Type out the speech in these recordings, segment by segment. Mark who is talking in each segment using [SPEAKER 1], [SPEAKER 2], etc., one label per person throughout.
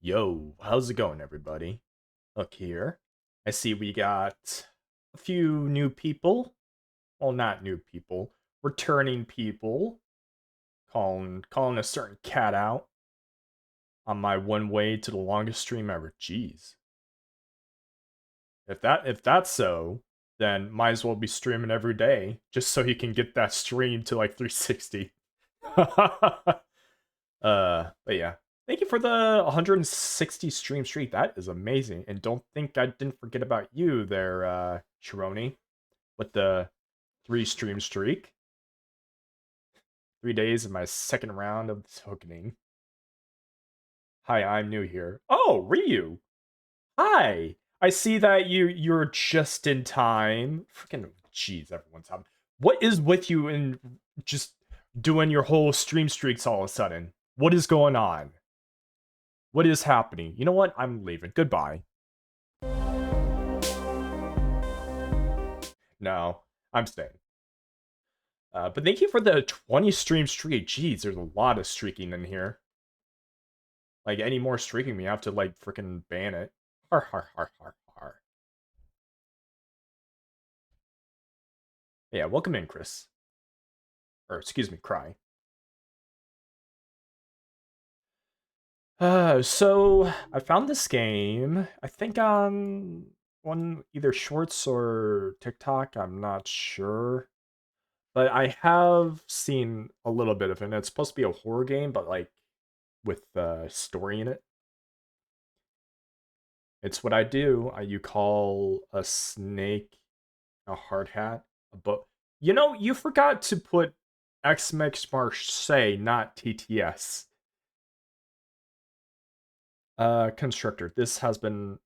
[SPEAKER 1] Yo, how's it going, everybody? Look here. I see we got a few new people. Well, not new people, returning people. Calling a certain cat out on my one way to the longest stream ever. Jeez. If that's so, then might as well be streaming every day just so he can get that stream to like 360. But yeah. Thank you for the 160 stream streak. That is amazing. And don't think I didn't forget about you there, Chironi, with the 3 stream streak. 3 days in my second round of tokening. Hi, I'm new here. Oh, Ryu. Hi. I see that you're just in time. Freaking jeez, everyone's having. What is with you in just doing your whole stream streaks all of a sudden? What is going on? What is happening? You know what? I'm leaving. Goodbye. No, I'm staying. But thank you for the 20 stream streak. Jeez, there's a lot of streaking in here. Like, any more streaking, we have to, like, freaking ban it. Har, har, har, har, har. Yeah, welcome in, Chris. Or, excuse me, Cry. So, I found this game, I think on one, either Shorts or TikTok, I'm not sure. But I have seen a little bit of it, and it's supposed to be a horror game, but, like, with story in it. It's what I do. You call a snake a hard hat. But you know, you forgot to put X-Mix Marseille, not TTS. Constructor. This has been.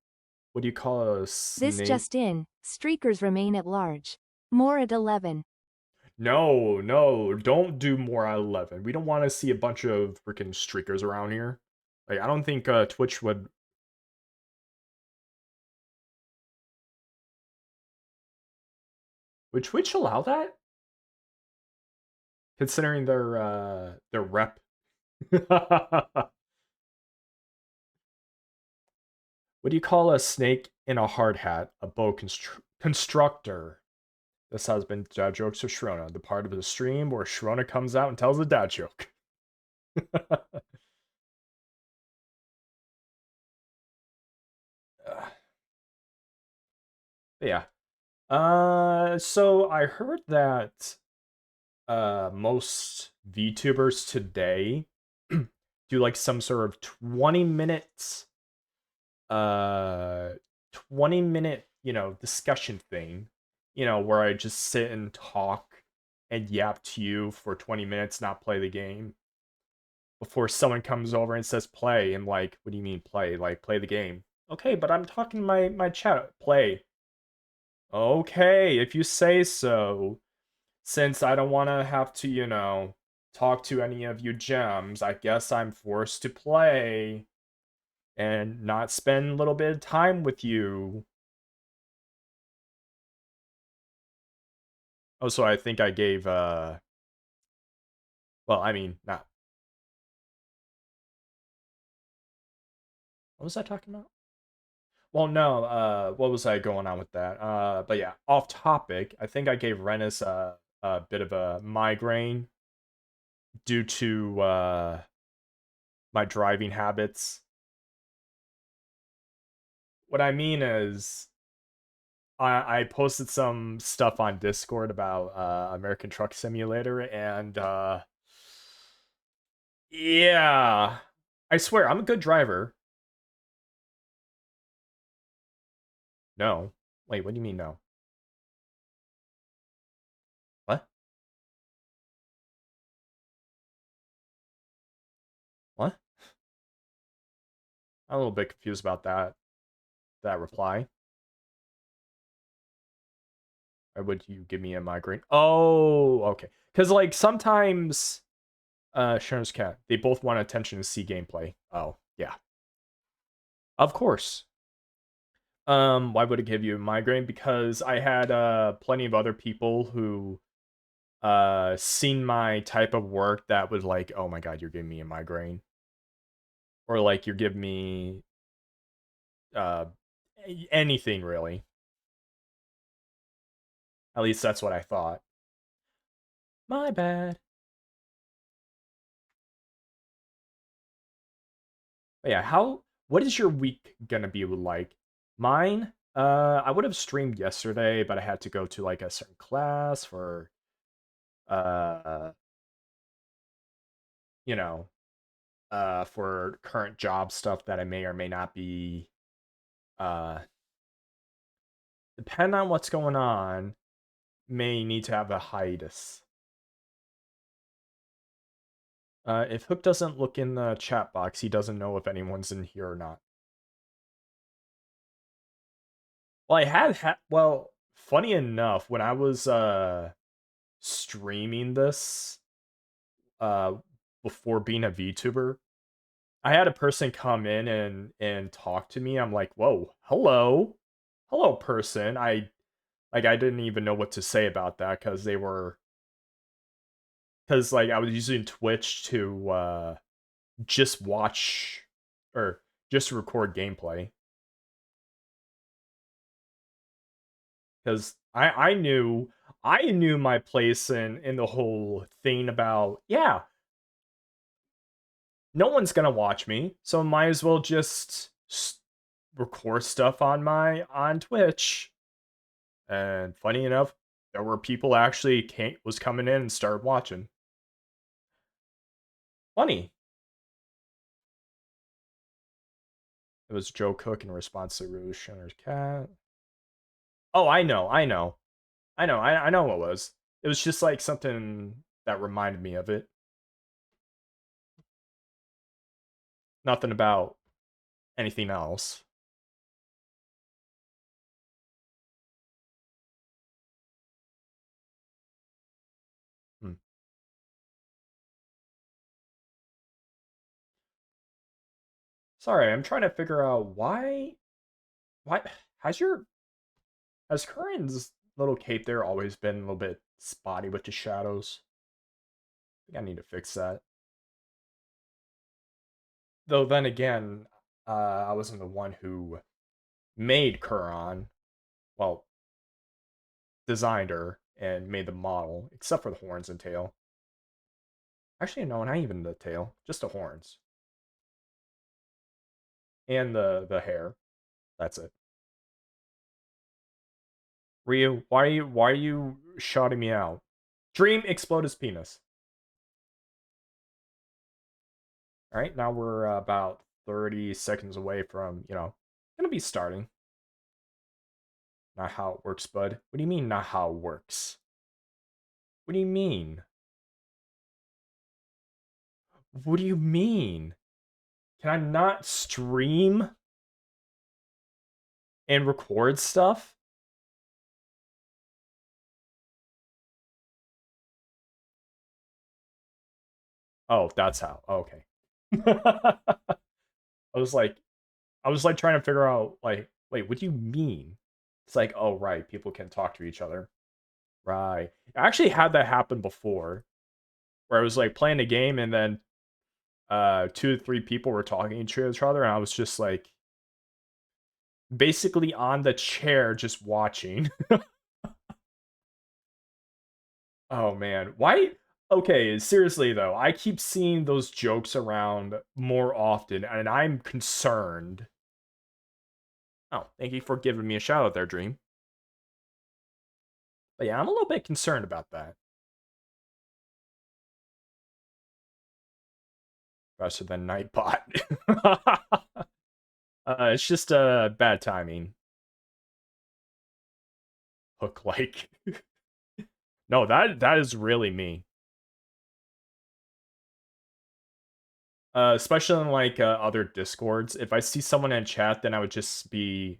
[SPEAKER 1] What do you call a
[SPEAKER 2] This
[SPEAKER 1] snake?
[SPEAKER 2] just in, streakers remain at large. More at 11.
[SPEAKER 1] No, no, don't do more at 11. We don't want to see a bunch of freaking streakers around here. Like, I don't think Twitch would. Would Twitch allow that? Considering their rep. What do you call a snake in a hard hat? A bow constructor. This has been Dad Jokes of Shrona, the part of the stream where Shrona comes out and tells a dad joke. Yeah. So I heard that most VTubers today do like some sort of 20 minutes 20 minute, discussion thing, where I just sit and talk and yap to you for 20 minutes, not play the game before someone comes over and says play, and like, what do you mean play? Like, play the game. Okay, but I'm talking my chat. Play. Okay, if you say so. Since I don't want to have to, talk to any of you gems, I guess I'm forced to play and not spend a little bit of time with you. Oh, so I think I gave well, I mean, not. What was I talking about? Well, no, what was I going on with that? But yeah, off topic. I think I gave Rennis a bit of a migraine due to my driving habits. What I mean is, I posted some stuff on Discord about American Truck Simulator, and yeah, I swear I'm a good driver. No, wait, what do you mean no? What? What? I'm a little bit confused about that reply. Or would you give me a migraine? Oh, okay. Because like sometimes, Sharon's cat, they both want attention to see gameplay. Oh, yeah, of course. Why would it give you a migraine? Because I had plenty of other people who seen my type of work that was like, oh my god, you're giving me a migraine. or like you're giving me uh anything really. At least that's what I thought. My bad. But yeah, what is your week gonna be like? Mine, I would have streamed yesterday, but I had to go to like a certain class for uh you know, for current job stuff that I may or may not be uh depending on what's going on, may need to have a hiatus. If Hook doesn't look in the chat box, he doesn't know if anyone's in here or not. Well, well, funny enough, when I was streaming this uh before being a VTuber, I had a person come in and talk to me. I'm like, "Whoa, hello. Hello person." I didn't even know what to say about that cuz like I was using Twitch to just watch or just record gameplay cuz I knew my place in the whole thing about, yeah, no one's gonna watch me, so might as well just record stuff on Twitch. And funny enough, there were people actually was coming in and started watching. Funny. It was Joe Cook in response to Rue Shinner's cat. Oh, I know what it was. It was just like something that reminded me of it. Nothing about anything else. Hmm. Sorry, I'm trying to figure out why has your has Curran's little cape there always been a little bit spotty with the shadows? I think I need to fix that. Though then again, I wasn't the one who made Curran. Well, designed her and made the model, except for the horns and tail. Actually, no, not even the tail, just the horns and the hair. That's it. Ryu, why are you shouting me out? Dream explode his penis. All right, now we're about 30 seconds away from gonna be starting. Not how it works, bud. What do you mean, not how it works? What do you mean? What do you mean? Can I not stream and record stuff? Oh, that's how. Okay. I was like, trying to figure out like, wait, what do you mean? It's like, oh right, people can talk to each other. Right. I actually had that happen before, where I was like playing a game and then two to three people were talking to each other, and I was just like basically on the chair just watching. Oh man, why? Okay, seriously though, I keep seeing those jokes around more often, and I'm concerned. Oh, thank you for giving me a shout out there, Dream. But yeah, I'm a little bit concerned about that. Faster than Nightbot. It's just bad timing. Hook like. No, that is really me. Especially in like other discords. If I see someone in chat, then I would just be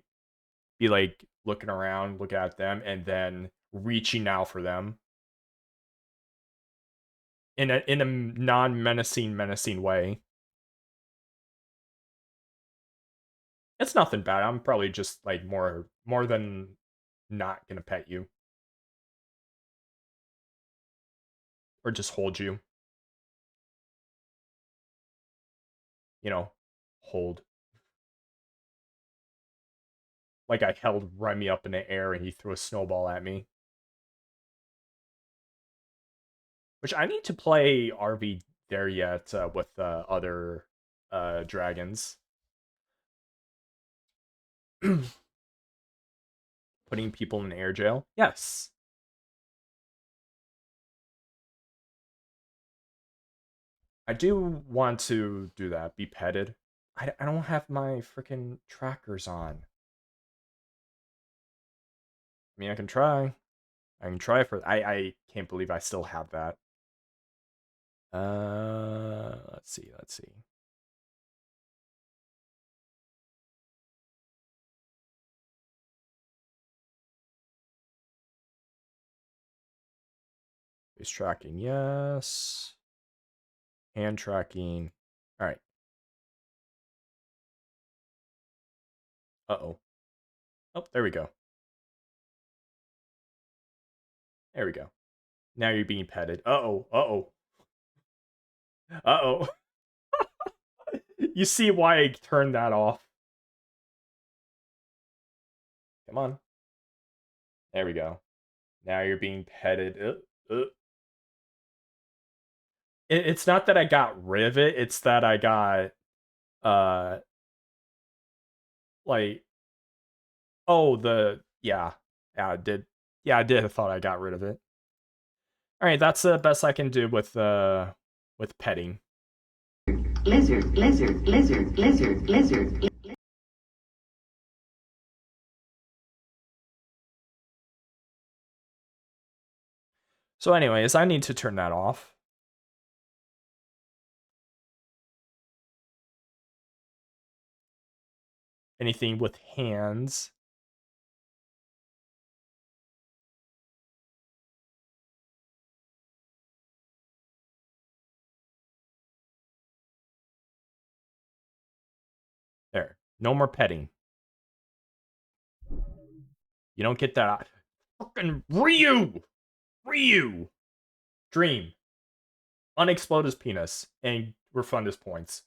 [SPEAKER 1] like looking around, look at them, and then reaching out for them in a non menacing way. It's nothing bad. I'm probably just like more than not gonna pet you or just hold you. You know, hold. Like I held Remy up in the air and he threw a snowball at me. Which I need to play RV there yet with other dragons. Putting people in air jail? Yes. I do want to do that. Be petted. I don't have my freaking trackers on. I mean, I can try. I can try for. I can't believe I still have that. Let's see. Let's see. Face tracking, yes. Hand tracking. All right. Uh-oh. Oh, there we go. There we go. Now you're being petted. Uh-oh. Uh-oh. Uh-oh. You see why I turned that off. Come on. There we go. Now you're being petted. It's not that I got rid of it, it's that I got uh like oh the yeah I did I did. I thought I got rid of it. All right, that's the best I can do with petting.
[SPEAKER 3] Lizard, lizard, lizard, lizard, lizard.
[SPEAKER 1] So anyways, I need to turn that off. Anything with hands. There. No more petting. You don't get that. Fucking Ryu! Ryu! Dream. Unexplode his penis and refund his points.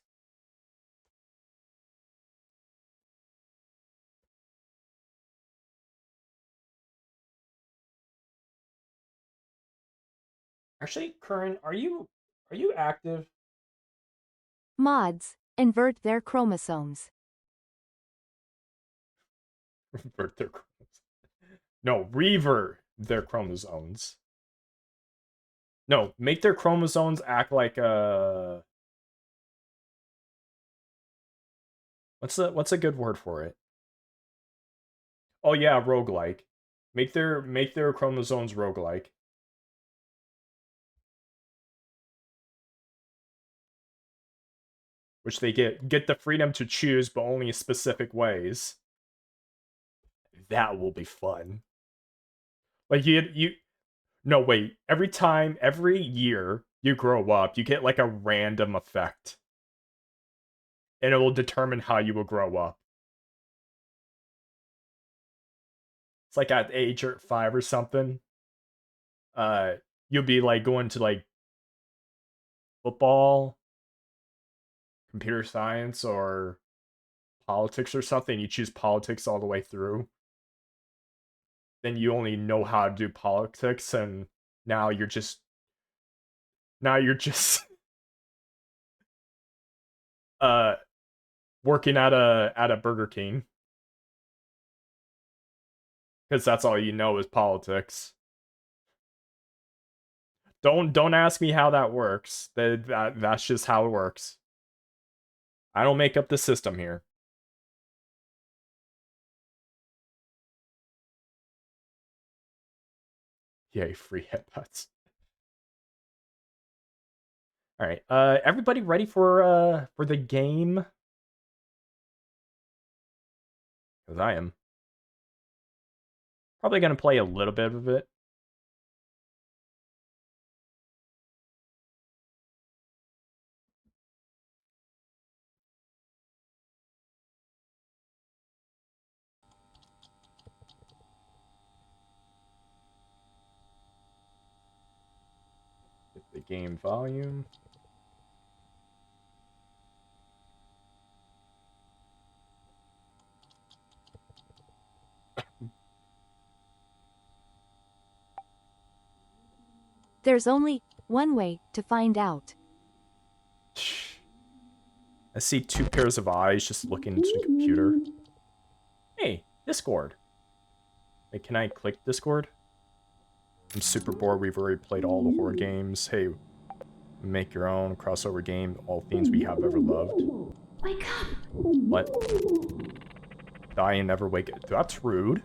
[SPEAKER 1] Actually, Curran, are you active?
[SPEAKER 2] Mods, invert their chromosomes.
[SPEAKER 1] Revert their chromosomes. No, revert their chromosomes. No, make their chromosomes act like a what's a good word for it? Oh yeah, roguelike. Make their chromosomes roguelike. Which they get the freedom to choose, but only in specific ways. That will be fun. Like you no wait, every year you grow up, you get like a random effect. And it will determine how you will grow up. It's like at age 5 or something. Uh you'll be like going to like football, computer science, or politics or something. You choose politics all the way through. Then you only know how to do politics, and now you're just now you're just uh working at a Burger King because that's all you know is politics. Don't ask me how that works. That's just how it works. I don't make up the system here. Yay, free headbutts. All right, everybody ready for the game? Because I am probably gonna play a little bit of it. Get the game volume.
[SPEAKER 2] There's only one way to find out.
[SPEAKER 1] I see 2 pairs of eyes just looking into the computer. Hey, Discord. Hey, can I click Discord? I'm super bored. We've already played all the horror games. Hey, make your own crossover game. All themes we have ever loved.
[SPEAKER 3] Wake up!
[SPEAKER 1] What? Die and never wake up. That's rude.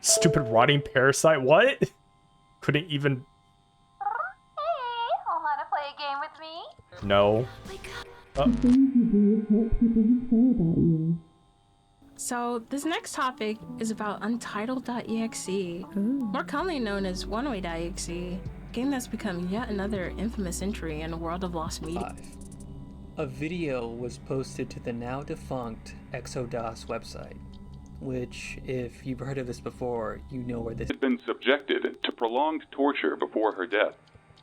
[SPEAKER 1] Stupid rotting parasite. What? Couldn't even...
[SPEAKER 4] Hey, wanna play a game with me?
[SPEAKER 1] No.
[SPEAKER 3] Wake up!
[SPEAKER 5] So this next topic is about untitled.exe, more commonly known as oneway.exe, a game that's become yet another infamous entry in the world of lost media.
[SPEAKER 6] 5. A video was posted to the now defunct Exodus website, which, if you've heard of this before, you know where this
[SPEAKER 7] Had been subjected to prolonged torture before her death.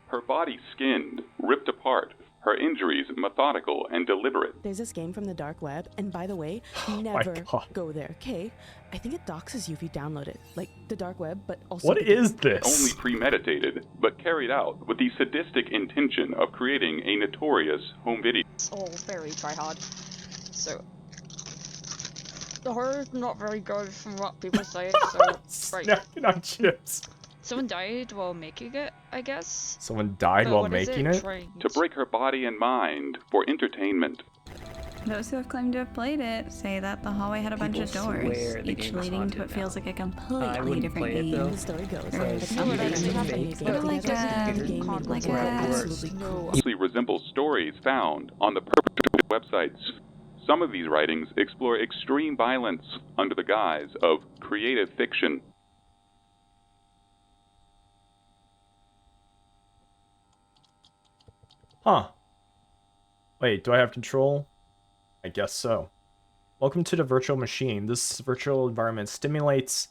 [SPEAKER 7] Her body skinned, ripped apart, her injuries methodical and deliberate.
[SPEAKER 8] There's this game from the dark web, and by the way,
[SPEAKER 1] my
[SPEAKER 8] never
[SPEAKER 1] God.
[SPEAKER 8] go there, okay? I think it doxes you if you download it. Like, the dark web, but also...
[SPEAKER 1] What is
[SPEAKER 7] Only
[SPEAKER 1] this?
[SPEAKER 7] premeditated, but carried out with the sadistic intention of creating a notorious home video.
[SPEAKER 9] It's all very tryhard. So the horror's not very good from what people say, so right.
[SPEAKER 1] Snacking on chips.
[SPEAKER 9] Someone died while making it, I guess.
[SPEAKER 1] Someone died
[SPEAKER 9] But
[SPEAKER 1] while
[SPEAKER 9] what is
[SPEAKER 1] making it?
[SPEAKER 9] trying
[SPEAKER 7] To break her body and mind for entertainment.
[SPEAKER 10] Those who have claimed to have played it say that the hallway had a bunch of
[SPEAKER 6] People
[SPEAKER 10] doors,
[SPEAKER 6] swear the
[SPEAKER 10] each
[SPEAKER 6] game is
[SPEAKER 10] leading to
[SPEAKER 6] haunted
[SPEAKER 10] what feels
[SPEAKER 6] now.
[SPEAKER 10] like a
[SPEAKER 6] I
[SPEAKER 10] completely
[SPEAKER 6] wouldn't
[SPEAKER 10] different
[SPEAKER 6] play it, though.
[SPEAKER 10] game.
[SPEAKER 8] The story goes.
[SPEAKER 6] Because
[SPEAKER 8] It's
[SPEAKER 9] No, it actually
[SPEAKER 8] not
[SPEAKER 9] happened.
[SPEAKER 8] amazing.
[SPEAKER 9] But
[SPEAKER 8] The
[SPEAKER 10] like
[SPEAKER 8] game
[SPEAKER 10] a-
[SPEAKER 8] made it
[SPEAKER 10] like
[SPEAKER 8] look
[SPEAKER 10] a-
[SPEAKER 8] absolutely
[SPEAKER 9] No.
[SPEAKER 7] Closely resembles stories found on the perpetrated websites. Some of these writings explore extreme violence under the guise of creative fiction.
[SPEAKER 1] Huh. Wait, do I have control? I guess so. Welcome to the virtual machine. This virtual environment stimulates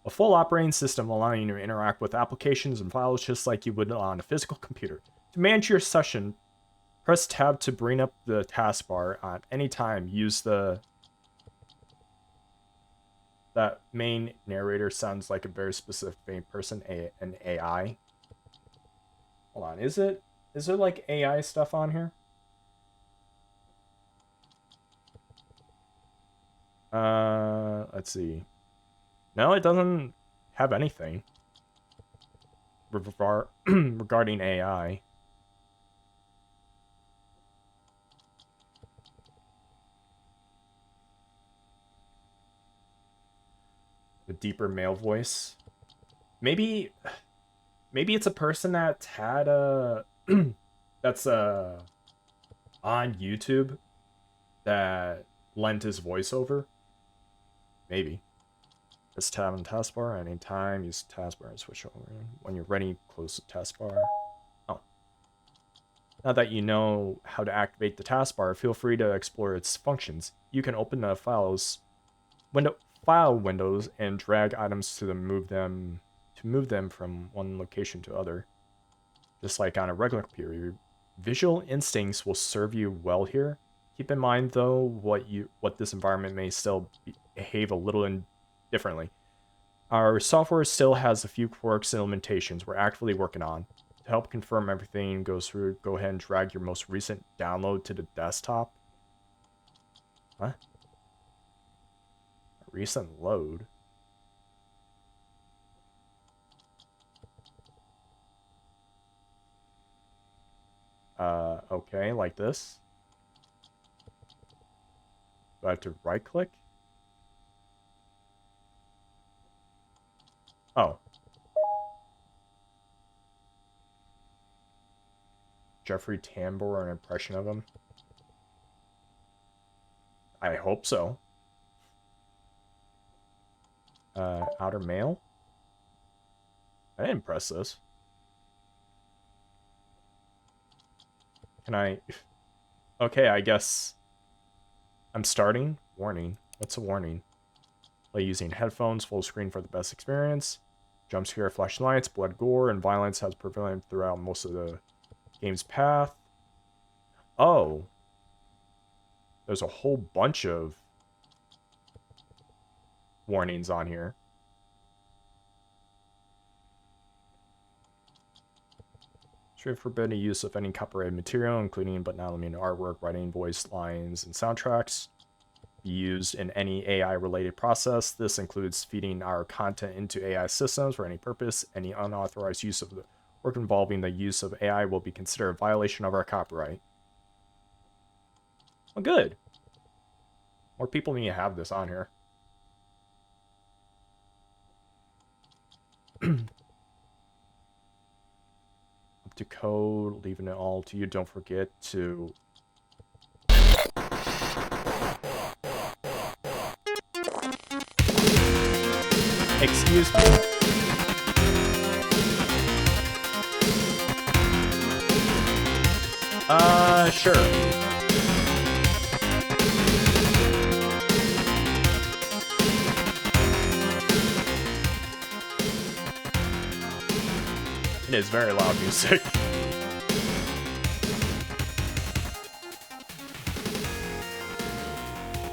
[SPEAKER 1] a full operating system, allowing you to interact with applications and files just like you would on a physical computer. To manage your session, press tab to bring up the taskbar at any time. Use the... That main narrator sounds like a very specific person, an AI. Hold on, is there like AI stuff on here? Let's see. No, it doesn't have anything regarding AI. The deeper male voice. Maybe it's a person that had a that's on YouTube that lent his voiceover. Maybe. Press tab on the taskbar at any time. Use taskbar and switch over. When you're ready, close the taskbar. Oh. Now that you know how to activate the taskbar, feel free to explore its functions. You can open the file windows and drag items to move them from one location to other. Just like on a regular computer, your visual instincts will serve you well here. Keep in mind though what this environment may still behave a little differently. Our software still has a few quirks and limitations we're actively working on. To help confirm everything goes through, go ahead and drag your most recent download to the desktop. What? A recent load? Okay, like this. Do I have to right click? Oh. Jeffrey Tambor, an impression of him? I hope so. Outer mail? I didn't press this. Can I... Okay, I guess... I'm starting. Warning. What's a warning? Play using headphones, full screen for the best experience. Jump scare, flashing lights, blood, gore, and violence has prevalent throughout most of the game's path. Oh. There's a whole bunch of warnings on here. Straight forbidden use of any copyrighted material, including but not limited to artwork, writing, voice lines, and soundtracks. Be used in any AI-related process. This includes feeding our content into AI systems for any purpose. Any unauthorized use of the work involving the use of AI will be considered a violation of our copyright. Well, good. More people need to have this on here. Up to code, leaving it all to you. Don't forget to... Excuse me. Sure. It is very loud music.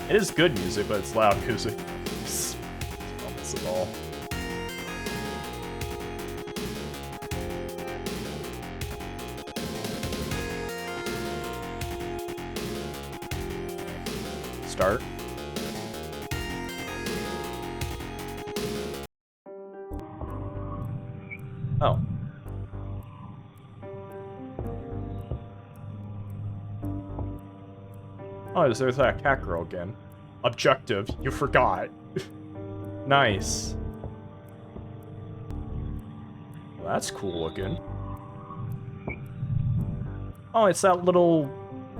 [SPEAKER 1] It is good music, but it's loud music. Don't miss it all. Start. Oh. Oh, there's that cat girl again. Objective, you forgot. Nice. Well, that's cool looking. Oh, it's that little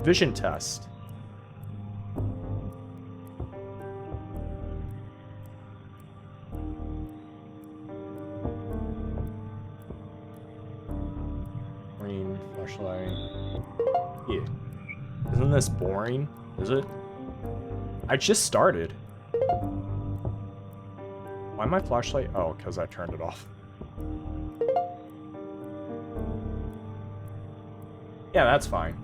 [SPEAKER 1] vision test. Green flashlight. Yeah. Isn't this boring? Is it? I just started. Why my flashlight? Oh, because I turned it off. Yeah, that's fine.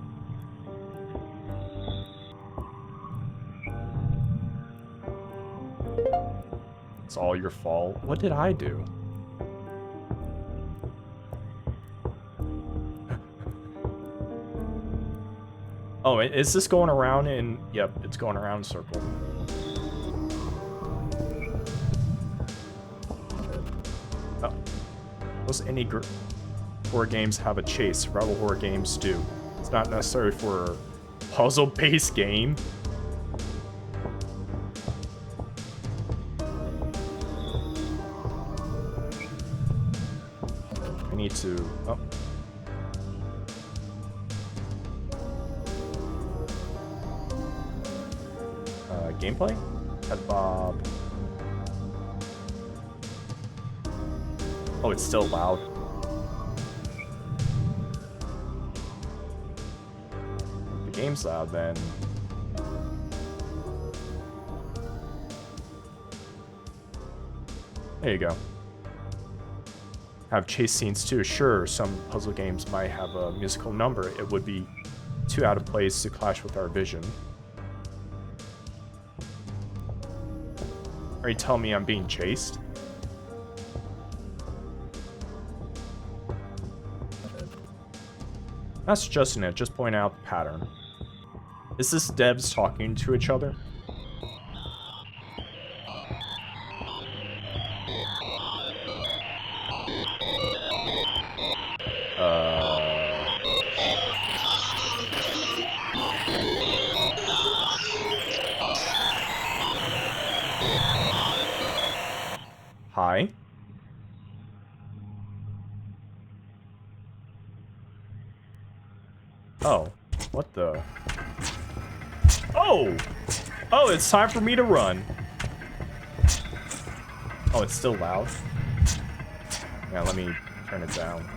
[SPEAKER 1] It's all your fault. What did I do? Oh, is this going around in... Yep, it's going around in a circle. Oh. Most indie horror games have a chase. Survival horror games do. It's not necessary for a puzzle-based game. I need to... Oh. Gameplay? Head bob. Oh, it's still loud. If the game's loud, then... There you go. Have chase scenes too. Sure, some puzzle games might have a musical number. It would be too out of place to clash with our vision. Are you telling me I'm being chased? Not suggesting it, just point out the pattern. Is this devs talking to each other? Hi. Oh, what the? Oh! Oh, it's time for me to run. Oh, it's still loud? Yeah, let me turn it down.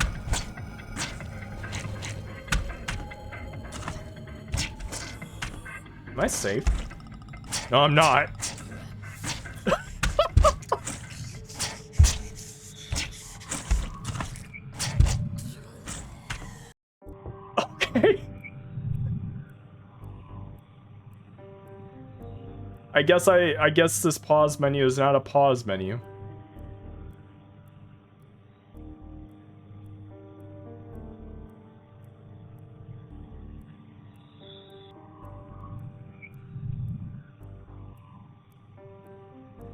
[SPEAKER 1] Am I safe? No, I'm not. I guess this pause menu is not a pause menu.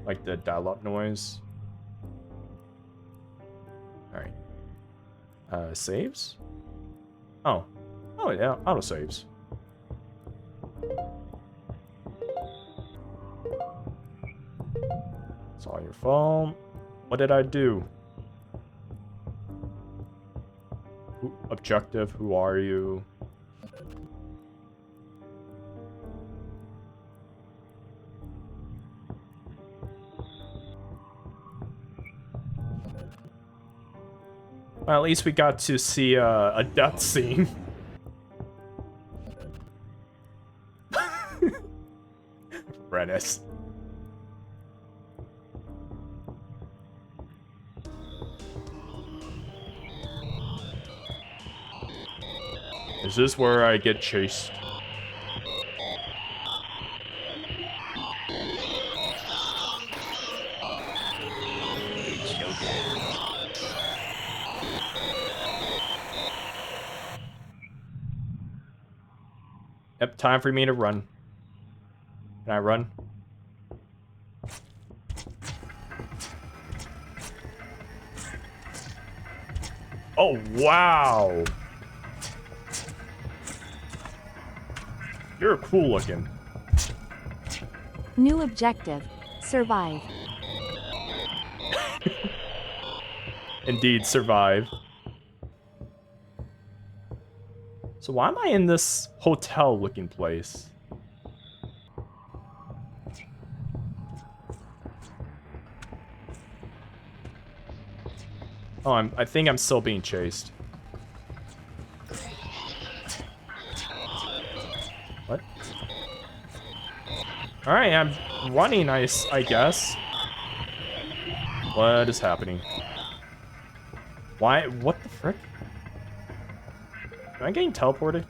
[SPEAKER 1] Like the dial-up noise. Alright. Saves? Oh. Oh yeah, auto saves. It's all your fault. What did I do? Objective, who are you? Well, at least we got to see a death scene. Rennis. Is this where I get chased? Yep, time for me to run. Can I run? Oh, wow! You're cool looking.
[SPEAKER 2] New objective. Survive.
[SPEAKER 1] Indeed, survive. So why am I in this hotel-looking place? Oh, I think I'm still being chased. What? Alright, I'm running, I guess. What is happening? Why? What the frick? Am I getting teleported?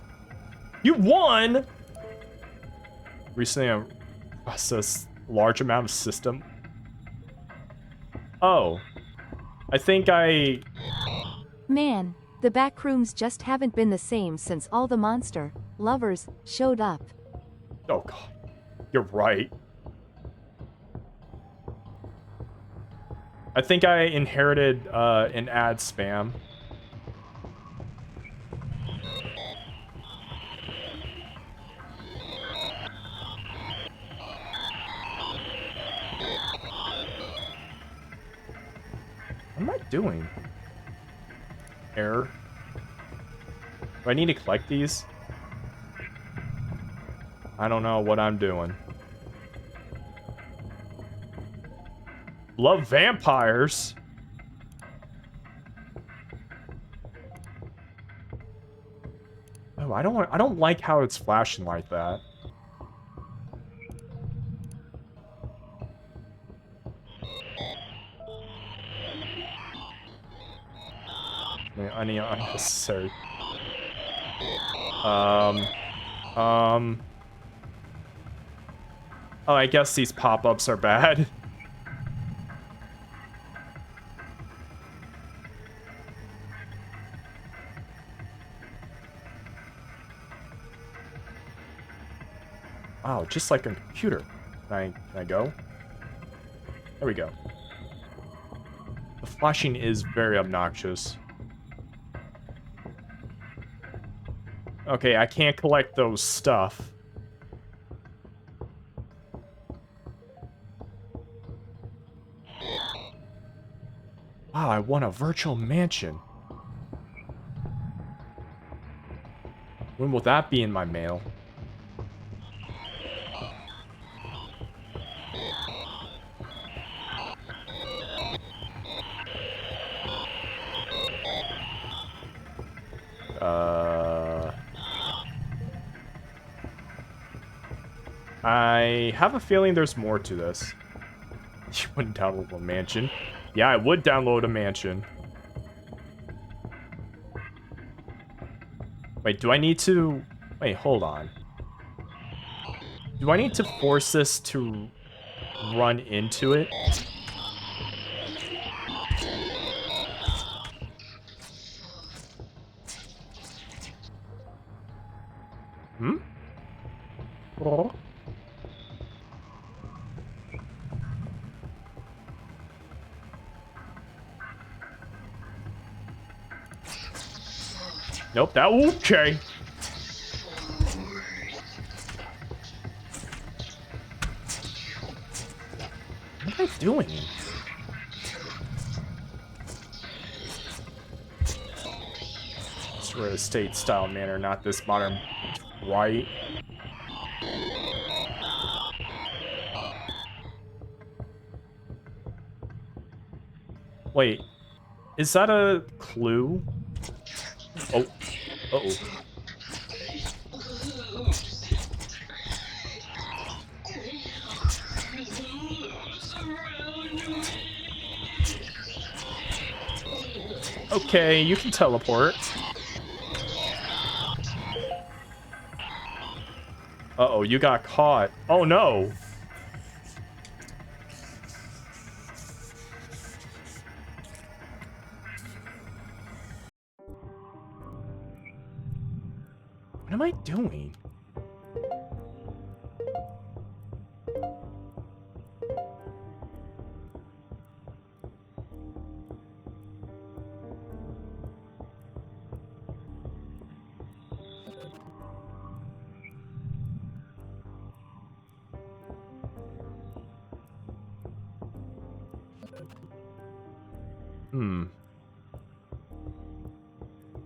[SPEAKER 1] You won! Recently, I processed a large amount of system. Oh. I think I...
[SPEAKER 2] Man, the back rooms just haven't been the same since all the monster lovers showed up.
[SPEAKER 1] Oh god. You're right. I think I inherited an ad spam. What am I doing? Error. Do I need to collect these? I don't know what I'm doing. Love vampires. Oh, I don't like how it's flashing like that. I need unnecessary. Oh, I guess these pop-ups are bad. Wow, just like a computer. Can I go? There we go. The flashing is very obnoxious. Okay, I can't collect those stuff. Wow, I won a virtual mansion. When will that be in my mail? I have a feeling there's more to this. You wouldn't download a mansion. Yeah, I would download a mansion. Wait, do I need to... Wait, hold on. Do I need to force this to run into it? Hmm? Nope, that okay. What am I doing? Sort of state style manner, not this modern, right? Wait, is that a clue? Oh, uh-oh. Okay, you can teleport. Uh-oh, you got caught. Oh no! What am I doing?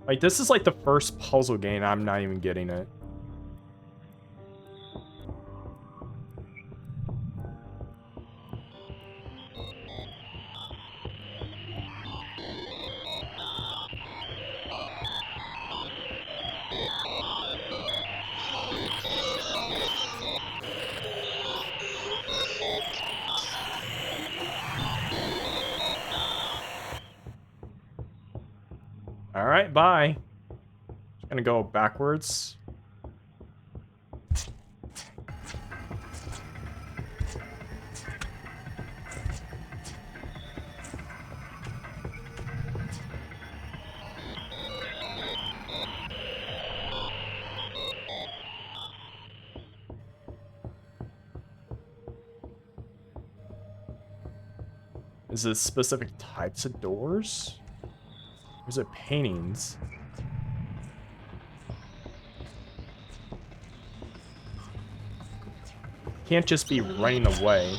[SPEAKER 1] Like, this is like the first puzzle game, I'm not even getting it. Alright, bye. Just gonna go backwards. Is it specific types of doors? Or is it paintings? Can't just be running away.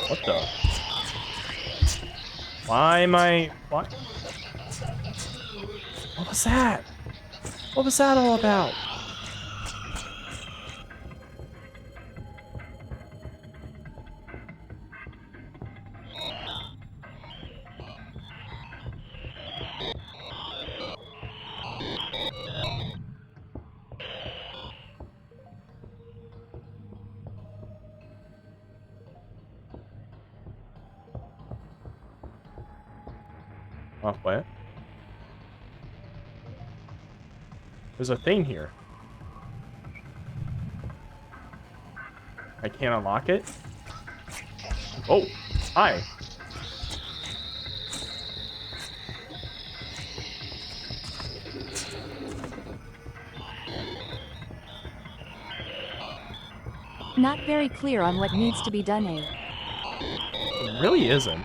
[SPEAKER 1] What the? Why am I... What? What was that? What was that all about? Oh, what? There's a thing here. I can't unlock it? Oh, hi.
[SPEAKER 2] Not very clear on what needs to be done, eh?
[SPEAKER 1] It really isn't.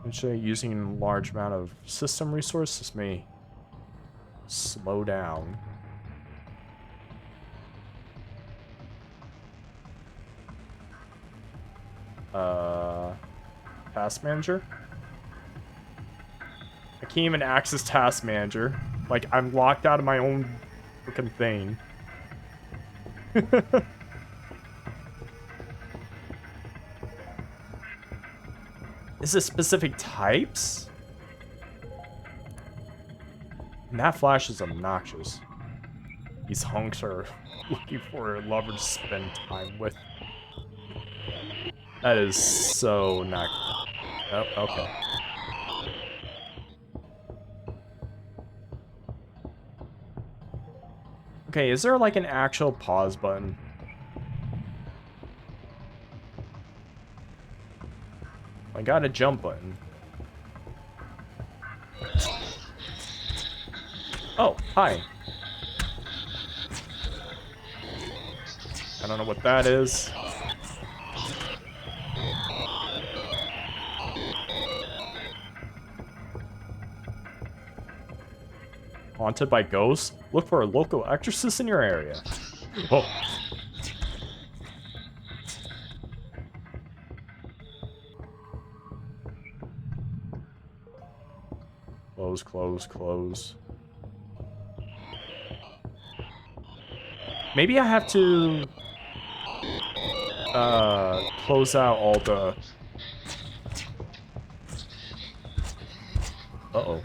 [SPEAKER 1] Eventually, using a large amount of system resources may slow down. Task manager? I can't even access task manager. Like, I'm locked out of my own freaking thing. Is it specific types? And that flash is obnoxious. These hunks are looking for a lover to spend time with. That is so not... Oh, okay. Okay, is there like an actual pause button? I got a jump button. Hi. I don't know what that is. Haunted by ghosts? Look for a local exorcist in your area. Oh. Close, close, close. Maybe I have to close out all the... Uh-oh.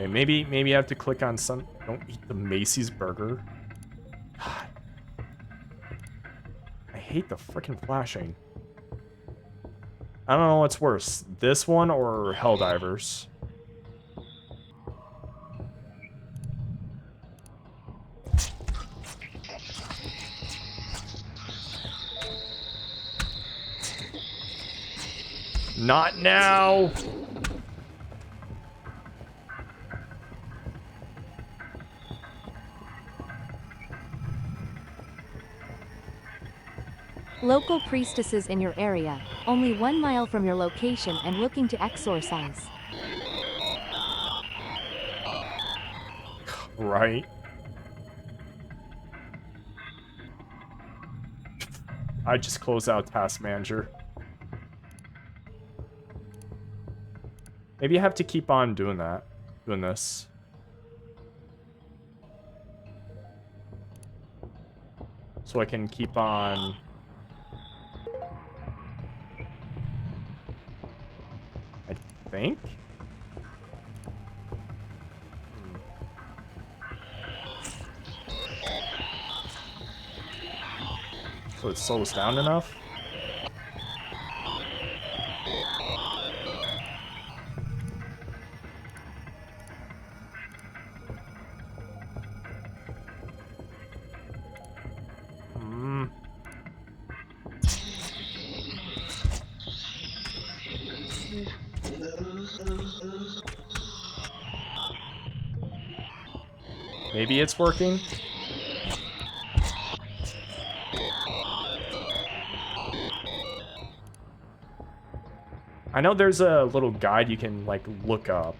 [SPEAKER 1] Okay, maybe I have to click on some... Don't eat the Macy's burger. God. I hate the frickin' flashing. I don't know what's worse, this one or Helldivers. Not now!
[SPEAKER 2] Local priestesses in your area, only 1 mile from your location and looking to exorcise.
[SPEAKER 1] Right. I just closed out Task Manager. Maybe I have to keep on doing that. Doing this. So I can keep on... I think? So it slows down enough? Maybe it's working? I know there's a little guide you can, like, look up.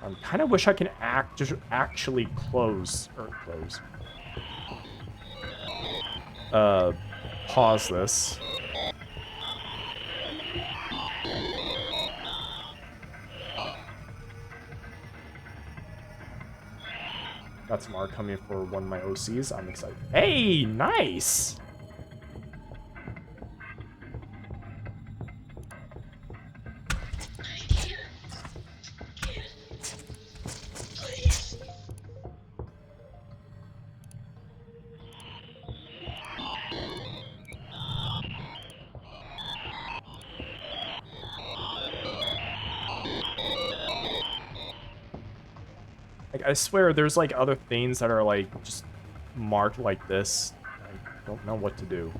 [SPEAKER 1] I kind of wish I can actually close pause this. Got some art coming for one of my OCs. I'm excited. Hey, nice! Like, I swear there's like other things that are like just marked like this. I don't know what to do.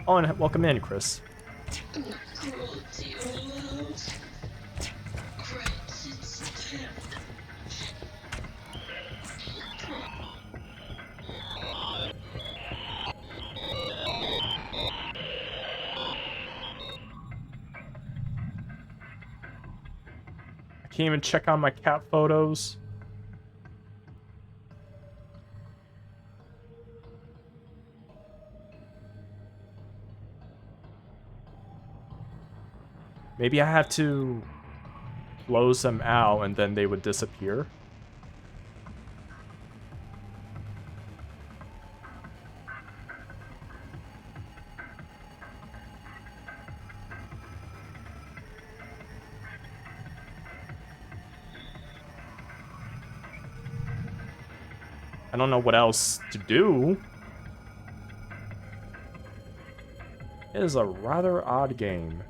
[SPEAKER 1] Oh, and welcome in, Chris. Can't even check on my cat photos. Maybe I have to close them out and then they would disappear. I don't know what else to do. It is a rather odd game.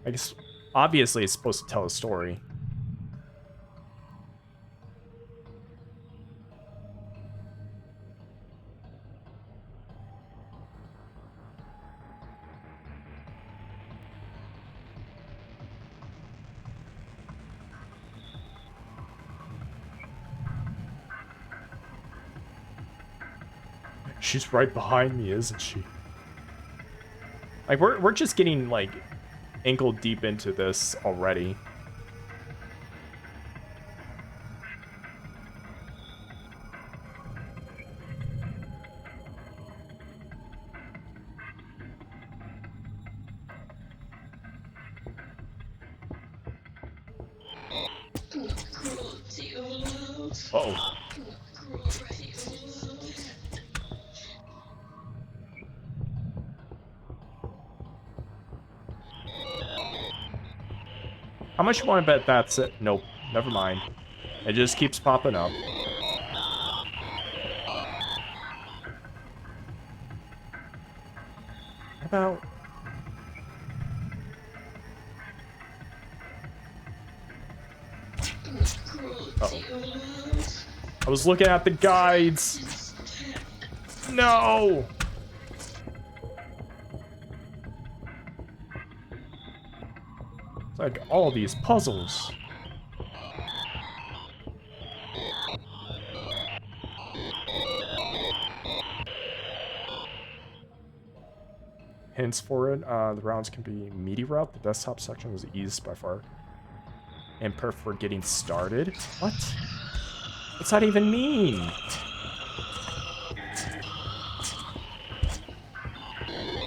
[SPEAKER 1] I guess, obviously, it's supposed to tell a story. She's right behind me, isn't she? Like, we're just getting, like, ankle deep into this already. Uh-oh. How much you want to bet that's it? Nope. Never mind. It just keeps popping up. What about... Uh-oh. I was looking at the guides. No! It's like all these puzzles. Hints for it. The rounds can be meaty route. The desktop section is eased by far. And perf for getting started. What? What's that even mean?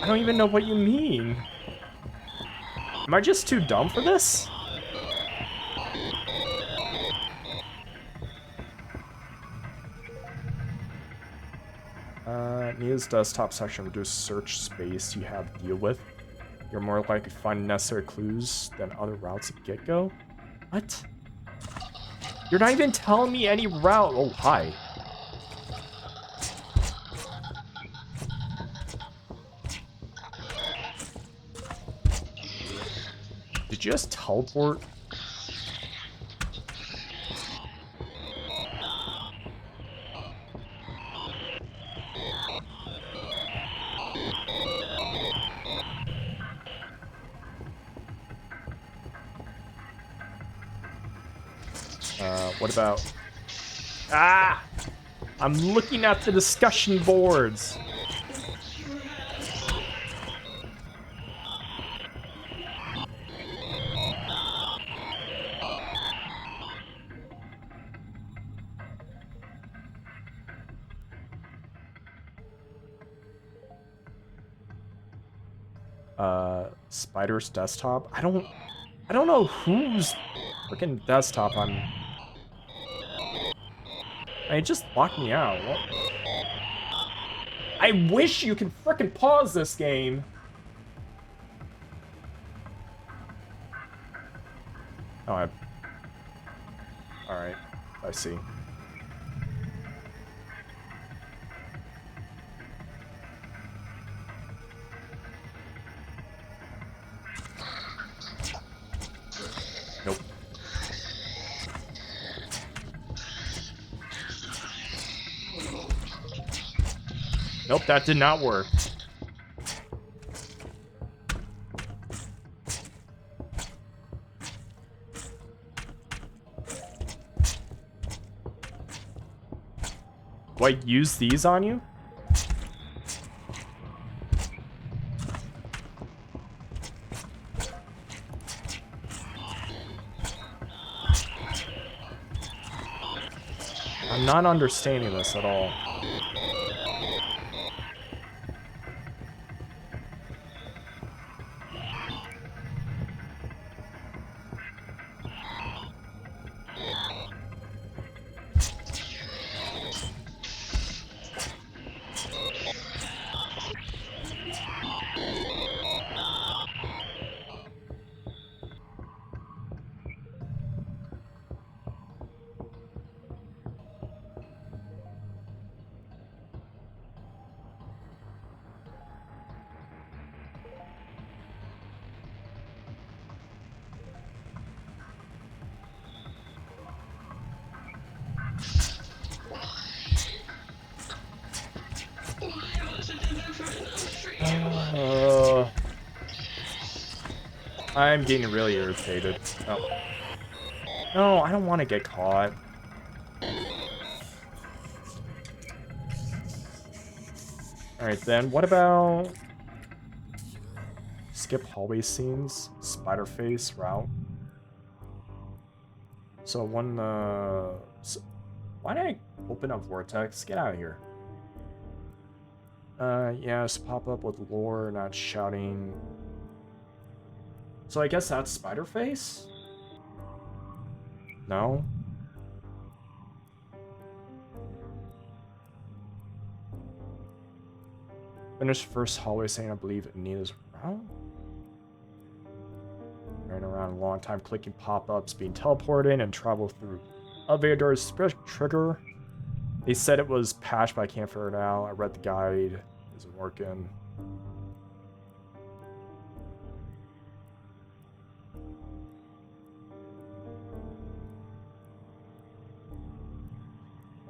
[SPEAKER 1] I don't even know what you mean. Am I just too dumb for this? Nia's desktop section reduces search space you have to deal with. You're more likely to find necessary clues than other routes at get-go. What? You're not even telling me any route. Oh, hi. Did you just teleport? What about... Ah! I'm looking at the discussion boards. Spider's desktop? I don't know whose freaking desktop I'm... It just locked me out. What? I wish you could frickin' pause this game. Oh, alright. I see. Nope. Nope, that did not work. Do I use these on you? I'm not understanding this at all. I'm getting really irritated. Oh. No, I don't want to get caught. Alright then, what about... skip hallway scenes, spider face route. So one, why did I open up Vortex? Get out of here. Yes, pop up with lore, not shouting. So I guess that's spider face? No? Finish first hallway saying I believe Anita's route? Ran around a long time clicking pop-ups, being teleported, and travel through elevator doors. Trigger. They said it was patched, but I can't figure it out. I read the guide. It isn't working.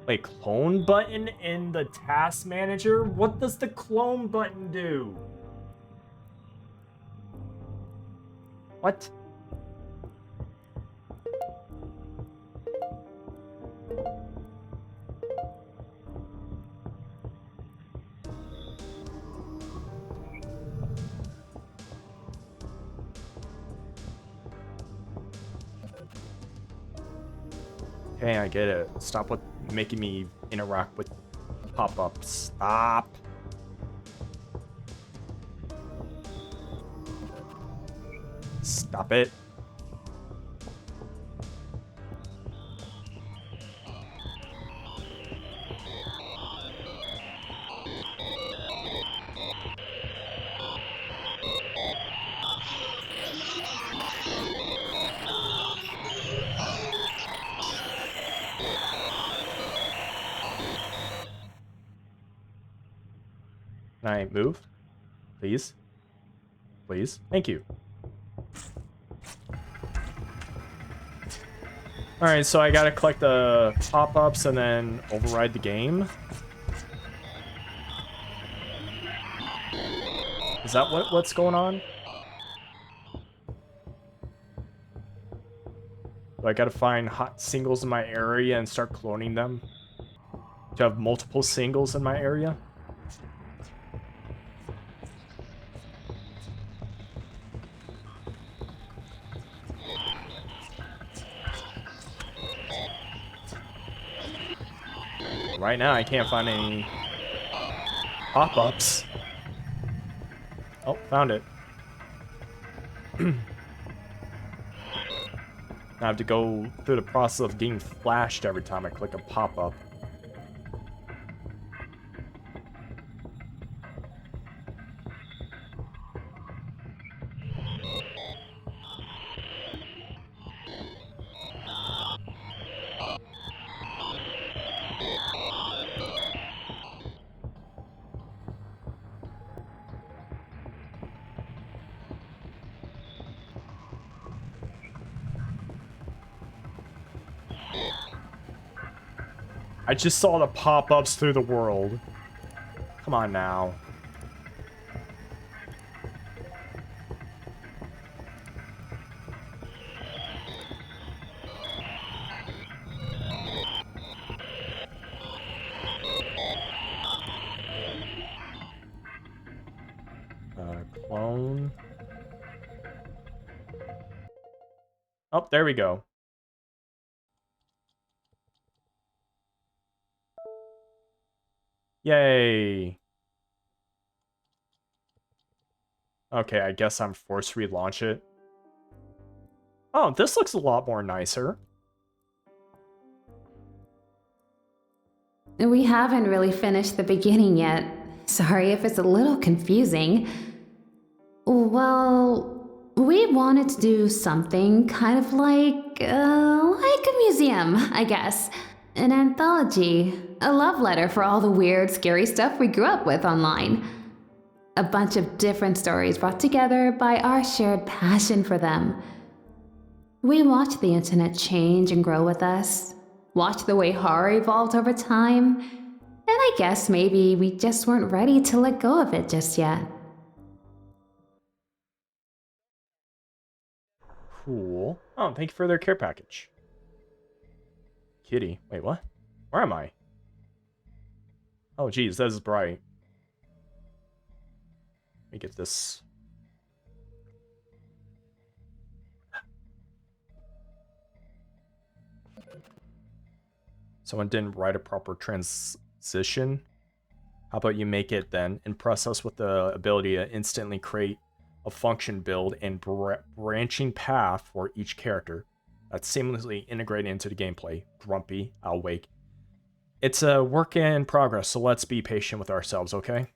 [SPEAKER 1] Wait, clone button in the task manager? What does the clone button do? What? Okay, I get it. Stop with making me interact with pop-ups. Stop. Stop it. Can I move? Please? Please? Thank you. Alright, so I gotta collect the pop-ups and then override the game. Is that what's going on? So I gotta find hot singles in my area and start cloning them to have multiple singles in my area. Right now, I can't find any pop-ups. Oh, found it. I have to go through the process of getting flashed every time I click a pop-up. I just saw the pop-ups through the world. Come on now. Clone. Oh, there we go. Yay. Okay, I guess I'm forced to relaunch it. Oh, this looks a lot more nicer.
[SPEAKER 11] We haven't really finished the beginning yet. Sorry if it's a little confusing. Well, we wanted to do something kind of like a museum, I guess. An anthology, a love letter for all the weird, scary stuff we grew up with online. A bunch of different stories brought together by our shared passion for them. We watched the internet change and grow with us, watched the way horror evolved over time, and I guess maybe we just weren't ready to let go of it just yet.
[SPEAKER 1] Cool. Oh, thank you for their care package. Kitty. Wait, what? Where am I? Oh, geez, that is bright. Let me get this. Someone didn't write a proper transition. How about you make it then? Impress us with the ability to instantly create a function build and branching path for each character that's seamlessly integrated into the gameplay. Grumpy, I'll wake. It's a work in progress, so let's be patient with ourselves, okay?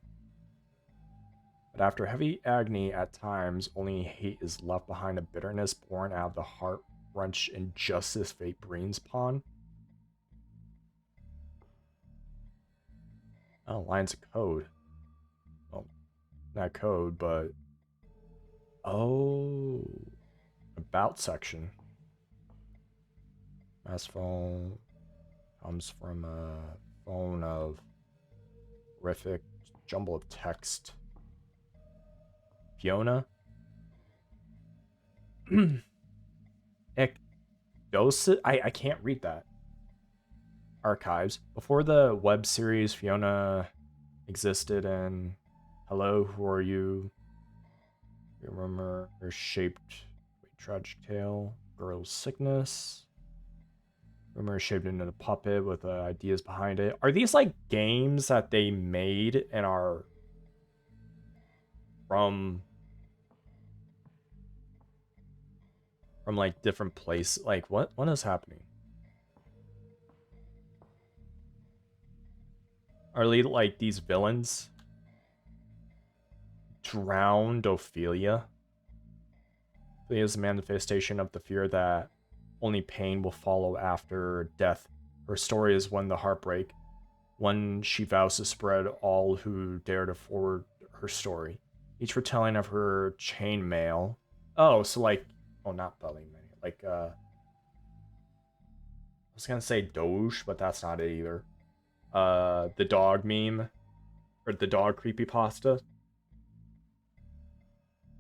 [SPEAKER 1] But after heavy agony at times, only hate is left behind, a bitterness born out of the heart-wrench injustice fate brings upon. Oh, lines of code. Well, not code, but... Oh... About section. Mass phone comes from a phone of horrific jumble of text. Fiona? Ecdosis? I can't read that. Archives. Before the web series, Fiona existed in Hello, Who Are You? You remember her shaped tragic tale, Girl's Sickness. Remember her shaped into a puppet with ideas behind it. Are these like games that they made and are from like different places? Like what is happening? Are they like these villains? Drowned Ophelia. Ophelia is a manifestation of the fear that only pain will follow after death. Her story is one the heartbreak. One she vows to spread all who dare to forward her story. Each retelling of her chain mail. Oh, so like, oh, not belly mail. Like, I was gonna say Doge, but that's not it either. The dog meme, or the dog creepypasta.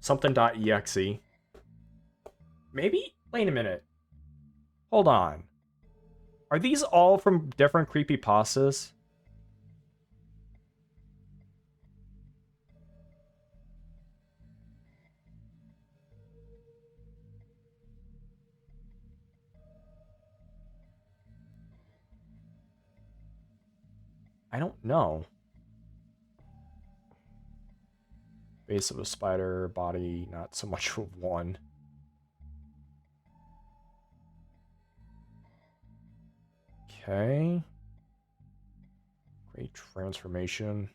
[SPEAKER 1] Something.exe. Maybe? Wait a minute. Hold on. Are these all from different creepypastas? I don't know. Base of a spider, body, not so much of one. Okay. Great transformation.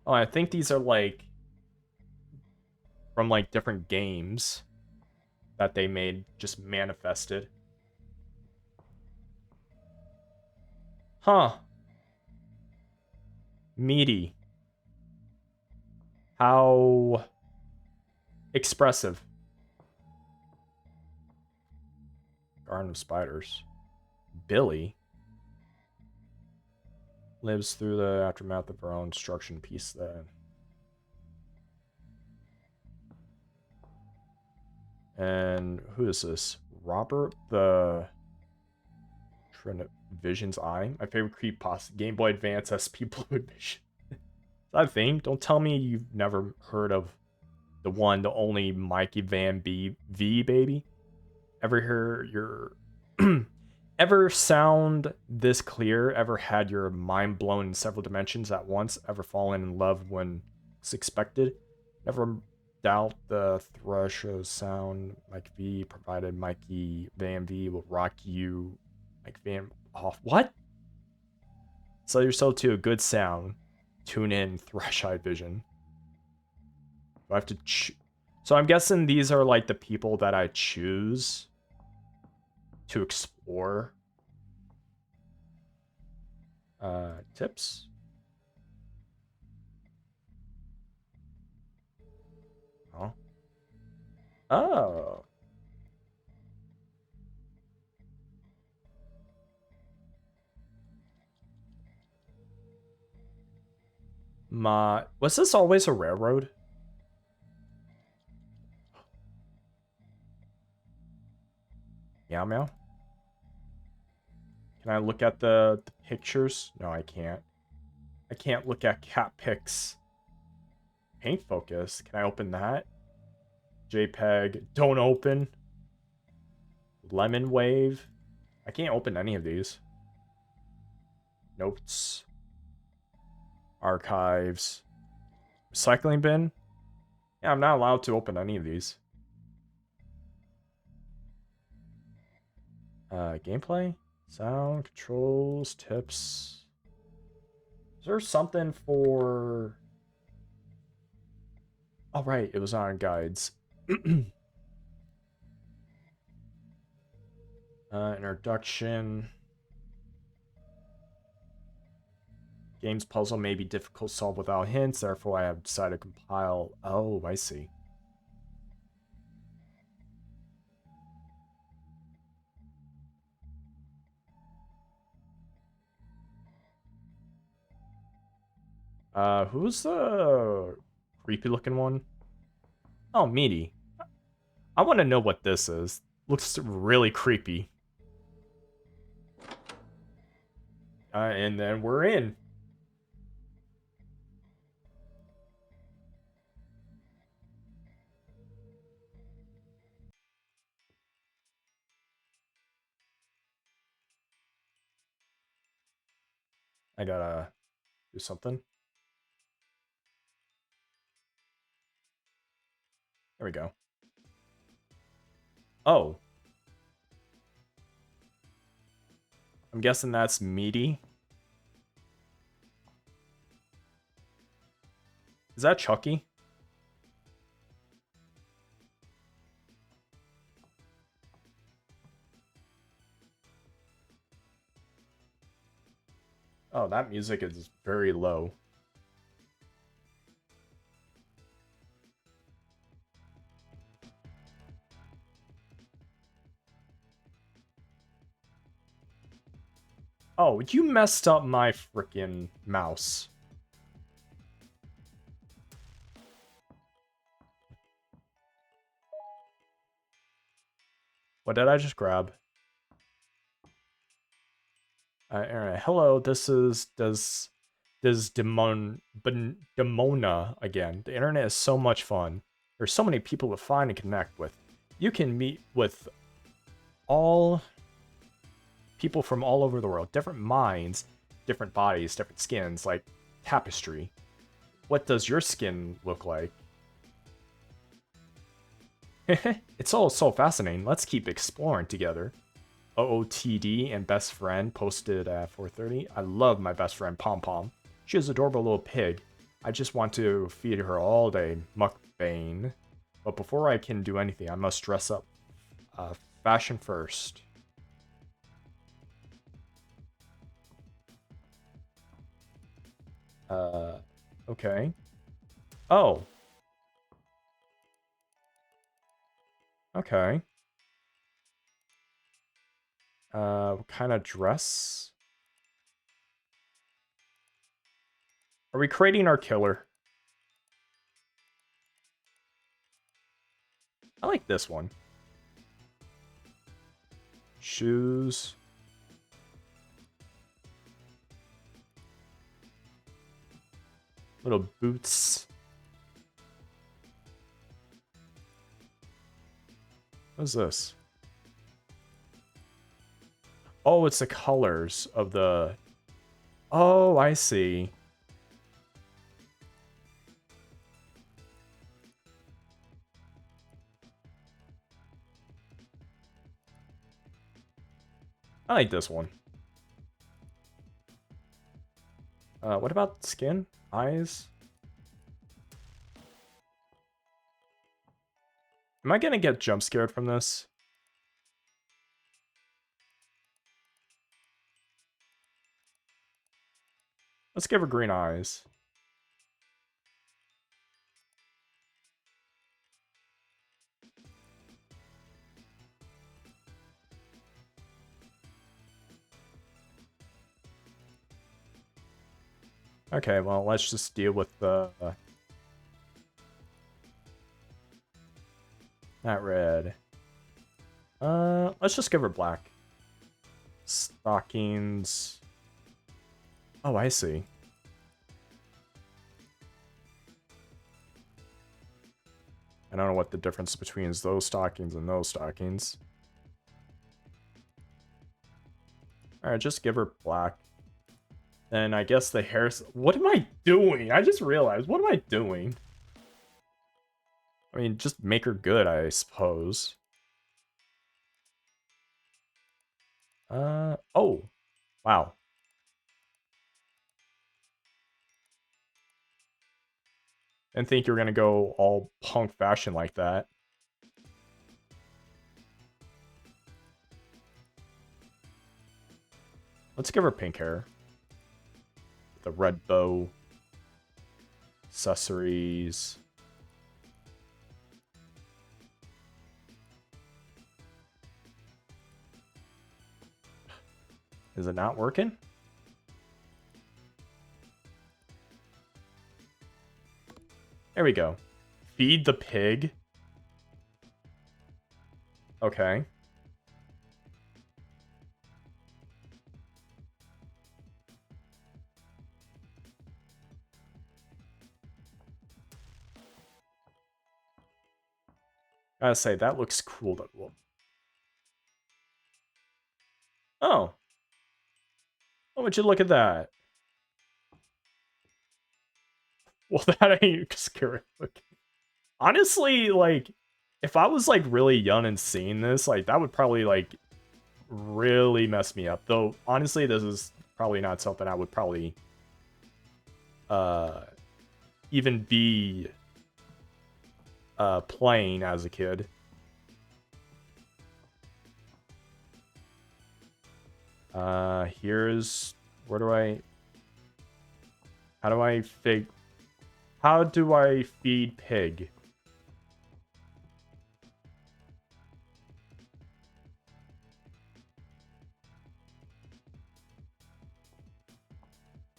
[SPEAKER 1] Oh, I think these are like from like different games that they made, just manifested. Huh. Meaty. How expressive. Garden of Spiders. Billy lives through the aftermath of her own destruction piece then. And who is this? Robert the Vision's Eye? My favorite creepypasta. Game Boy Advance SP Blue Edition. I think. Don't tell me you've never heard of the one, the only Mikey Van V, baby. Ever hear your... Ever sound this clear? Ever had your mind blown in several dimensions at once? Ever fallen in love when it's expected? Never doubt the thrush of sound Mike V provided Mikey Van V will rock you like Van off. What? Sell yourself to a good sound. Tune in Thrush-Eyed Vision. Do I have to so I'm guessing these are like the people that I choose to explore. Tips. Oh. Oh. Was this always a railroad? Meow meow. Can I look at the pictures? No, I can't. I can't look at cat pics. Paint focus. Can I open that? JPEG. Don't open. Lemon wave. I can't open any of these. Notes. Archives. Recycling bin. Yeah, I'm not allowed to open any of these. Gameplay. Sound. Controls. Tips. Is there something for... Oh, right. It was on guides. Introduction. Game's puzzle may be difficult to solve without hints, therefore I have decided to compile... Oh, I see. Who's the creepy looking one? Oh, Meaty. I want to know what this is. Looks really creepy. And then we're in. I gotta do something. There we go. Oh. I'm guessing that's Meaty. Is that Chucky? Oh, that music is very low. Oh, you messed up my freaking mouse. What did I just grab? Internet. Hello, this is Demona again. The internet is so much fun. There's so many people to find and connect with. You can meet with all people from all over the world. Different minds, different bodies, different skins, like tapestry. What does your skin look like? It's all so fascinating. Let's keep exploring together. OOTD and best friend posted at 4:30. I love my best friend Pom Pom. She is an adorable little pig. I just want to feed her all day. Mukbang. But before I can do anything, I must dress up. Fashion first. Okay. Oh. Okay. What kind of dress? Are we creating our killer? I like this one. Shoes. Little boots. What's this? Oh, it's the colors of the... Oh, I see. I like this one. What about skin? Eyes? Am I gonna get jump scared from this? Let's give her green eyes. Okay, well, let's just deal with the... not red. Let's just give her black. Stockings. Oh, I see. I don't know what the difference between those stockings and those stockings. Alright, just give her black. And I guess the hair... What am I doing? I just realized. What am I doing? I mean, just make her good, I suppose. Oh. Wow. Didn't think you were gonna go all punk fashion like that. Let's give her pink hair. The red bow. Accessories. Is it not working? There we go. Feed the pig. Okay. Gotta say, that looks cool. Oh. Oh, would you look at that? Well, that ain't scary. Honestly, like, if I was, like, really young and seeing this, like, that would probably, like, really mess me up. Though, honestly, this is probably not something I would probably, even be, playing as a kid. Here's... Where do I... How do I How do I feed pig?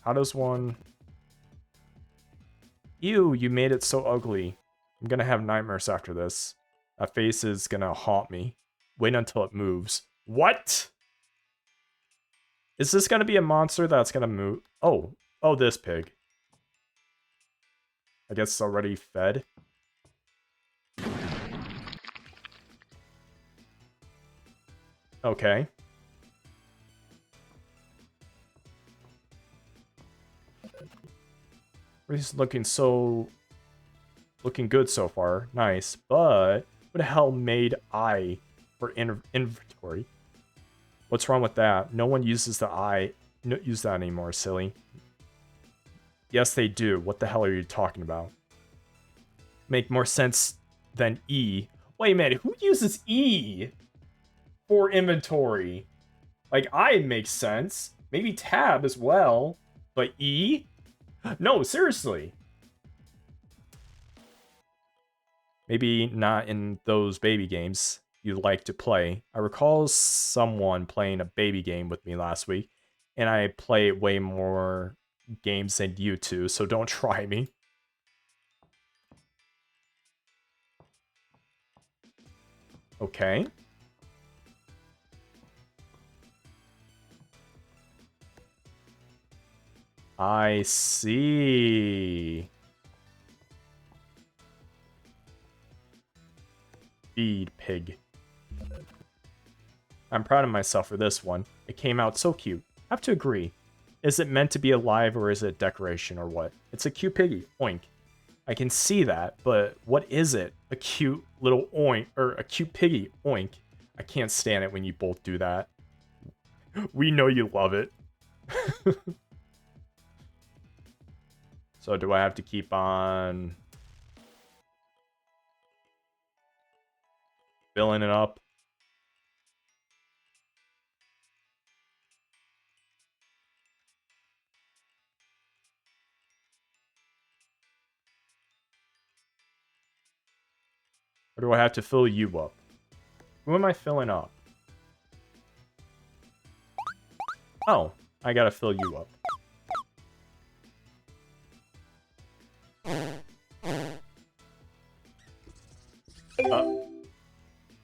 [SPEAKER 1] How does one... Ew, you made it so ugly. I'm gonna have nightmares after this. That face is gonna haunt me. Wait until it moves. What? Is this gonna be a monster that's gonna move? Oh. Oh, this pig. I guess it's already fed. Okay. He's looking good so far. Nice. But what the hell made I for inventory? What's wrong with that? No one uses the I. No, use that anymore, silly. Yes, they do. What the hell are you talking about? Make more sense than E. Wait a minute. Who uses E for inventory? Like, I makes sense. Maybe tab as well. But E? No, seriously. Maybe not in those baby games you like to play. I recall someone playing a baby game with me last week, and I play way more games than you two, so don't try me. Okay. I see. Feed pig. I'm proud of myself for this one. It came out so cute. I have to agree. Is it meant to be alive or is it decoration or what? It's a cute piggy. Oink. I can see that, but what is it? A cute little oink, or a cute piggy. Oink. I can't stand it when you both do that. We know you love it. So do I have to keep on filling it up? Or do I have to fill you up? Who am I filling up? Oh, I gotta fill you up.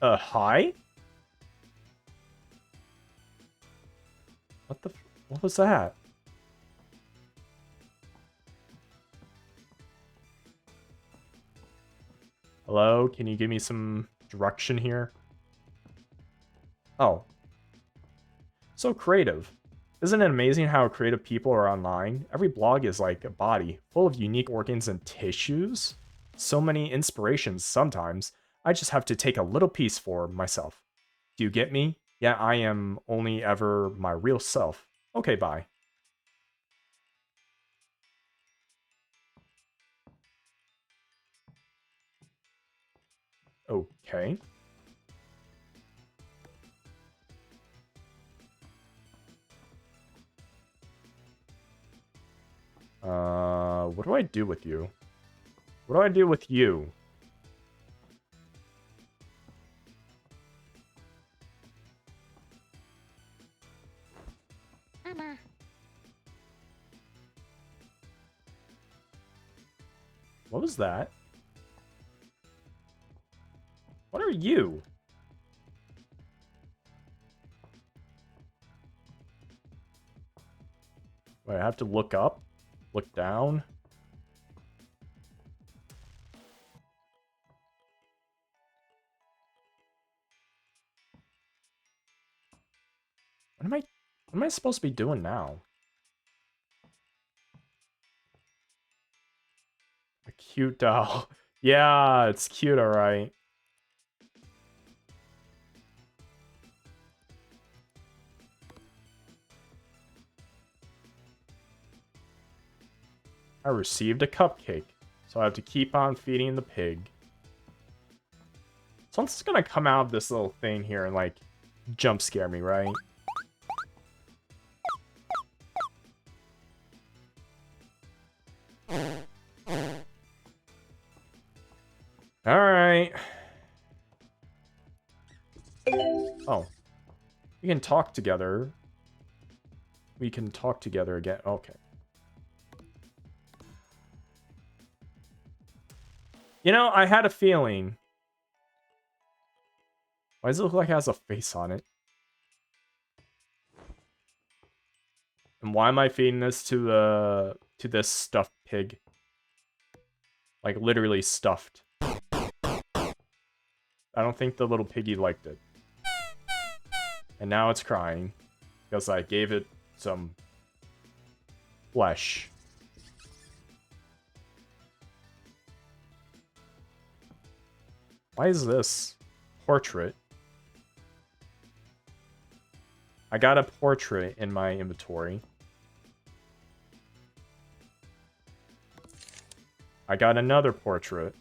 [SPEAKER 1] Hi? What was that? Hello? Can you give me some direction here? Oh. So creative. Isn't it amazing how creative people are online? Every blog is like a body, full of unique organs and tissues. So many inspirations sometimes. I just have to take a little piece for myself. Do you get me? Yeah, I am only ever my real self. Okay, bye. Okay. What do I do with you? What do I do with you?
[SPEAKER 9] Mama.
[SPEAKER 1] What was that? What are you? Wait, I have to look up? Look down? What am I supposed to be doing now? A cute doll. Yeah, it's cute, alright. I received a cupcake, so I have to keep on feeding the pig. Something's gonna come out of this little thing here and, like, jump scare me, right? Alright. Oh. We can talk together. We can talk together again. Okay. You know, I had a feeling. Why does it look like it has a face on it? And why am I feeding this to this stuffed pig? Like, literally stuffed. I don't think the little piggy liked it. And now it's crying. Because I gave it some flesh. Why is this? Portrait. I got a portrait in my inventory. I got another portrait.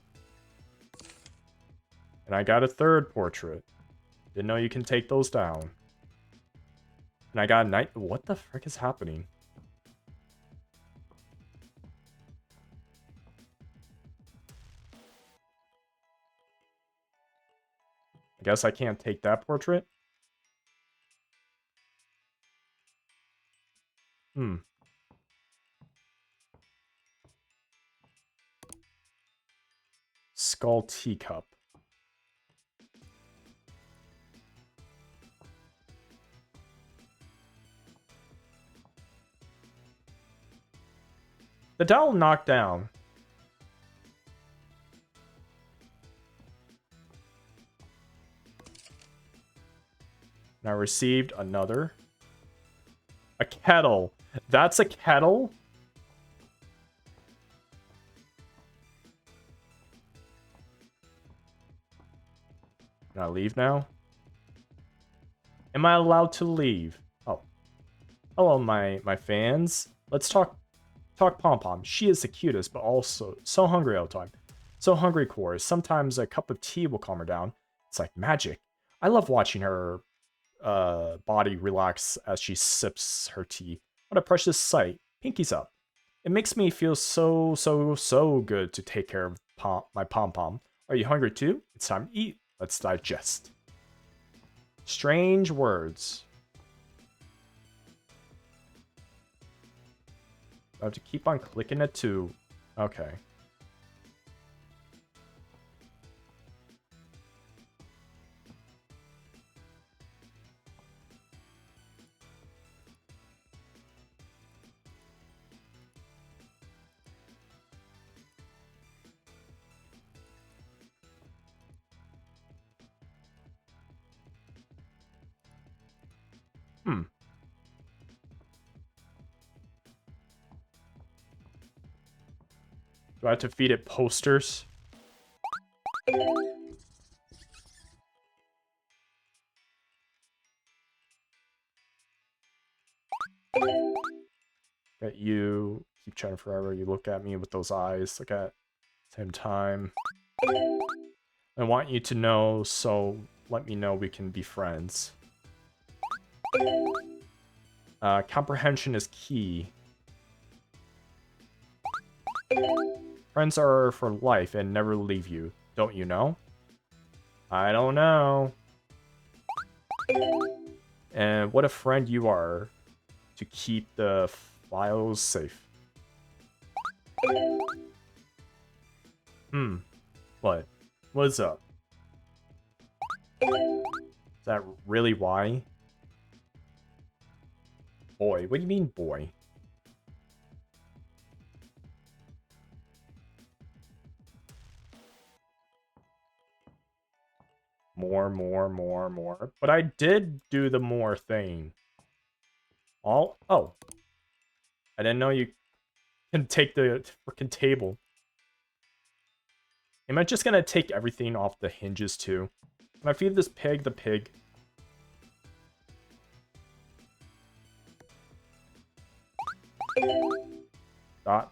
[SPEAKER 1] And I got a third portrait. Didn't know you can take those down. And I got a night. What the frick is happening? I guess I can't take that portrait? Hmm. Skull teacup. The doll knocked down. And I received another. A kettle. That's a kettle? Can I leave now? Am I allowed to leave? Oh. Hello, my fans. Let's talk Pom Pom. She is the cutest, but also so hungry all the time. So hungry, Chorus. Sometimes a cup of tea will calm her down. It's like magic. I love watching her body relax as she sips her tea. What a precious sight. Pinky's up. It makes me feel so good to take care of my Pom Pom. Are you hungry too? It's time to eat. Let's digest. Strange words. I have to keep on clicking it too. Okay. Hmm. Do I have to feed it posters? At you. Keep chatting forever. You look at me with those eyes. Look at same time. I want you to know, so let me know we can be friends. Comprehension is key. Friends are for life and never leave you. Don't you know? I don't know. And what a friend you are to keep the files safe. What? What's up? Is that really why? Boy, what do you mean, boy? More. But I did do the more thing. Oh. I didn't know you can take the freaking table. Am I just gonna take everything off the hinges too? Can I feed this pig the pig? Dot.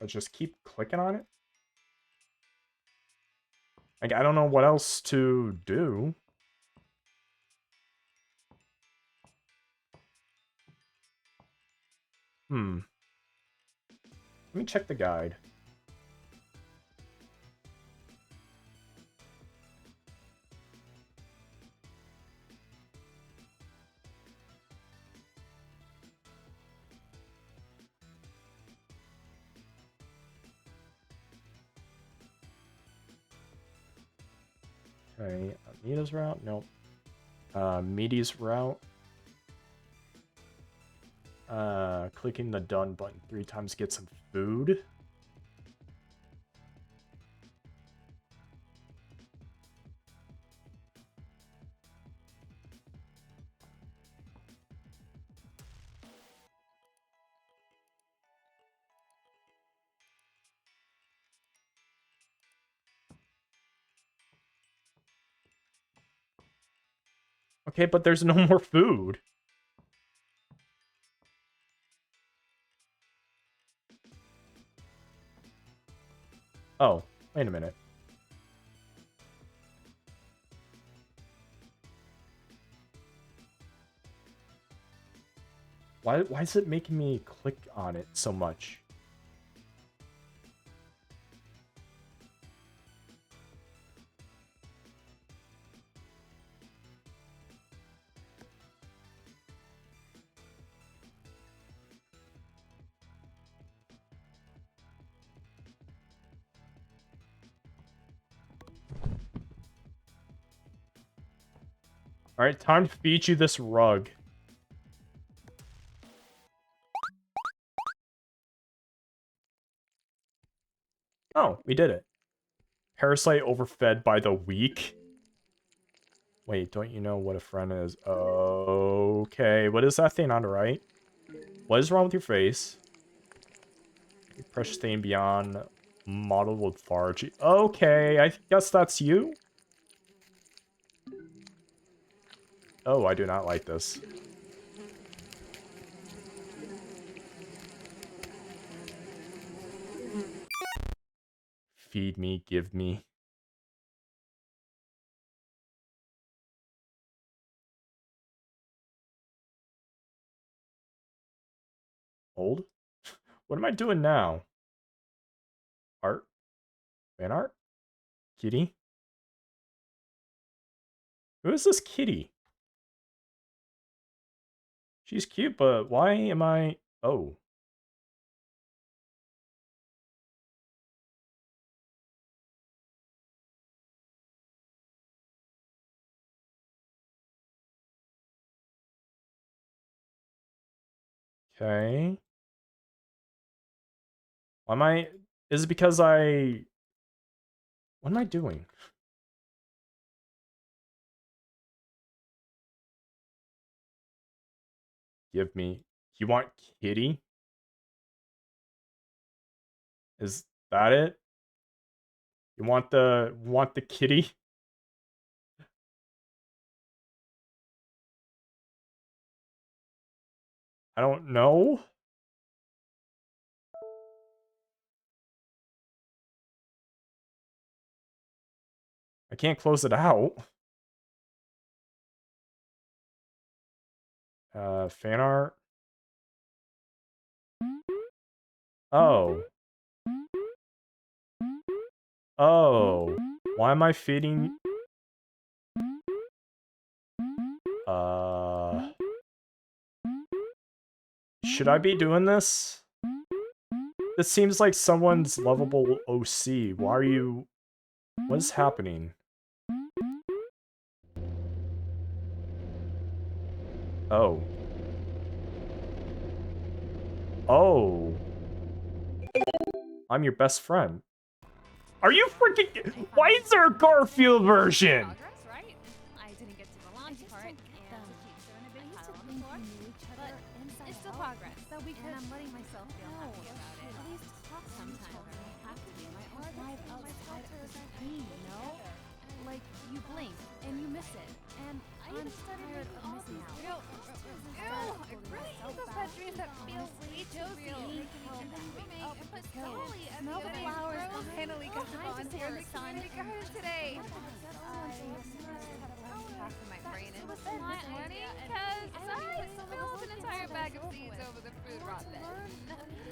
[SPEAKER 1] I'll just keep clicking on it. Like, I don't know what else to do. Let me check the guide. Okay, Anita's route? Nope. Meaty's route. Clicking the done button 3 times to get some food. Okay, but there's no more food. Oh, wait a minute. Why is it making me click on it so much? Alright, time to feed you this rug. Oh, we did it. Parasite overfed by the weak. Wait, don't you know what a friend is? Okay, what is that thing on the right? What is wrong with your face? Precious thing beyond model lethargy. Okay, I guess that's you? Oh, I do not like this. Feed me, give me. Old? What am I doing now? Art? Fan art? Kitty? Who is this kitty? She's cute, but why am I... Oh. Okay. Why am I... Is it because I... What am I doing? Give me... You want kitty? Is that it? You want the kitty? I don't know. I can't close it out. Fan art. Oh. Oh. Why am I feeding... Should I be doing this? This seems like someone's lovable OC. Why are you... What is happening? Oh. Oh. I'm your best friend. Are you freaking... Why is there a Garfield version?
[SPEAKER 4] I didn't get to the launch part, and I piled on the floor, but it's still progress, and I'm letting myself feel happy about it. At least sometimes I have to be. My art life outside of this pain, you know? Like, you blink, and you miss it, and I'm tired of missing out. I really hate those bad dreams that feel way too real. And then wake up and put Dolly and smell the flowers finally got on here in the community garden today. Half of my brain is not Annie, because I spilled an entire bag of seeds over the food rot bed.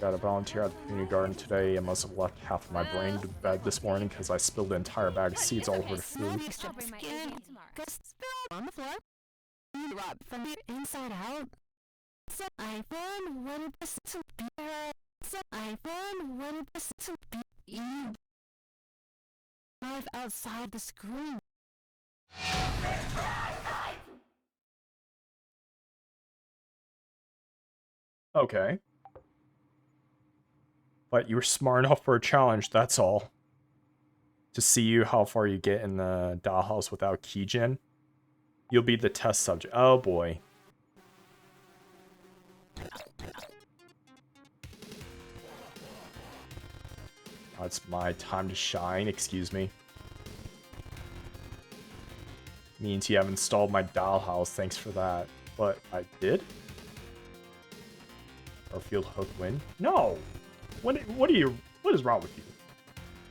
[SPEAKER 1] Got a volunteer at the community garden today. I must have left half of my brain to bed this morning because I spilled an entire bag of seeds all over the food.
[SPEAKER 4] I'll bring my A game tomorrow.
[SPEAKER 12] On the floor, you rub from the inside out. So iPhone 1% to be so iPhone 1% to be you. Live outside the screen.
[SPEAKER 1] Okay. But you were smart enough for a challenge, that's all. To see you how far you get in the dollhouse without keygen. You'll be the test subject. Oh boy. Oh, it's my time to shine, excuse me. Means you have installed my dollhouse, thanks for that. But I did? Garfield hook win? No! What is wrong with you?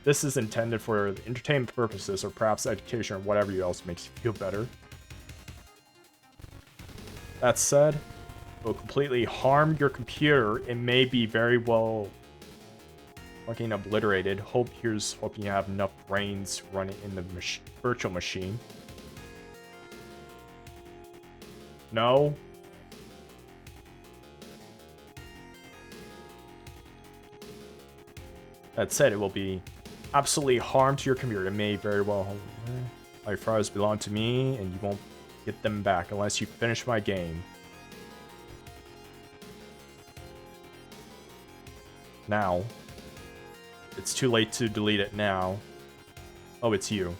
[SPEAKER 1] This is intended for entertainment purposes or perhaps education or whatever else makes you feel better. That said, it will completely harm your computer. It may be very well fucking obliterated. Here's hoping you have enough brains to run it in the virtual machine. No? That said, it will be absolutely harm to your computer. It may very well... My files belong to me, and you won't get them back unless you finish my game. Now. It's too late to delete it now. Oh, it's you.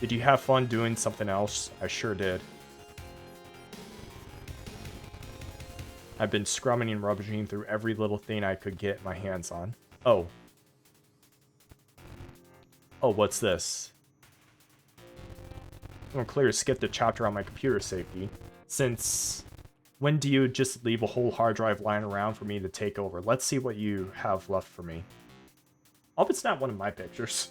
[SPEAKER 1] Did you have fun doing something else? I sure did. I've been scrumming and rummaging through every little thing I could get my hands on. Oh. Oh, what's this? I'm clear to skip the chapter on my computer safety. Since when do you just leave a whole hard drive lying around for me to take over? Let's see what you have left for me. I hope it's not one of my pictures.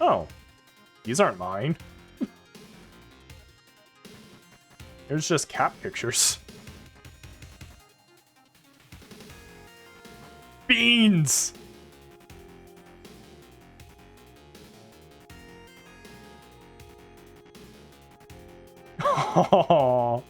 [SPEAKER 1] Oh, these aren't mine. There's just cat pictures. Beans! Oh.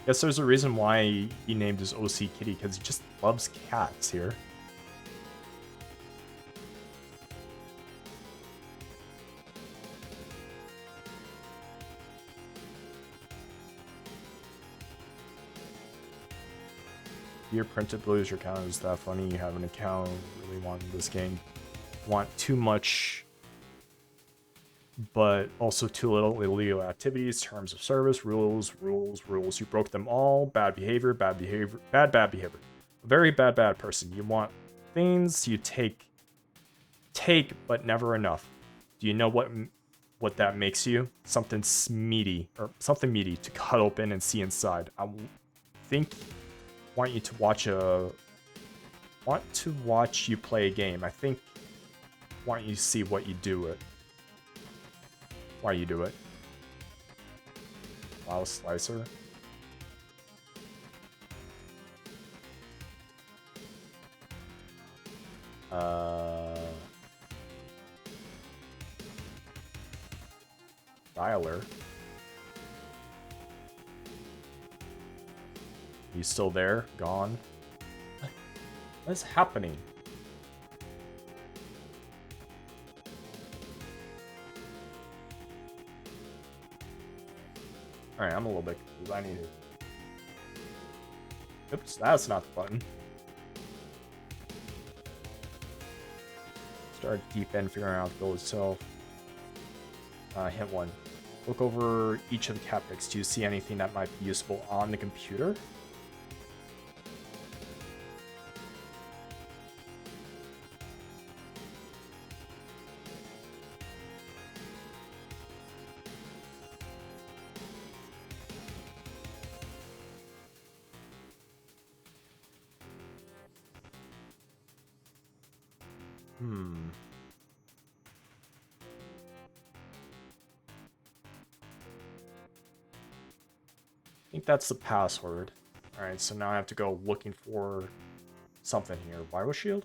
[SPEAKER 1] Guess there's a reason why he named his OC Kitty, because he just loves cats here. Your printed blues, your account is that funny. You have an account, really want this game. Want too much, but also too little. Illegal activities, terms of service, rules. You broke them all. Bad behavior. Bad behavior. Bad behavior. A very bad person. You want things, you take, but never enough. Do you know what that makes you? Something meaty, or something meaty to cut open and see inside. I want you to watch you play a game. I think want you to see what you do it. Why you do it. Wow, slicer. Dialer. You still there? Gone? What is happening? Alright, I'm a little bit confused. I need to... Oops, that's not the button. Start deep end figuring out the goal itself. Hint 1. Look over each of the cat pics. Do you see anything that might be useful on the computer? I think that's the password. Alright, so now I have to go looking for something here. Viral shield?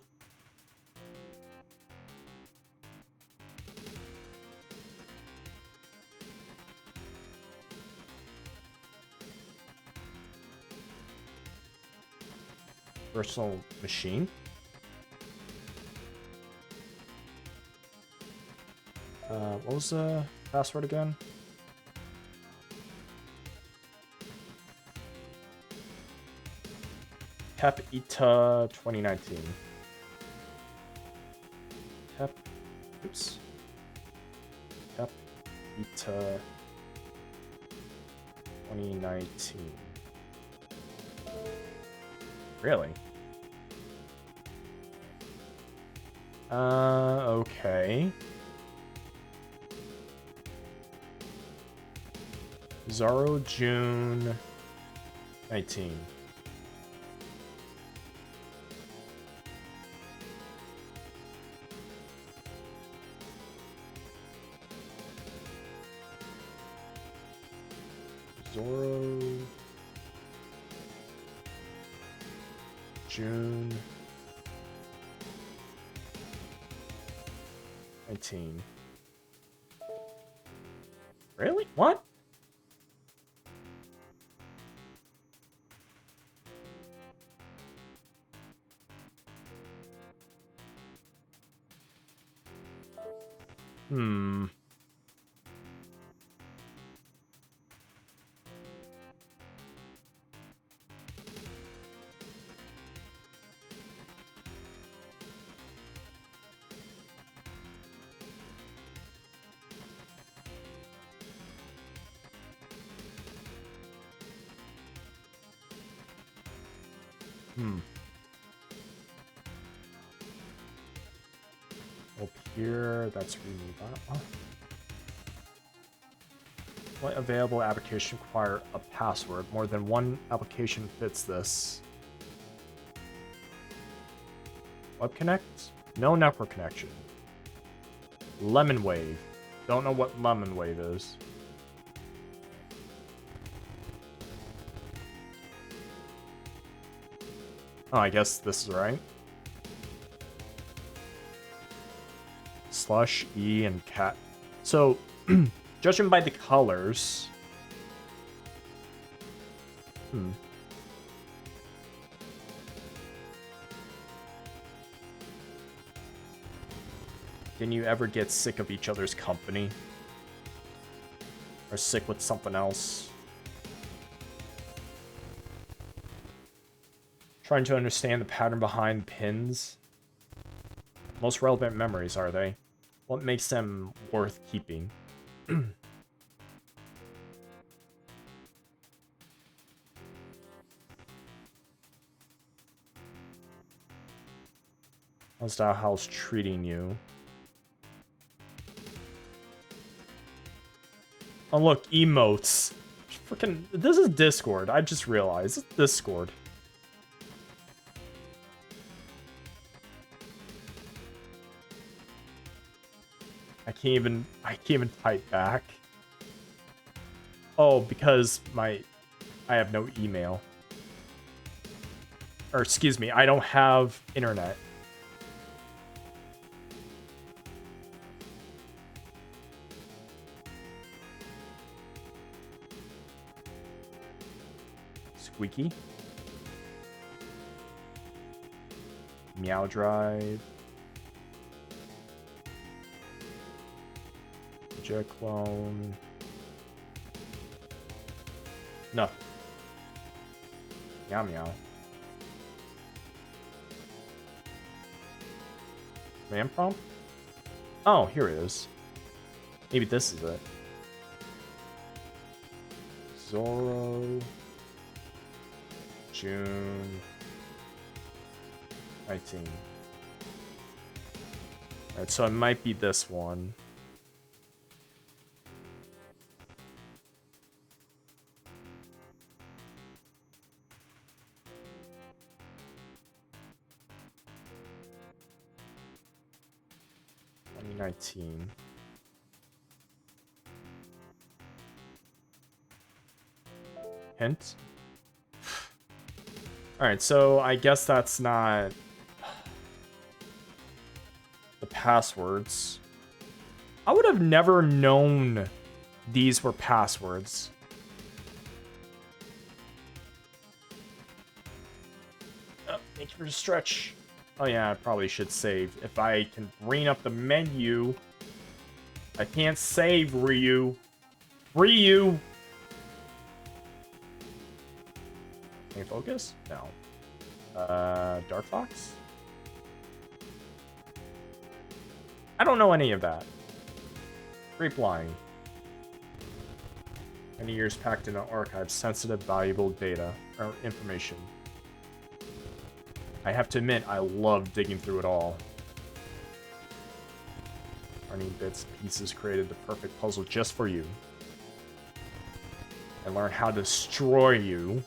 [SPEAKER 1] Personal machine? What was the password again? Pep Ita 2019. Pep. Oops. Pep Ita 2019. Really? Okay. Zaro June 19. Zoro June 19. Really? What? Up here, that's remove that one. What available application require a password? More than one application fits this. Web Connect? No network connection. Lemon Wave. Don't know what Lemon Wave is. Oh, I guess this is right. Slush, E, and cat. So, judging by the colors... Can you ever get sick of each other's company? Or sick with something else? Trying to understand the pattern behind pins. Most relevant memories, are they? What makes them worth keeping? How's that house treating you? Oh look, emotes. Freaking, this is Discord. I just realized it's Discord. I can't even type back. Oh, because I have no email. Or excuse me, I don't have internet. Squeaky. Meow Drive. Jet clone. No. Meow meow. Man prompt? Oh, here it is. Maybe this is it. Zorro. June 19. Alright, so it might be this one. Hint. Alright, so I guess that's not the passwords. I would have never known these were passwords. Oh, thank you for the stretch. Oh yeah, I probably should save. If I can bring up the menu. I can't save, Ryu. Ryu! Can you focus? No. Dark Fox? I don't know any of that. Grape line. Many years packed in an archive, sensitive, valuable data or information. I have to admit, I love digging through it all. Tiny bits and pieces created the perfect puzzle just for you. And learn how to destroy you.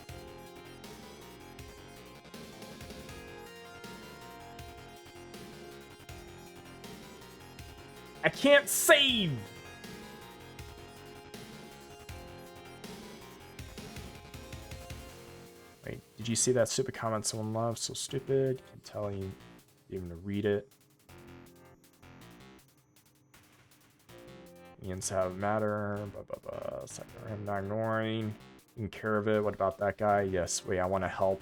[SPEAKER 1] I can't save! Wait, did you see that stupid comment someone loved? So stupid. Can tell you even to read it. Ian's have matter. Blah, blah, blah. Second, I'm not ignoring. Taking care of it. What about that guy? Yes, wait, I want to help.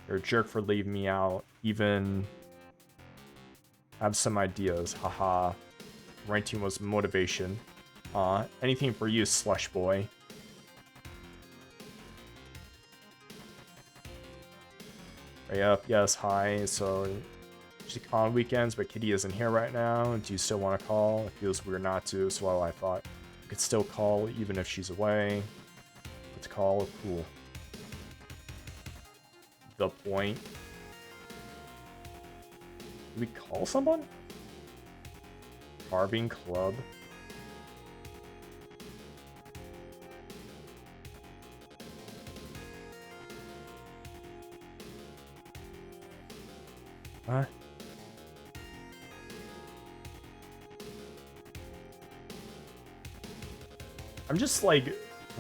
[SPEAKER 1] You're a jerk for leaving me out. Even... have some ideas, haha. Renting was motivation. Anything for you, slush boy. Hurry up, yes, hi. So, she's on weekends, but Kitty isn't here right now. Do you still want to call? It feels weird not to, so well, I thought you could still call even if she's away. Let's call, cool. The point. Did we call someone? Carving Club. What? I'm just like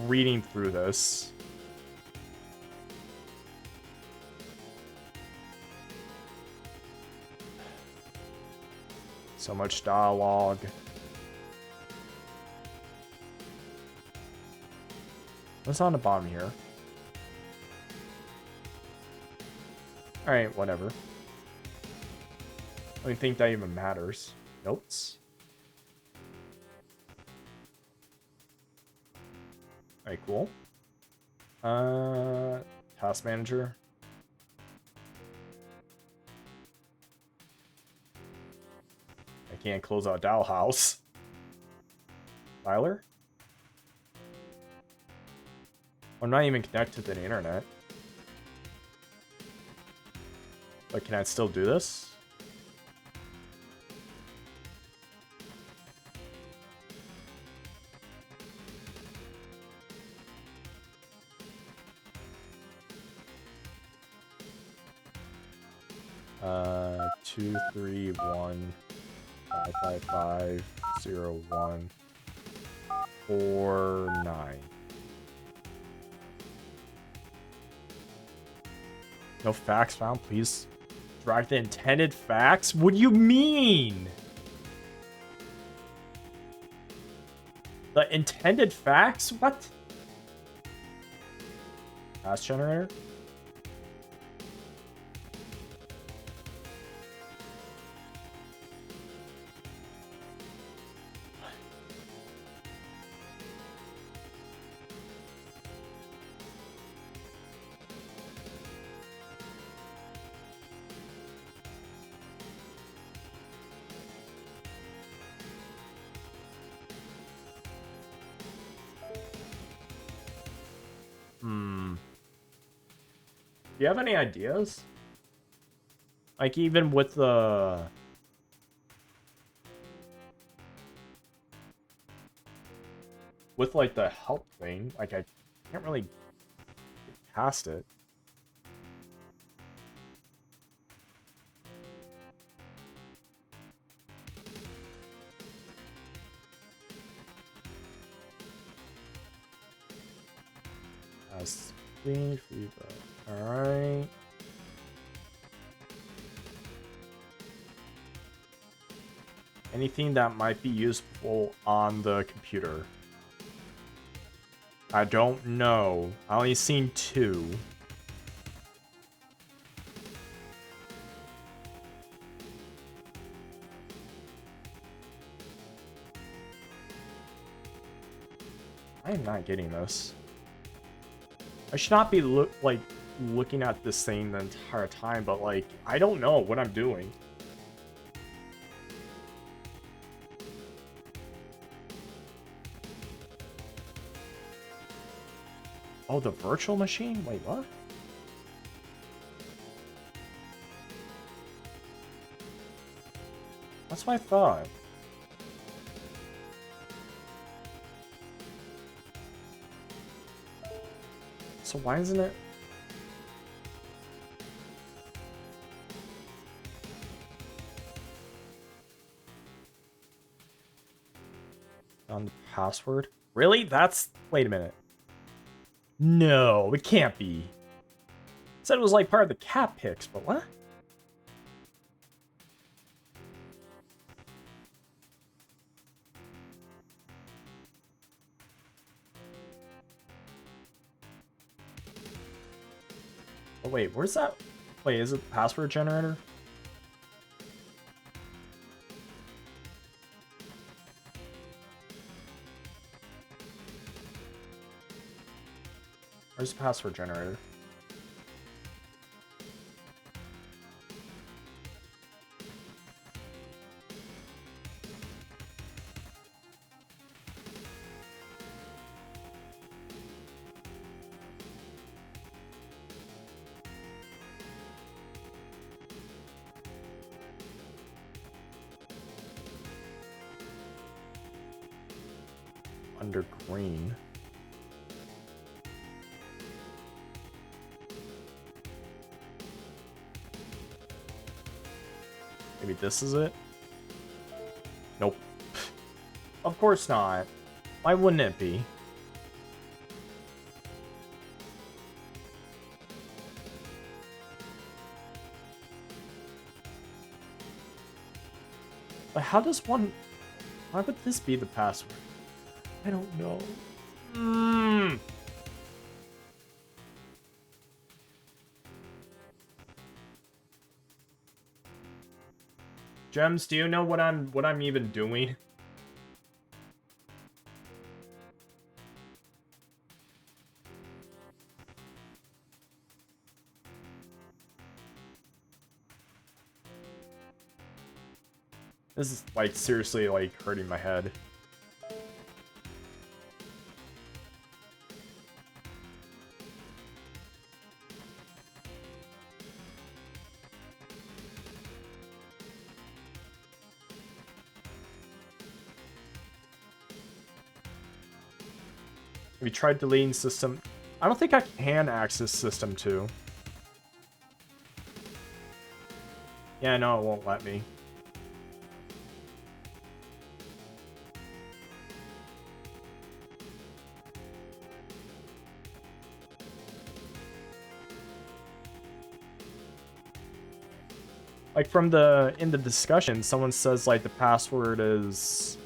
[SPEAKER 1] reading through this. So much dialogue. What's on the bottom here? Alright, whatever. I don't think that even matters. Notes? Alright, cool. Task manager. I can't close out Dollhouse. Tyler? I'm not even connected to the internet. But can I still do this? Uh, 231-555-0149. No facts found, please. Drag the intended facts? What do you mean? The intended facts? What? Task generator? Do you have any ideas? Like, even with the... With, like, the help thing, like, I can't really get past it. Clean feedback. Alright. Anything that might be useful on the computer? I don't know. I only seen 2. I am not getting this. I should not be looking at this thing the entire time, but like, I don't know what I'm doing. Oh, the virtual machine? Wait, what? That's what I thought. So why isn't it? On the password? Really? That's... Wait a minute. No, it can't be. It said it was like part of the cat pics, but what? Oh wait, where's that? Wait, is it the password generator? Where's the password generator? Under green. Maybe this is it? Nope. Of course not. Why wouldn't it be? But how does one... Why would this be the password? I don't know. Gems, do you know what I'm even doing? This is like seriously like hurting my head. Have you tried deleting system? I don't think I can access system 2. Yeah, no, it won't let me. Like from in the discussion, someone says like the password is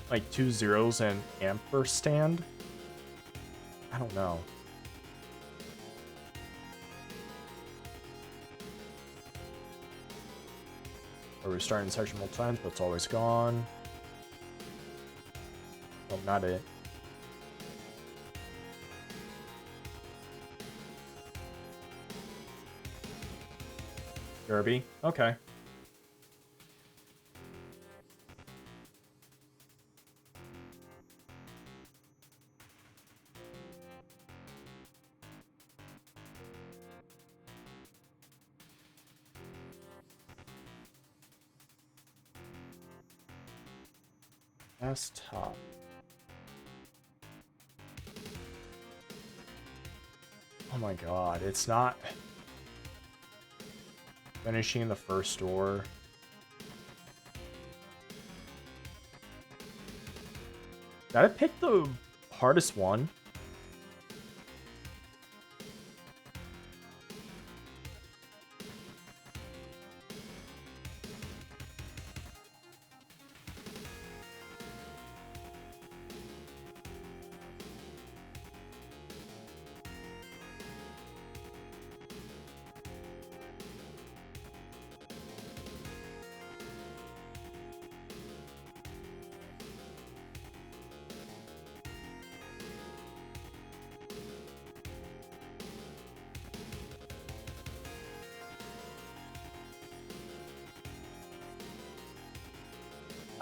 [SPEAKER 1] like 2 zeros and ampersand. I don't know. Or restarting the section multiple times, but it's always gone. Oh, not it. Derby? Okay. Desktop. Oh my god, it's not finishing the first door. Did I pick the hardest one?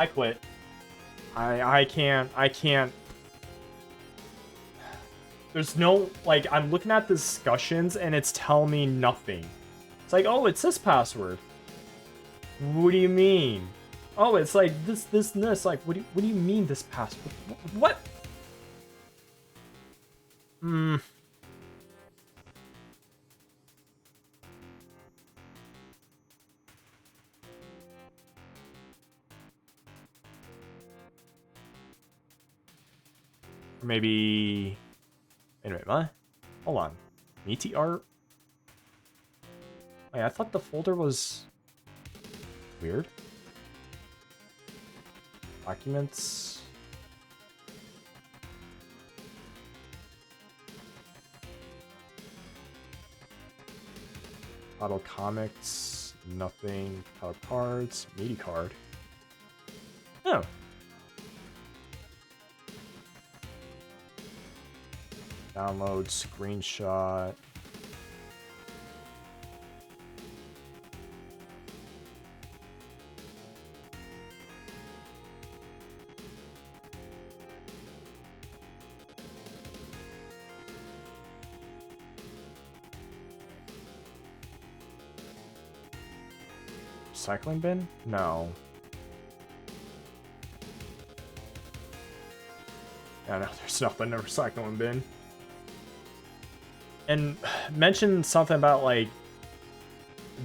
[SPEAKER 1] I quit. I can't. There's no, like, I'm looking at the discussions and it's telling me nothing. It's like, oh, it's this password. What do you mean? Oh, it's like this, and this. Like, what do you mean this password? What? Or maybe... Wait a minute, what? Hold on. Meaty art? Wait, I thought the folder was... weird. Documents... Bottle comics, nothing. Title cards, meaty card. Oh. Download, screenshot. Recycling bin? No. Yeah, no, there's nothing in the recycling bin. And mention something about, like,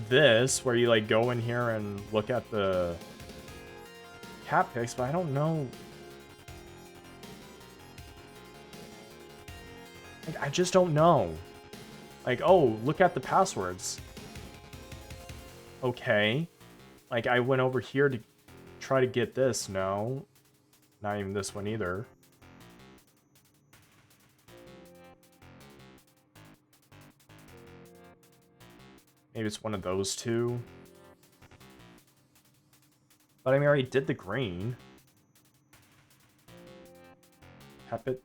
[SPEAKER 1] this, where you like go in here and look at the cat pics, but I don't know. Like, I just don't know. Like, oh, look at the passwords. Okay. Like, I went over here to try to get this. No. Not even this one either. Maybe it's one of those two. But I mean, I already did the green. Pepit.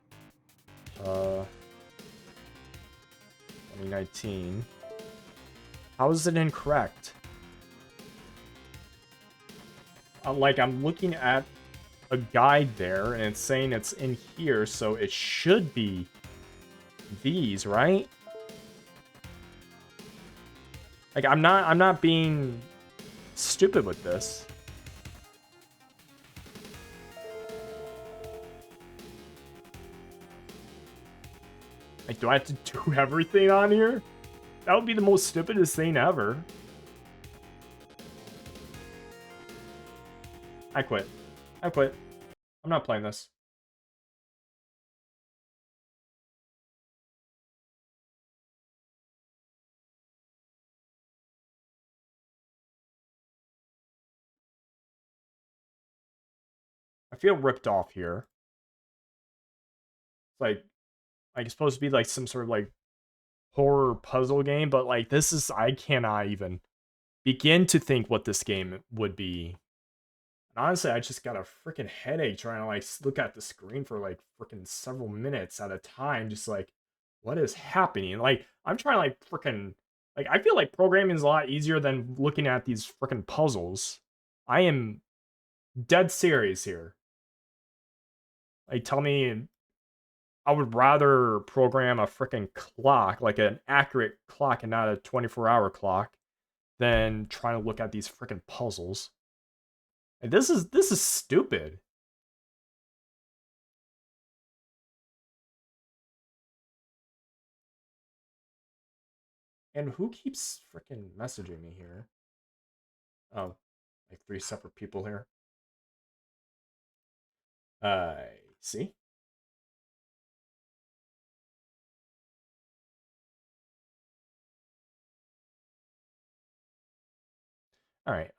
[SPEAKER 1] 2019. How is it incorrect? Like, I'm looking at a guide there, and it's saying it's in here, so it should be these, right? Like, I'm not being stupid with this. Like, do I have to do everything on here? That would be the most stupidest thing ever. I quit. I quit. I'm not playing this. I feel ripped off here. It's like it's supposed to be like some sort of like horror puzzle game, but like this is, I cannot even begin to think what this game would be. And honestly, I just got a freaking headache trying to like look at the screen for like freaking several minutes at a time, just like, what is happening? Like, I'm trying to like freaking, like, I feel like programming is a lot easier than looking at these freaking puzzles. I am dead serious here. Like, tell me, I would rather program a freaking clock, like an accurate clock and not a 24-hour clock, than trying to look at these freaking puzzles. And this is stupid. And who keeps freaking messaging me here? Oh, like 3 separate people here. See? All right.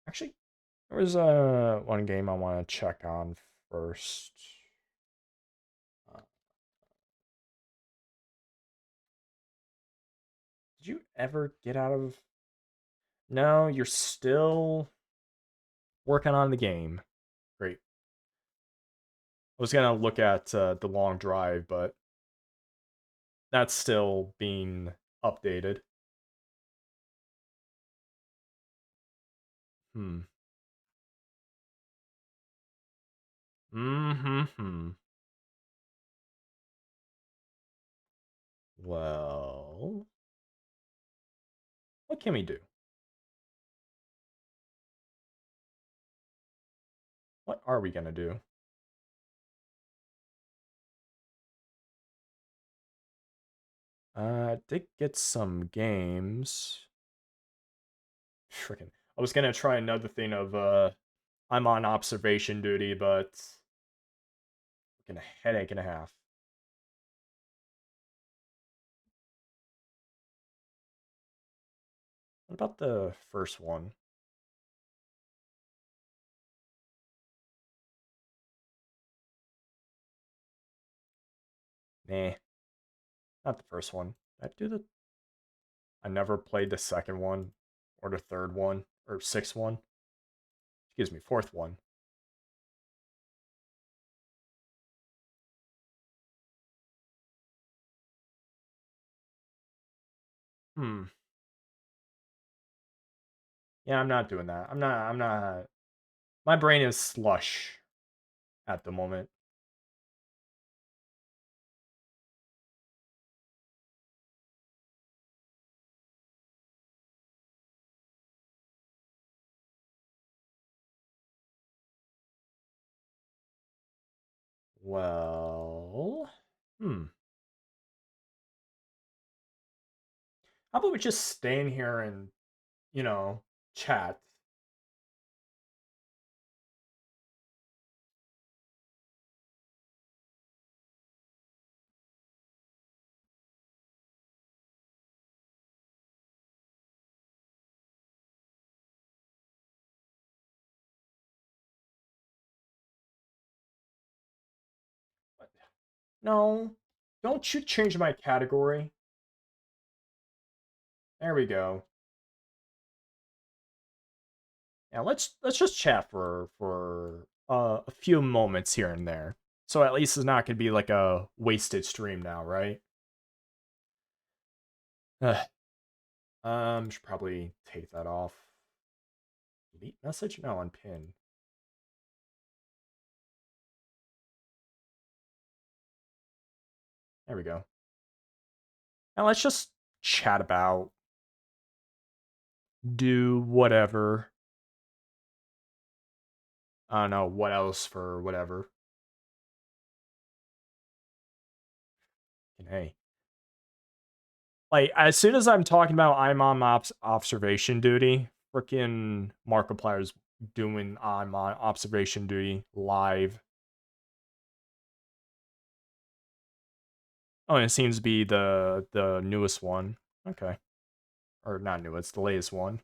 [SPEAKER 1] Actually, there was one game I want to check on first. Did you ever get out of? No, you're still working on the game. Great. I was gonna look at the long drive, but that's still being updated. Well, what can we do? What are we gonna do? I did get some games. Freaking. I was gonna try another thing of I'm on observation duty, but freaking headache and a half. What about the first one? Nah. Not the first one. Did I do the I never played the second one or the third one or sixth one. Excuse me, fourth one. Yeah, I'm not doing that. I'm not my brain is slush at the moment. Well, How about we just stay in here and, chat? No, don't you change my category. There we go. Yeah, let's just chat for a few moments here and there. So at least it's not gonna be like a wasted stream now, right? Ugh. Should probably take that off. Delete message? No, unpin. There we go. Now let's just chat about, do whatever. I don't know what else for whatever. And hey, like as soon as I'm talking about I'm on observation duty, freaking Markiplier's doing I'm on observation duty live. Oh, and it seems to be the newest one. Okay. Or not new, it's the latest one.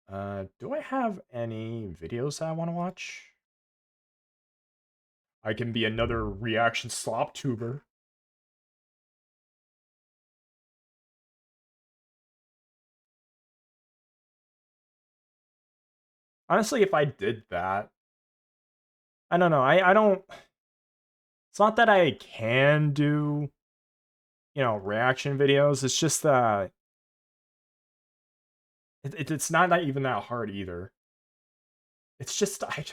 [SPEAKER 1] Do I have any videos that I want to watch? I can be another reaction slop tuber. Honestly, if I did that, I don't know. I don't. It's not that I can do, reaction videos. It's just that it's not even that hard either. It's just I'd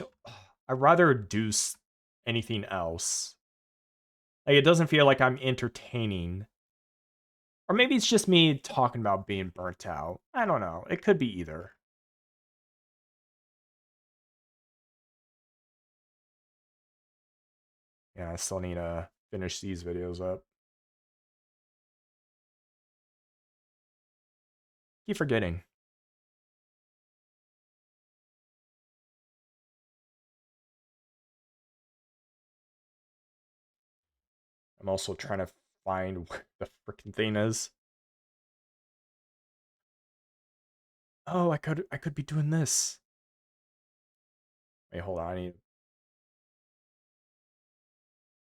[SPEAKER 1] rather do anything else. Like it doesn't feel like I'm entertaining. Or maybe it's just me talking about being burnt out. I don't know. It could be either. Yeah, I still need to finish these videos up. Keep forgetting. I'm also trying to find where the freaking thing is. Oh, I could be doing this. Wait, hold on. I need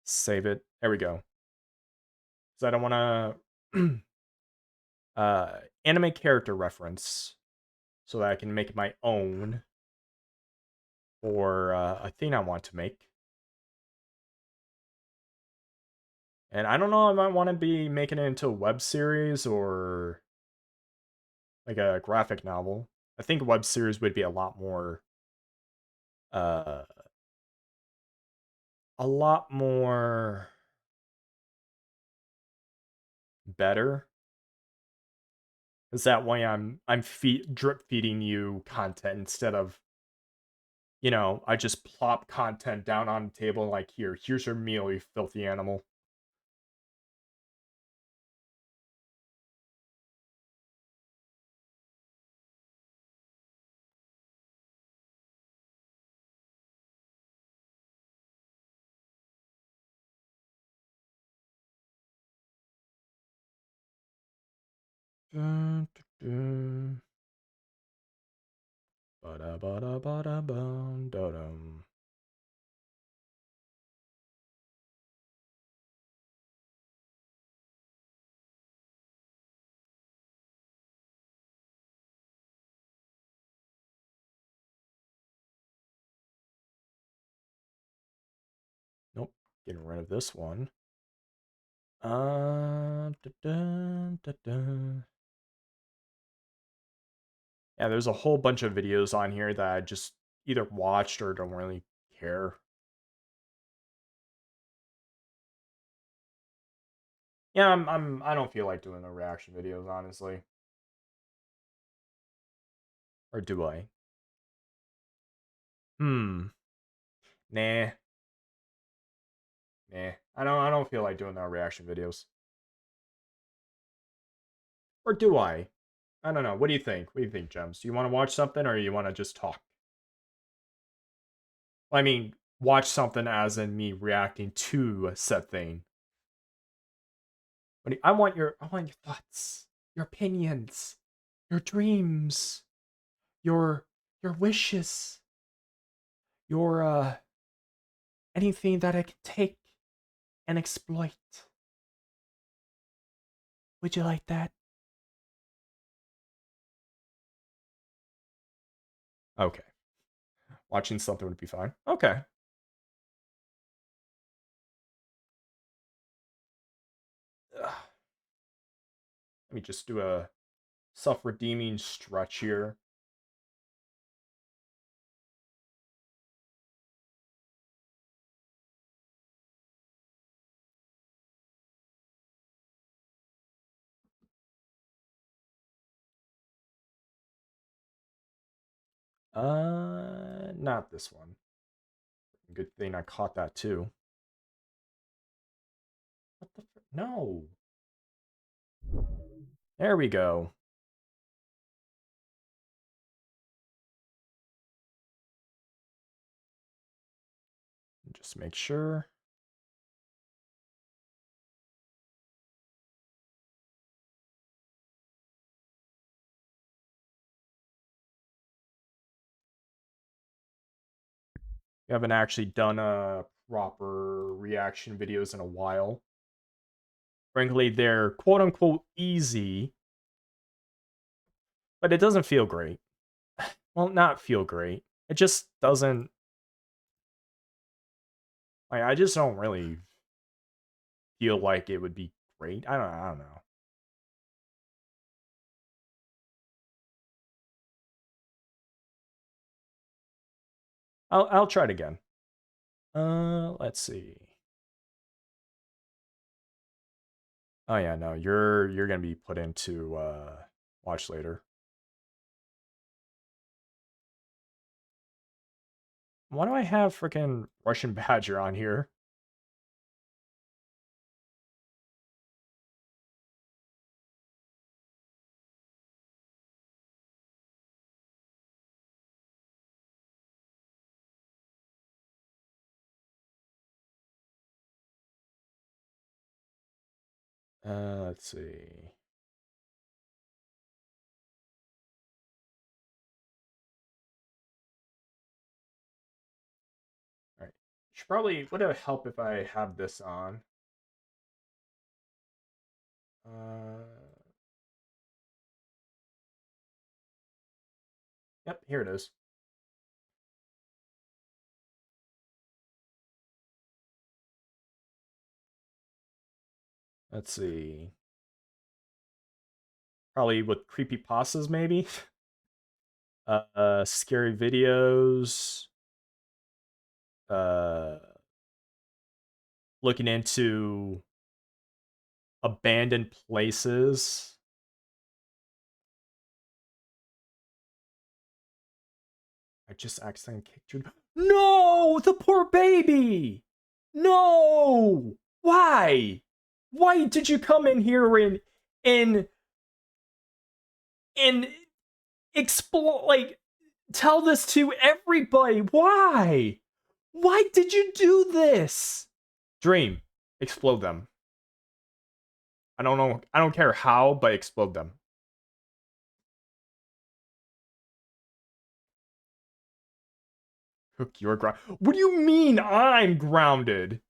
[SPEAKER 1] save it. There we go. Because I don't want to anime character reference so that I can make my own for a thing I want to make. And I don't know, I might want to be making it into a web series or like a graphic novel. I think web series would be a lot more uh better. Because that way I'm drip feeding you content instead of, I just plop content down on the table like here's your meal, you filthy animal. Dun, dun, dun. Ba-da, ba-da, ba-da, bum, da-dum. Nope, getting rid of this one. Da-dun, da-dun. Yeah, there's a whole bunch of videos on here that I just either watched or don't really care. Yeah, I don't feel like doing the reaction videos, honestly. Or do I? Nah. I don't feel like doing the reaction videos. Or do I? I don't know. What do you think? What do you think, Gems? Do you want to watch something or you want to just talk? I mean, watch something as in me reacting to said thing. I want your thoughts, your opinions, your dreams, your wishes, your anything that I can take and exploit. Would you like that? Okay. Watching something would be fine. Okay. Ugh. Let me just do a self-redeeming stretch here. Not this one. Good thing I caught that too. What the no. There we go. Just make sure. We haven't actually done a proper reaction videos in a while. Frankly, they're quote unquote easy, but it doesn't feel great. Well, not feel great. It just doesn't. I just don't really feel like it would be great. I don't know. I'll try it again. Let's see. Oh yeah, no, you're gonna be put into watch later. Why do I have freaking Russian Badger on here? Let's see. All right. Should probably would it help if I have this on? Yep, here it is. Let's see. Probably with creepypastas, maybe. Scary videos. Looking into abandoned places. I just accidentally kicked you. No, the poor baby. No, why? Why did you come in here and explore like tell this to everybody? Why? Why did you do this? Dream, explode them. I don't know. I don't care how, but explode them. Cook your ground. What do you mean I'm grounded?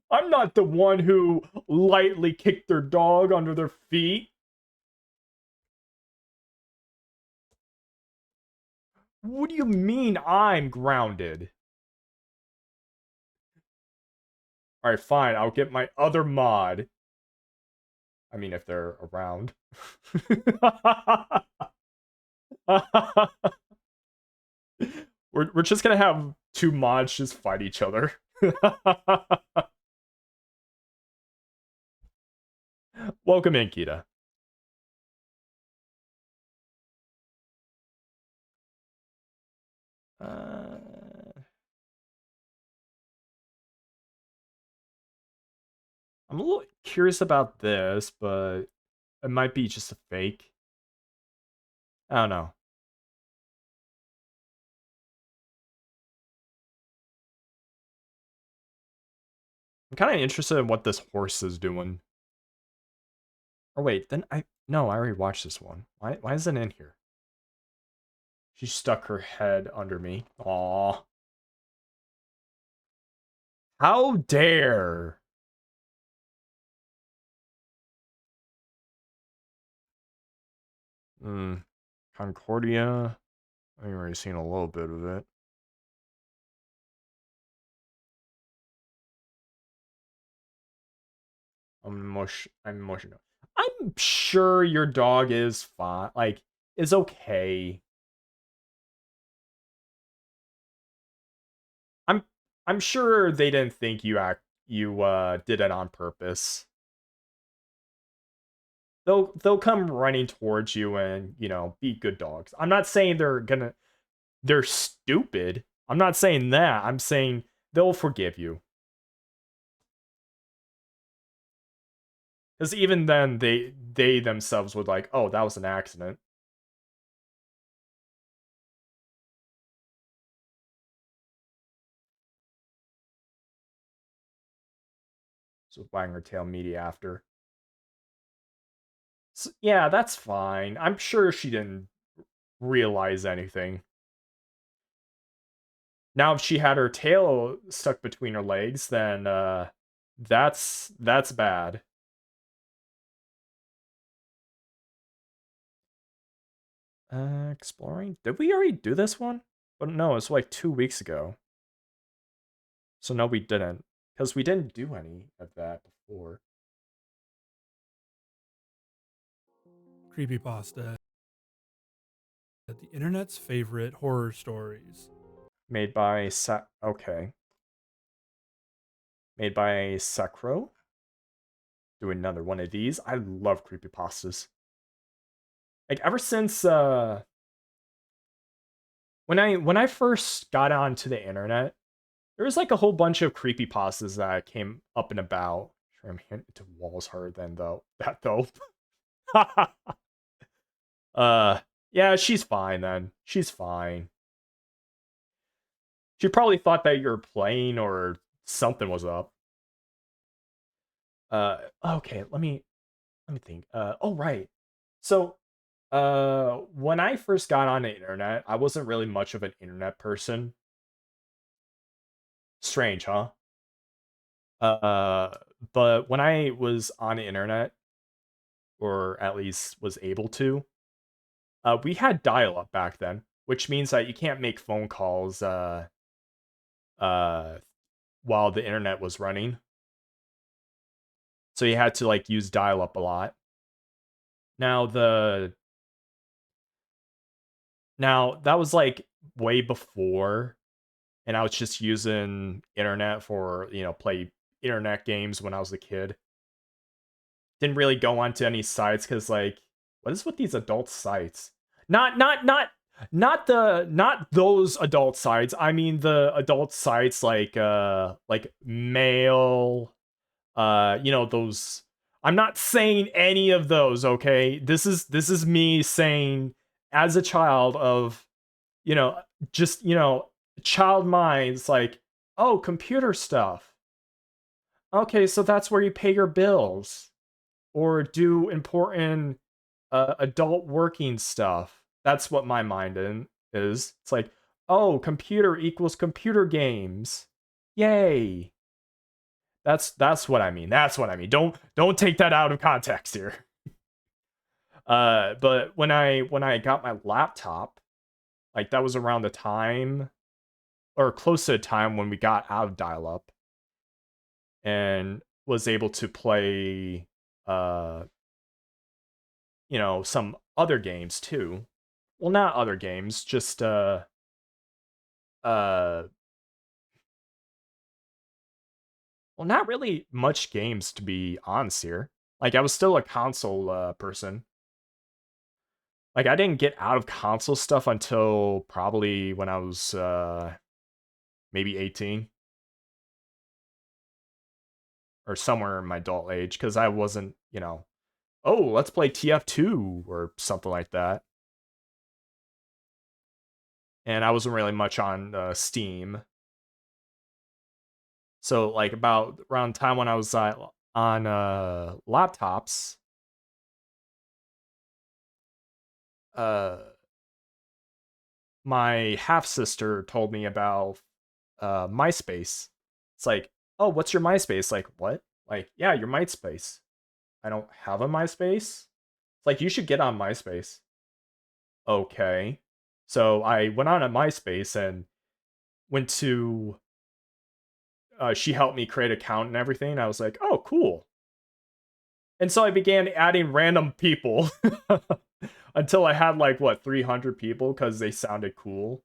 [SPEAKER 1] I'm not the one who lightly kicked their dog under their feet. What do you mean I'm grounded? Alright, fine. I'll get my other mod. I mean, if they're around. We're just gonna have two mods just fight each other. Welcome in, Kita. I'm a little curious about this, but it might be just a fake. I don't know. I'm kind of interested in what this horse is doing. Or wait, no, I already watched this one. Why is it in here? She stuck her head under me. Aww. How dare! Concordia. I've already seen a little bit of it. I'm emotional. I'm sure your dog is fine. Like, is okay. I'm sure they didn't think you did it on purpose. They'll come running towards you and, be good dogs. I'm not saying they're stupid. I'm not saying that. I'm saying they'll forgive you. Because even then, they themselves would like, oh, that was an accident. So wagging her tail meaty after. So, yeah, that's fine. I'm sure she didn't realize anything. Now, if she had her tail stuck between her legs, then that's bad. Exploring? Did we already do this one? But no, it's like 2 weeks ago. So no, we didn't. Because we didn't do any of that before.
[SPEAKER 13] Creepypasta. The internet's favorite horror stories.
[SPEAKER 1] Made by okay. Made by Sakro. Do another one of these. I love creepypastas. Like ever since when I first got onto the internet, there was like a whole bunch of creepypastas that came up and about. Sure, I'm hitting to walls harder than that though. Yeah, she's fine then. She's fine. She probably thought that you're playing or something was up. Okay, let me think. Oh right. So, when I first got on the internet, I wasn't really much of an internet person. Strange, huh? But when I was on the internet, or at least was able to, we had dial-up back then, which means that you can't make phone calls while the internet was running. So you had to like use dial-up a lot. Now that was like way before, and I was just using internet for, play internet games when I was a kid. Didn't really go onto any sites because like, what is with these adult sites? Not those adult sites. I mean the adult sites like mail, those. I'm not saying any of those, okay? This is me saying as a child of, just, child minds like, oh, computer stuff. Okay, so that's where you pay your bills or do important adult working stuff. That's what my mind is. It's like, oh, computer equals computer games. Yay. That's what I mean. That's what I mean. Don't take that out of context here. But when I got my laptop, like that was around the time or close to the time when we got out of dial-up and was able to play some other games too. Well, not other games, just well, not really much games to be honest here. Like I was still a console person. Like I didn't get out of console stuff until probably when I was maybe 18 or somewhere in my adult age, because I wasn't, you know, oh, let's play TF2 or something like that. And I wasn't really much on Steam. So like about around the time when I was on laptops, my half sister told me about MySpace. It's like, oh, what's your MySpace? Like, what? Like, yeah, your MySpace. I don't have a MySpace. It's like, you should get on MySpace. Okay. So I went on a MySpace and went to she helped me create an account and everything. I was like, oh, cool. And so I began adding random people until I had like, what, 300 people because they sounded cool.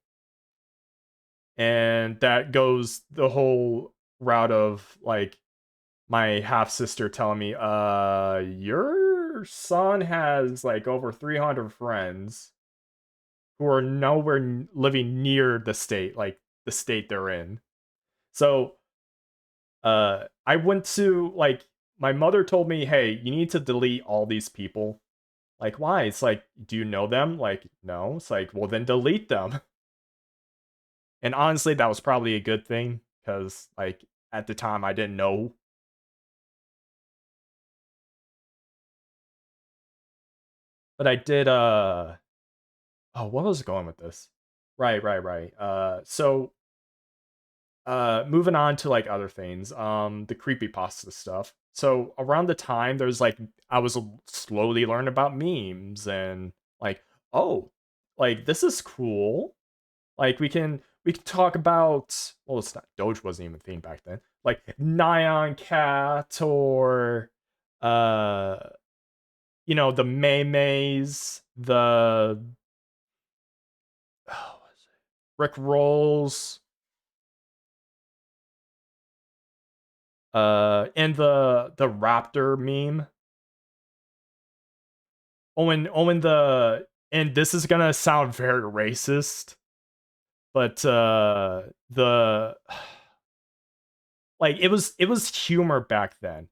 [SPEAKER 1] And that goes the whole route of like my half sister telling me, your son has like over 300 friends who are nowhere living near the state, like the state they're in. So I went to like my mother told me, hey, you need to delete all these people. Like, why? It's like, do you know them? Like, no. It's like, well, then delete them. And honestly, that was probably a good thing because like at the time I didn't know. But I did oh, what was going with this? Right. So moving on to like other things, the creepypasta stuff. So around the time there's like I was slowly learning about memes and like, oh, like this is cool. Like we can talk about, well, it's not, Doge wasn't even a thing back then. Like Nyan Cat or you know, the Maymays, the oh, what is it? Rick Rolls, and the raptor meme. Owen the, and this is gonna sound very racist, but the like it was humor back then.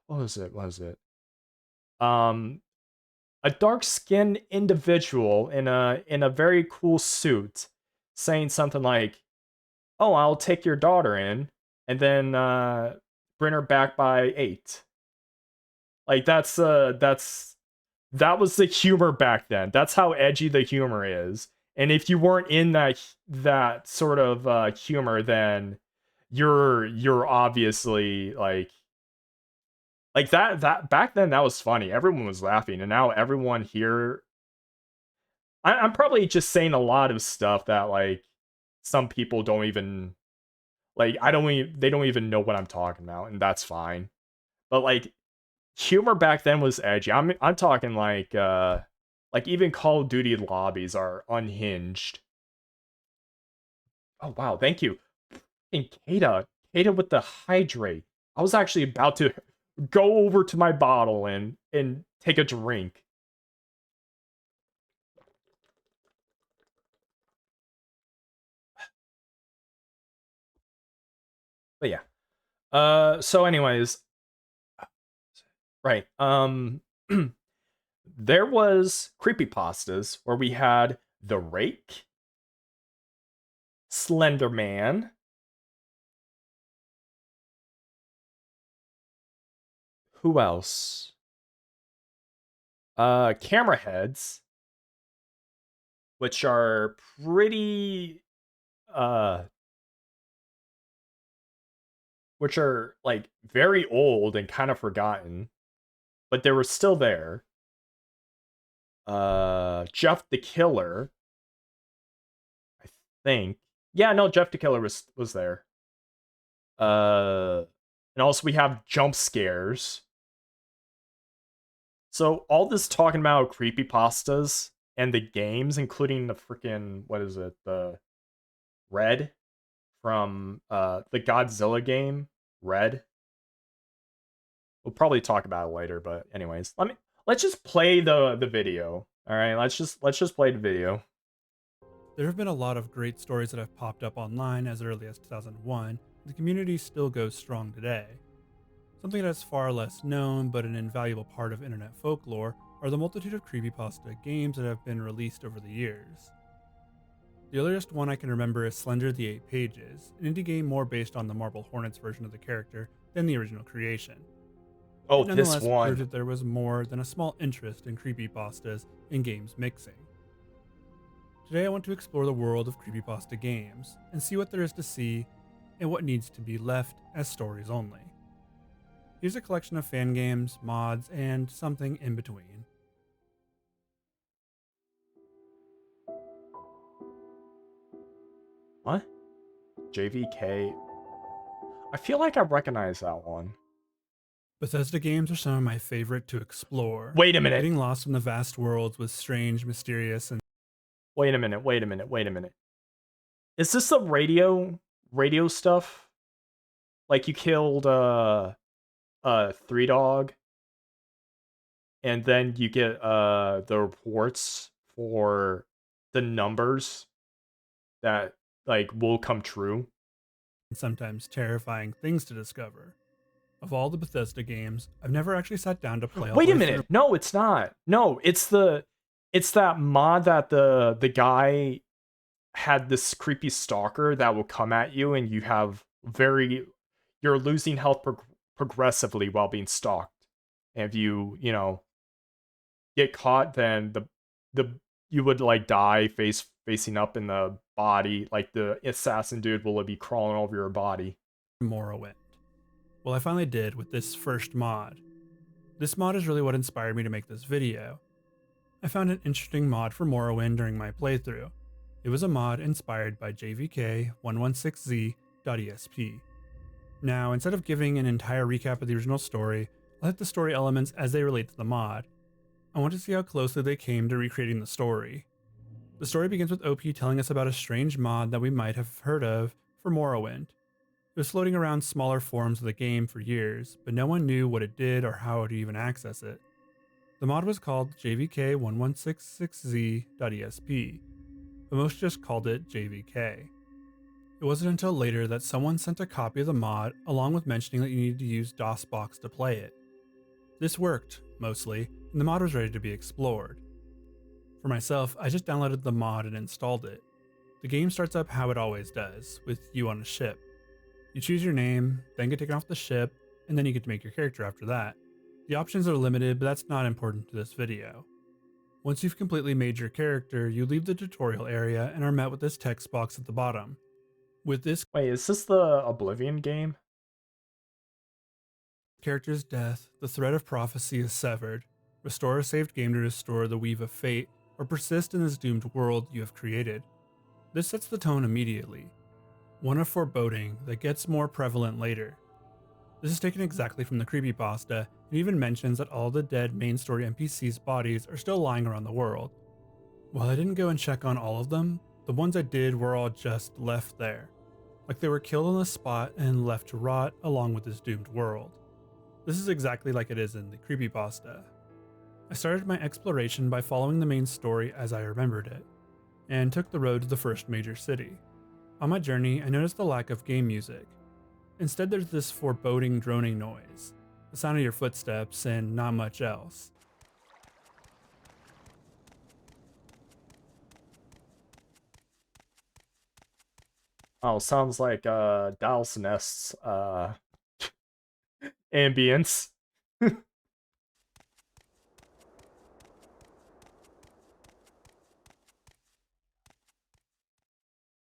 [SPEAKER 1] What was it? A dark-skinned individual in a very cool suit saying something like, "Oh, I'll take your daughter in and then bring her back by 8." Like that was the humor back then. That's how edgy the humor is. And if you weren't in that sort of humor, then you're obviously like that back then. That was funny. Everyone was laughing, and now everyone here. I'm probably just saying a lot of stuff that like some people don't even like. They don't even know what I'm talking about, and that's fine. But like humor back then was edgy. I'm talking like even Call of Duty lobbies are unhinged. Oh wow, thank you. And Kata with the hydrate. I was actually about to go over to my bottle and take a drink. But yeah. So anyways, right. There was creepypastas where we had the Rake, Slender Man, who else? Camera heads, which are pretty which are like very old and kind of forgotten, but they were still there. Jeff the Killer, I think. Yeah, no, Jeff the Killer was there. And also we have jump scares. So all this talking about creepypastas and the games, including the freaking, what is it, the Red from the Godzilla game, Red. We'll probably talk about it later, but anyways, let's just play the video. All right, let's just play the video.
[SPEAKER 13] There have been a lot of great stories that have popped up online as early as 2001 the community still goes strong today. Something that's far less known but an invaluable part of internet folklore are the multitude of creepypasta games that have been released over the years. The earliest one I can remember is Slender the Eight Pages, an indie game more based on the Marble Hornets version of the character than the original creation.
[SPEAKER 1] Oh,
[SPEAKER 13] It
[SPEAKER 1] this
[SPEAKER 13] nonetheless
[SPEAKER 1] one.
[SPEAKER 13] proved that there was more than a small interest in creepypastas in games mixing. Today I want to explore the world of creepypasta games and see what there is to see and what needs to be left as stories only. Here's a collection of fan games, mods, and something in between.
[SPEAKER 1] What? JVK? I feel like I recognize that one.
[SPEAKER 13] Bethesda games are some of my favorite to explore.
[SPEAKER 1] Wait a minute.
[SPEAKER 13] Getting lost in the vast worlds was strange, mysterious, and...
[SPEAKER 1] Wait a minute. Is this the radio stuff? Like you killed Three Dog, and then you get the reports for the numbers that like will come true.
[SPEAKER 13] sometimes terrifying things to discover. Of all the Bethesda games, I've never actually sat down to play all the
[SPEAKER 1] Wait a
[SPEAKER 13] way
[SPEAKER 1] minute.
[SPEAKER 13] through.
[SPEAKER 1] No, it's not. No, it's that mod that the guy had this creepy stalker that will come at you and you're losing health progressively while being stalked. And if you get caught, then you would like die facing up in the body, like the assassin dude will be crawling over your body.
[SPEAKER 13] Morrowind. Well, I finally did with this first mod. This mod is really what inspired me to make this video. I found an interesting mod for Morrowind during my playthrough. It was a mod inspired by JVK116z.esp. Now, instead of giving an entire recap of the original story, I'll hit the story elements as they relate to the mod. I want to see how closely they came to recreating the story. The story begins with OP telling us about a strange mod that we might have heard of for Morrowind. It was floating around smaller forums of the game for years, but no one knew what it did or how to even access it. The mod was called JVK1166z.esp, but most just called it JVK. It wasn't until later that someone sent a copy of the mod along with mentioning that you needed to use DOSBox to play it. This worked, mostly, and the mod was ready to be explored. For myself, I just downloaded the mod and installed it. The game starts up how it always does, with you on a ship. You choose your name, then get taken off the ship, and then you get to make your character after that. The options are limited, but that's not important to this video. Once you've completely made your character, you leave the tutorial area and are met with this text box at the bottom. With this...
[SPEAKER 1] Wait, is this the Oblivion game?
[SPEAKER 13] Character's death, the thread of prophecy is severed. Restore a saved game to restore the weave of fate, or persist in this doomed world you have created. This sets the tone immediately. One of foreboding that gets more prevalent later. This is taken exactly from the creepypasta, and even mentions that all the dead main story NPCs' bodies are still lying around the world. While I didn't go and check on all of them, the ones I did were all just left there. Like they were killed on the spot and left to rot along with this doomed world. This is exactly like it is in the creepypasta. I started my exploration by following the main story as I remembered it, and took the road to the first major city. On my journey, I noticed the lack of game music. Instead, there's this foreboding droning noise, the sound of your footsteps, and not much else.
[SPEAKER 1] Oh, sounds like Dallas Nest's ambience.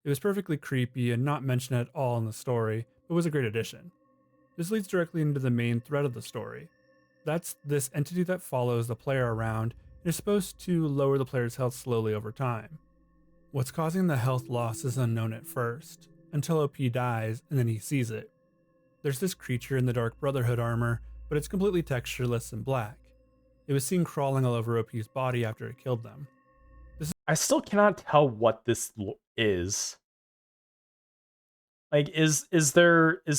[SPEAKER 13] It was perfectly creepy and not mentioned at all in the story, but was a great addition. This leads directly into the main thread of the story. That's this entity that follows the player around and is supposed to lower the player's health slowly over time. What's causing the health loss is unknown at first, until OP dies and then he sees it. There's this creature in the Dark Brotherhood armor, but it's completely textureless and black. It was seen crawling all over OP's body after it killed them.
[SPEAKER 1] I still cannot tell what this is. Like, is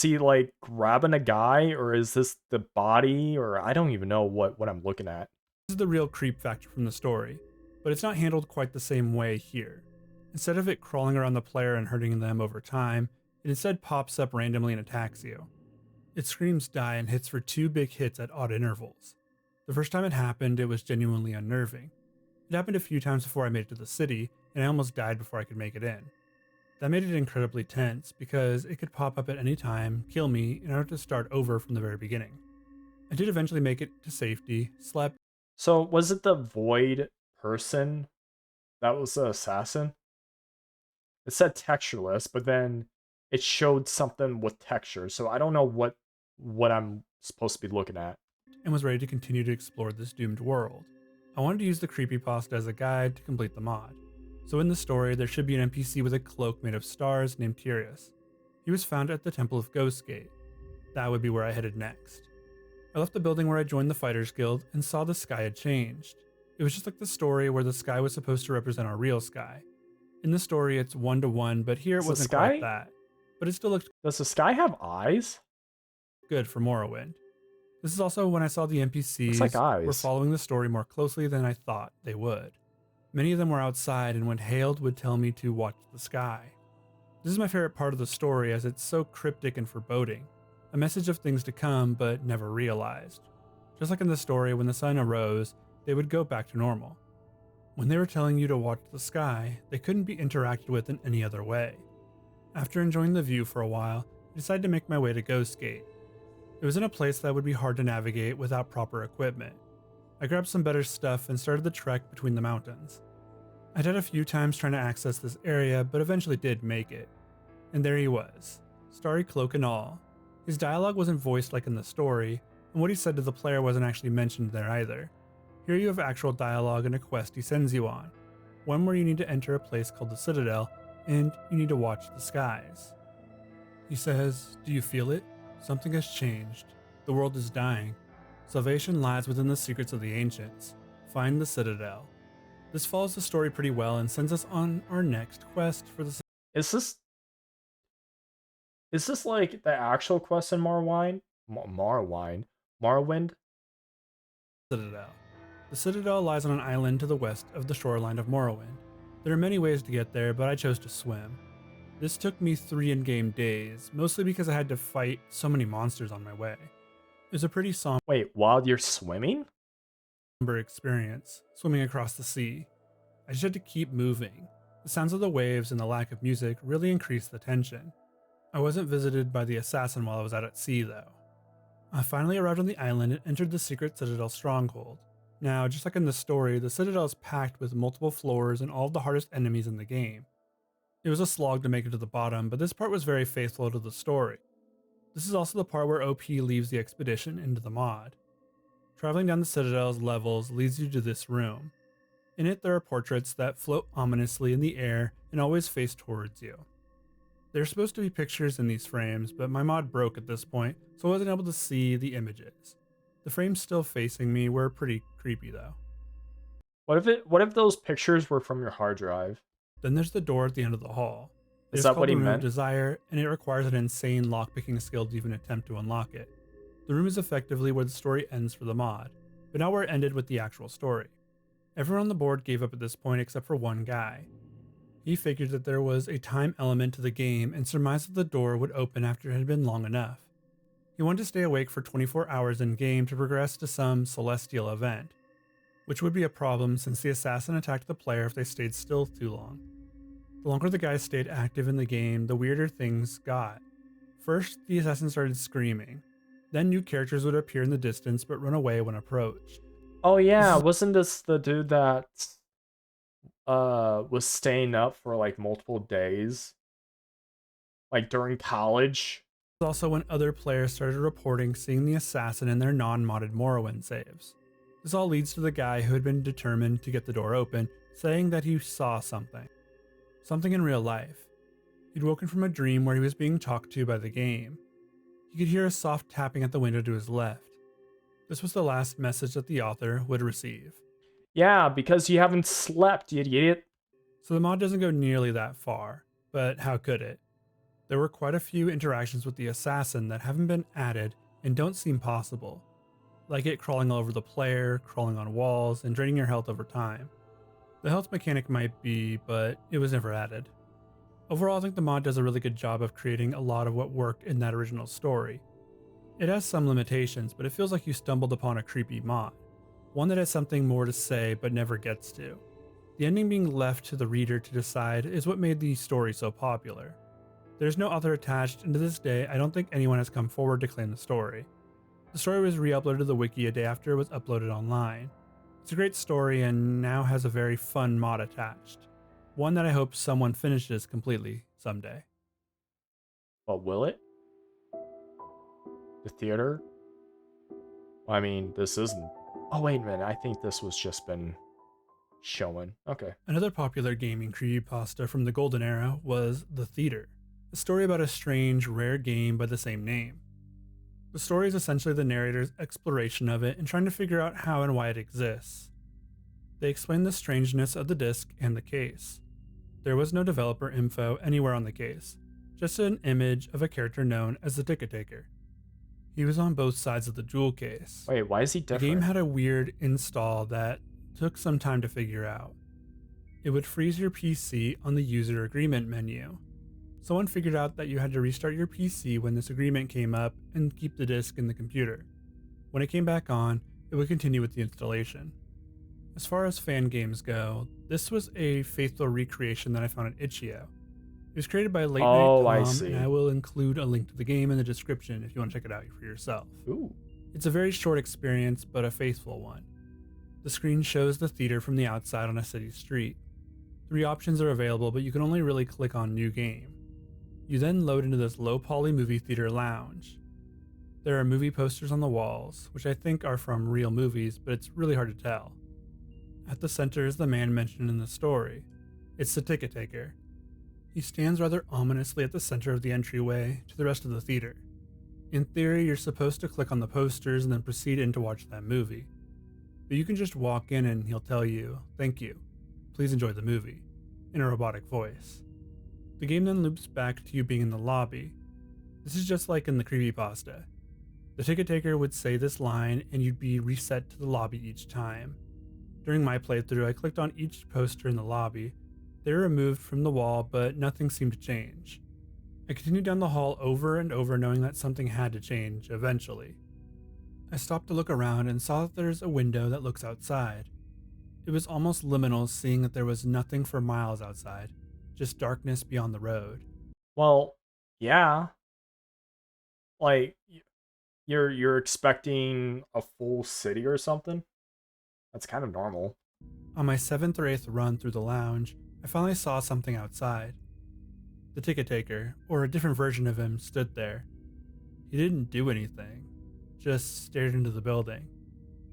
[SPEAKER 1] he like grabbing a guy, or is this the body, or I don't even know what I'm looking at.
[SPEAKER 13] This is the real creep factor from the story, but it's not handled quite the same way here. Instead of it crawling around the player and hurting them over time, it instead pops up randomly and attacks you. It screams die and hits for 2 big hits at odd intervals. The first time it happened, it was genuinely unnerving. It happened a few times before I made it to the city, and I almost died before I could make it in. That made it incredibly tense because it could pop up at any time, kill me, and I would have to start over from the very beginning. I did eventually make it to safety, slept.
[SPEAKER 1] So was it the void person that was the assassin? It said textureless, but then it showed something with texture, so I don't know what I'm supposed to be looking at.
[SPEAKER 13] And was ready to continue to explore this doomed world. I wanted to use the creepypasta as a guide to complete the mod. So in the story, there should be an NPC with a cloak made of stars named Tyrius. He was found at the Temple of Ghostgate. That would be where I headed next. I left the building where I joined the Fighters Guild and saw the sky had changed. It was just like the story where the sky was supposed to represent our real sky. In the story, it's 1-to-1, but here it wasn't quite that. But it still looked.
[SPEAKER 1] Does the sky have eyes?
[SPEAKER 13] Good for Morrowind. This is also when I saw the NPCs were following the story more closely than I thought they would. Many of them were outside, and when hailed would tell me to watch the sky. This is my favorite part of the story as it's so cryptic and foreboding. A message of things to come, but never realized. Just like in the story, when the sun arose, they would go back to normal. When they were telling you to watch the sky, they couldn't be interacted with in any other way. After enjoying the view for a while, I decided to make my way to Ghostgate. It was in a place that would be hard to navigate without proper equipment. I grabbed some better stuff and started the trek between the mountains. I died a few times trying to access this area, but eventually did make it. And there he was, starry cloak and all. His dialogue wasn't voiced like in the story, and what he said to the player wasn't actually mentioned there either. Here you have actual dialogue and a quest he sends you on, one where you need to enter a place called the Citadel, and you need to watch the skies. He says, "Do you feel it? Something has changed. The world is dying. Salvation lies within the secrets of the ancients. Find the Citadel." This follows the story pretty well and sends us on our next quest for the.
[SPEAKER 1] Is this like the actual quest in Morrowind? Morrowind?
[SPEAKER 13] Citadel. The Citadel lies on an island to the west of the shoreline of Morrowind. There are many ways to get there, but I chose to swim. This took me 3 in-game days, mostly because I had to fight so many monsters on my way. It was a pretty somber.
[SPEAKER 1] Wait, while you're swimming?
[SPEAKER 13] Experience, swimming across the sea. I just had to keep moving. The sounds of the waves and the lack of music really increased the tension. I wasn't visited by the assassin while I was out at sea, though. I finally arrived on the island and entered the secret Citadel stronghold. Now, just like in the story, the Citadel is packed with multiple floors and all of the hardest enemies in the game. It was a slog to make it to the bottom, but this part was very faithful to the story. This is also the part where OP leaves the expedition into the mod. Traveling down the Citadel's levels leads you to this room. In it, there are portraits that float ominously in the air and always face towards you. There are supposed to be pictures in these frames, but my mod broke at this point, so I wasn't able to see the images. The frames still facing me were pretty creepy though.
[SPEAKER 1] What if those pictures were from your hard drive?
[SPEAKER 13] Then there's the door at the end of the hall.
[SPEAKER 1] Is that what he
[SPEAKER 13] meant? The Room
[SPEAKER 1] meant?
[SPEAKER 13] of Desire, and it requires an insane lockpicking skill to even attempt to unlock it. The room is effectively where the story ends for the mod, but not where it ended with the actual story. Everyone on the board gave up at this point except for one guy. He figured that there was a time element to the game and surmised that the door would open after it had been long enough. He wanted to stay awake for 24 hours in game to progress to some celestial event, which would be a problem since the assassin attacked the player if they stayed still too long. The longer the guy stayed active in the game, the weirder things got. First, the assassin started screaming. Then new characters would appear in the distance but run away when approached.
[SPEAKER 1] Oh yeah, wasn't this the dude that was staying up for like multiple days? Like during college?
[SPEAKER 13] Also when other players started reporting seeing the assassin in their non-modded Morrowind saves. This all leads to the guy who had been determined to get the door open, saying that he saw something. Something in real life. He'd woken from a dream where he was being talked to by the game. He could hear a soft tapping at the window to his left. This was the last message that the author would receive.
[SPEAKER 1] Yeah, because you haven't slept, you idiot.
[SPEAKER 13] So the mod doesn't go nearly that far, but how could it? There were quite a few interactions with the assassin that haven't been added and don't seem possible, like it crawling all over the player, crawling on walls, and draining your health over time. The health mechanic might be, but it was never added. Overall, I think the mod does a really good job of creating a lot of what worked in that original story. It has some limitations, but it feels like you stumbled upon a creepy mod, one that has something more to say but never gets to. The ending being left to the reader to decide is what made the story so popular. There's no author attached, and to this day, I don't think anyone has come forward to claim the story. The story was re-uploaded to the wiki a day after it was uploaded online. It's a great story and now has a very fun mod attached. One that I hope someone finishes completely someday.
[SPEAKER 1] But will it? The theater? I mean, this isn't... Oh, wait a minute. I think this was just been showing. Okay.
[SPEAKER 13] Another popular gaming creepypasta from the golden era was The Theater, a story about a strange, rare game by the same name. The story is essentially the narrator's exploration of it and trying to figure out how and why it exists. They explain the strangeness of the disc and the case. There was no developer info anywhere on the case, just an image of a character known as the Ticket Taker. He was on both sides of the jewel case.
[SPEAKER 1] Wait, why is he different?
[SPEAKER 13] The game had a weird install that took some time to figure out. It would freeze your PC on the user agreement menu. Someone figured out that you had to restart your PC when this agreement came up and keep the disk in the computer. When it came back on, it would continue with the installation. As far as fan games go, this was a faithful recreation that I found at Itch.io. It was created by Late Night Tom, and I will include a link to the game in the description if you want to check it out for yourself.
[SPEAKER 1] Ooh.
[SPEAKER 13] It's a very short experience, but a faithful one. The screen shows the theater from the outside on a city street. 3 options are available, but you can only really click on New Game. You then load into this low-poly movie theater lounge. There are movie posters on the walls, which I think are from real movies, but it's really hard to tell. At the center is the man mentioned in the story. It's the Ticket Taker. He stands rather ominously at the center of the entryway to the rest of the theater. In theory, you're supposed to click on the posters and then proceed in to watch that movie. But you can just walk in and he'll tell you, "Thank you. Please enjoy the movie," in a robotic voice. The game then loops back to you being in the lobby. This is just like in the creepypasta. The Ticket Taker would say this line and you'd be reset to the lobby each time. During my playthrough, I clicked on each poster in the lobby. They were removed from the wall, but nothing seemed to change. I continued down the hall over and over, knowing that something had to change eventually. I stopped to look around and saw that there's a window that looks outside. It was almost liminal, seeing that there was nothing for miles outside, just darkness beyond the road.
[SPEAKER 1] Well, yeah. Like, you're expecting a full city or something? That's kind of normal.
[SPEAKER 13] On my 7th or 8th run through the lounge, I finally saw something outside. The Ticket Taker, or a different version of him, stood there. He didn't do anything, just stared into the building.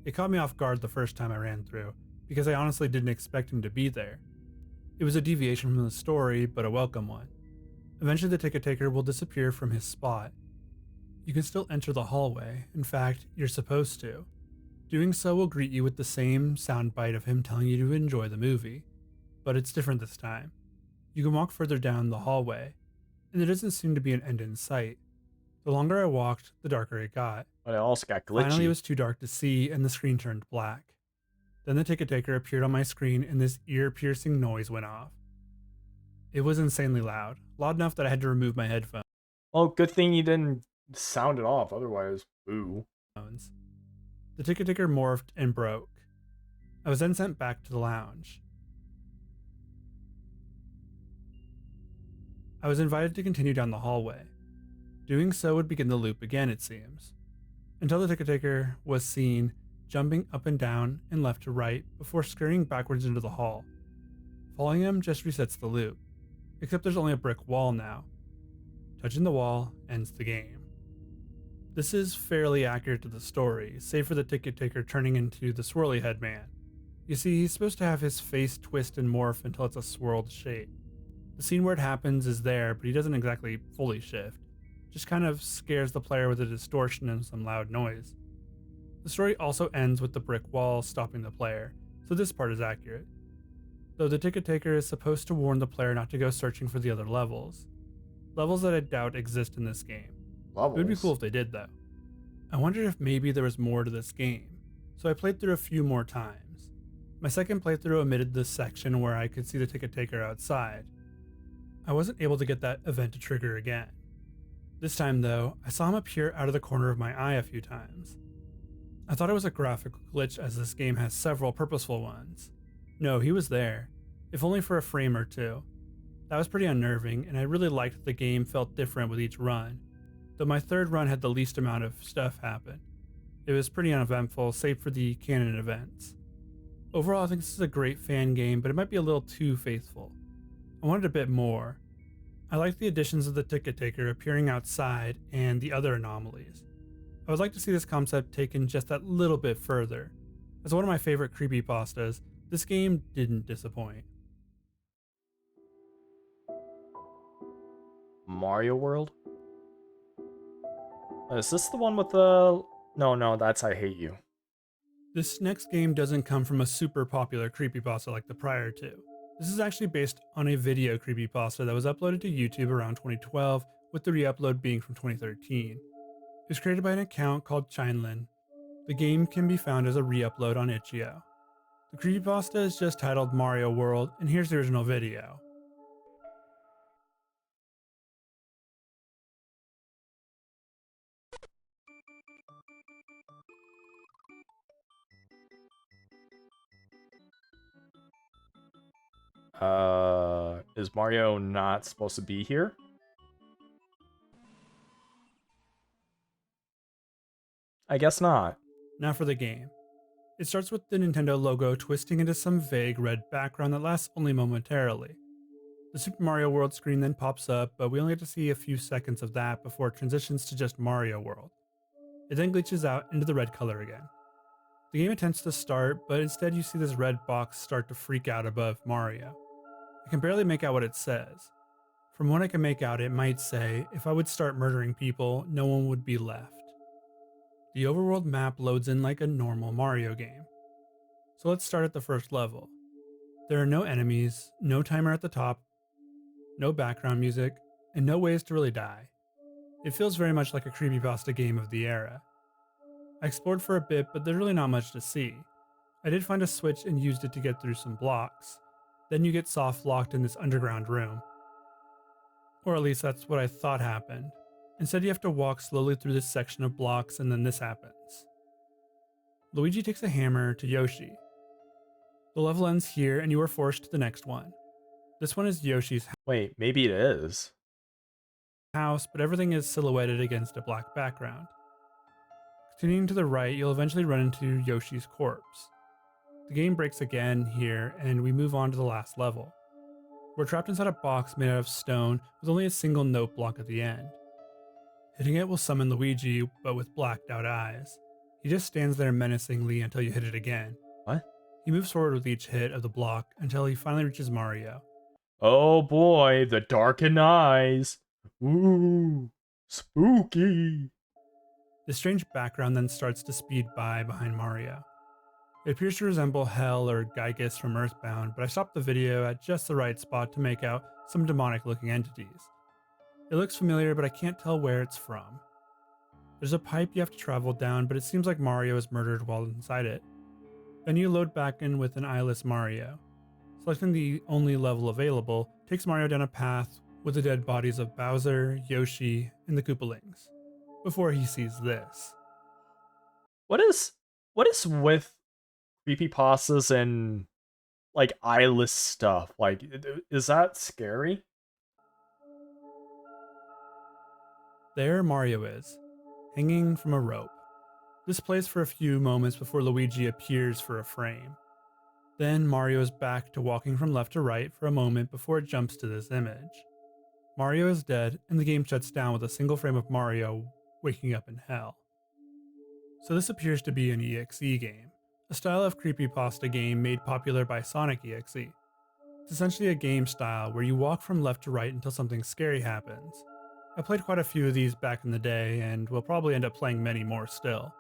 [SPEAKER 13] It caught me off guard the first time I ran through, because I honestly didn't expect him to be there. It was a deviation from the story, but a welcome one. Eventually the Ticket Taker will disappear from his spot. You can still enter the hallway, in fact, you're supposed to. Doing so will greet you with the same soundbite of him telling you to enjoy the movie, but it's different this time. You can walk further down the hallway, and there doesn't seem to be an end in sight. The longer I walked, the darker it got.
[SPEAKER 1] But it also got glitchy.
[SPEAKER 13] Finally, it was too dark to see, and the screen turned black. Then the Ticket Taker appeared on my screen, and this ear-piercing noise went off. It was insanely loud enough that I had to remove my headphones.
[SPEAKER 1] Well, good thing you didn't sound it off, otherwise, boo.
[SPEAKER 13] The Ticket Taker morphed and broke. I was then sent back to the lounge. I was invited to continue down the hallway. Doing so would begin the loop again, it seems, until the Ticket Taker was seen jumping up and down and left to right before scurrying backwards into the hall. Following him just resets the loop, except there's only a brick wall now. Touching the wall ends the game. This is fairly accurate to the story, save for the Ticket Taker turning into the swirly head man. You see, he's supposed to have his face twist and morph until it's a swirled shape. The scene where it happens is there, but he doesn't exactly fully shift. Just kind of scares the player with a distortion and some loud noise. The story also ends with the brick wall stopping the player, so this part is accurate. Though the Ticket Taker is supposed to warn the player not to go searching for the other levels. Levels that I doubt exist in this game.
[SPEAKER 1] Levels?
[SPEAKER 13] It would be cool if they did, though. I wondered if maybe there was more to this game, so I played through a few more times. My second playthrough omitted this section where I could see the Ticket Taker outside. I wasn't able to get that event to trigger again. This time though, I saw him appear out of the corner of my eye a few times. I thought it was a graphical glitch as this game has several purposeful ones. No, he was there, if only for a frame or two. That was pretty unnerving, and I really liked that the game felt different with each run, though my third run had the least amount of stuff happen. It was pretty uneventful, save for the canon events. Overall, I think this is a great fan game, but it might be a little too faithful. I wanted a bit more. I liked the additions of the ticket taker appearing outside and the other anomalies. I would like to see this concept taken just that little bit further. As one of my favorite creepypastas, this game didn't disappoint.
[SPEAKER 1] Mario World? Is this the one with the... No, that's I Hate You.
[SPEAKER 13] This next game doesn't come from a super popular creepypasta like the prior two. This is actually based on a video creepypasta that was uploaded to YouTube around 2012, with the re-upload being from 2013. It was created by an account called Chinlin. The game can be found as a re-upload on itch.io. The creepypasta is just titled Mario World, and here's the original video.
[SPEAKER 1] Is Mario not supposed to be here? I guess not.
[SPEAKER 13] Now for the game. It starts with the Nintendo logo twisting into some vague red background that lasts only momentarily. The Super Mario World screen then pops up, but we only get to see a few seconds of that before it transitions to just Mario World. It then glitches out into the red color again. The game attempts to start, but instead you see this red box start to freak out above Mario. I can barely make out what it says. From what I can make out, it might say, if I would start murdering people, no one would be left. The overworld map loads in like a normal Mario game. So let's start at the first level. There are no enemies, no timer at the top, no background music, and no ways to really die. It feels very much like a creepypasta game of the era. I explored for a bit, but there's really not much to see. I did find a switch and used it to get through some blocks. Then you get soft locked in this underground room. Or at least that's what I thought happened. Instead, you have to walk slowly through this section of blocks, and then this happens. Luigi takes a hammer to Yoshi. The level ends here, and you are forced to the next one. This one is Yoshi's
[SPEAKER 1] Wait, maybe it is.
[SPEAKER 13] house, but everything is silhouetted against a black background. Continuing to the right, you'll eventually run into Yoshi's corpse. The game breaks again here, and we move on to the last level. We're trapped inside a box made out of stone with only a single note block at the end. Hitting it will summon Luigi, but with blacked out eyes. He just stands there menacingly until you hit it again.
[SPEAKER 1] What?
[SPEAKER 13] He moves forward with each hit of the block until he finally reaches Mario.
[SPEAKER 1] Oh boy, the darkened eyes. Ooh, spooky.
[SPEAKER 13] The strange background then starts to speed by behind Mario. It appears to resemble Hell or Gygus from Earthbound, but I stopped the video at just the right spot to make out some demonic-looking entities. It looks familiar, but I can't tell where it's from. There's a pipe you have to travel down, but it seems like Mario is murdered while inside it. Then you load back in with an eyeless Mario. Selecting the only level available takes Mario down a path with the dead bodies of Bowser, Yoshi, and the Koopalings, before he sees this.
[SPEAKER 1] What is with creepypastas and like eyeless stuff? Like, is that scary?
[SPEAKER 13] There Mario is, hanging from a rope. This plays for a few moments before Luigi appears for a frame. Then Mario is back to walking from left to right for a moment before it jumps to this image. Mario is dead, and the game shuts down with a single frame of Mario waking up in hell. So this appears to be an EXE game, a style of creepypasta game made popular by Sonic EXE. It's essentially a game style where you walk from left to right until something scary happens. I played quite a few of these back in the day, and will probably end up playing many more still.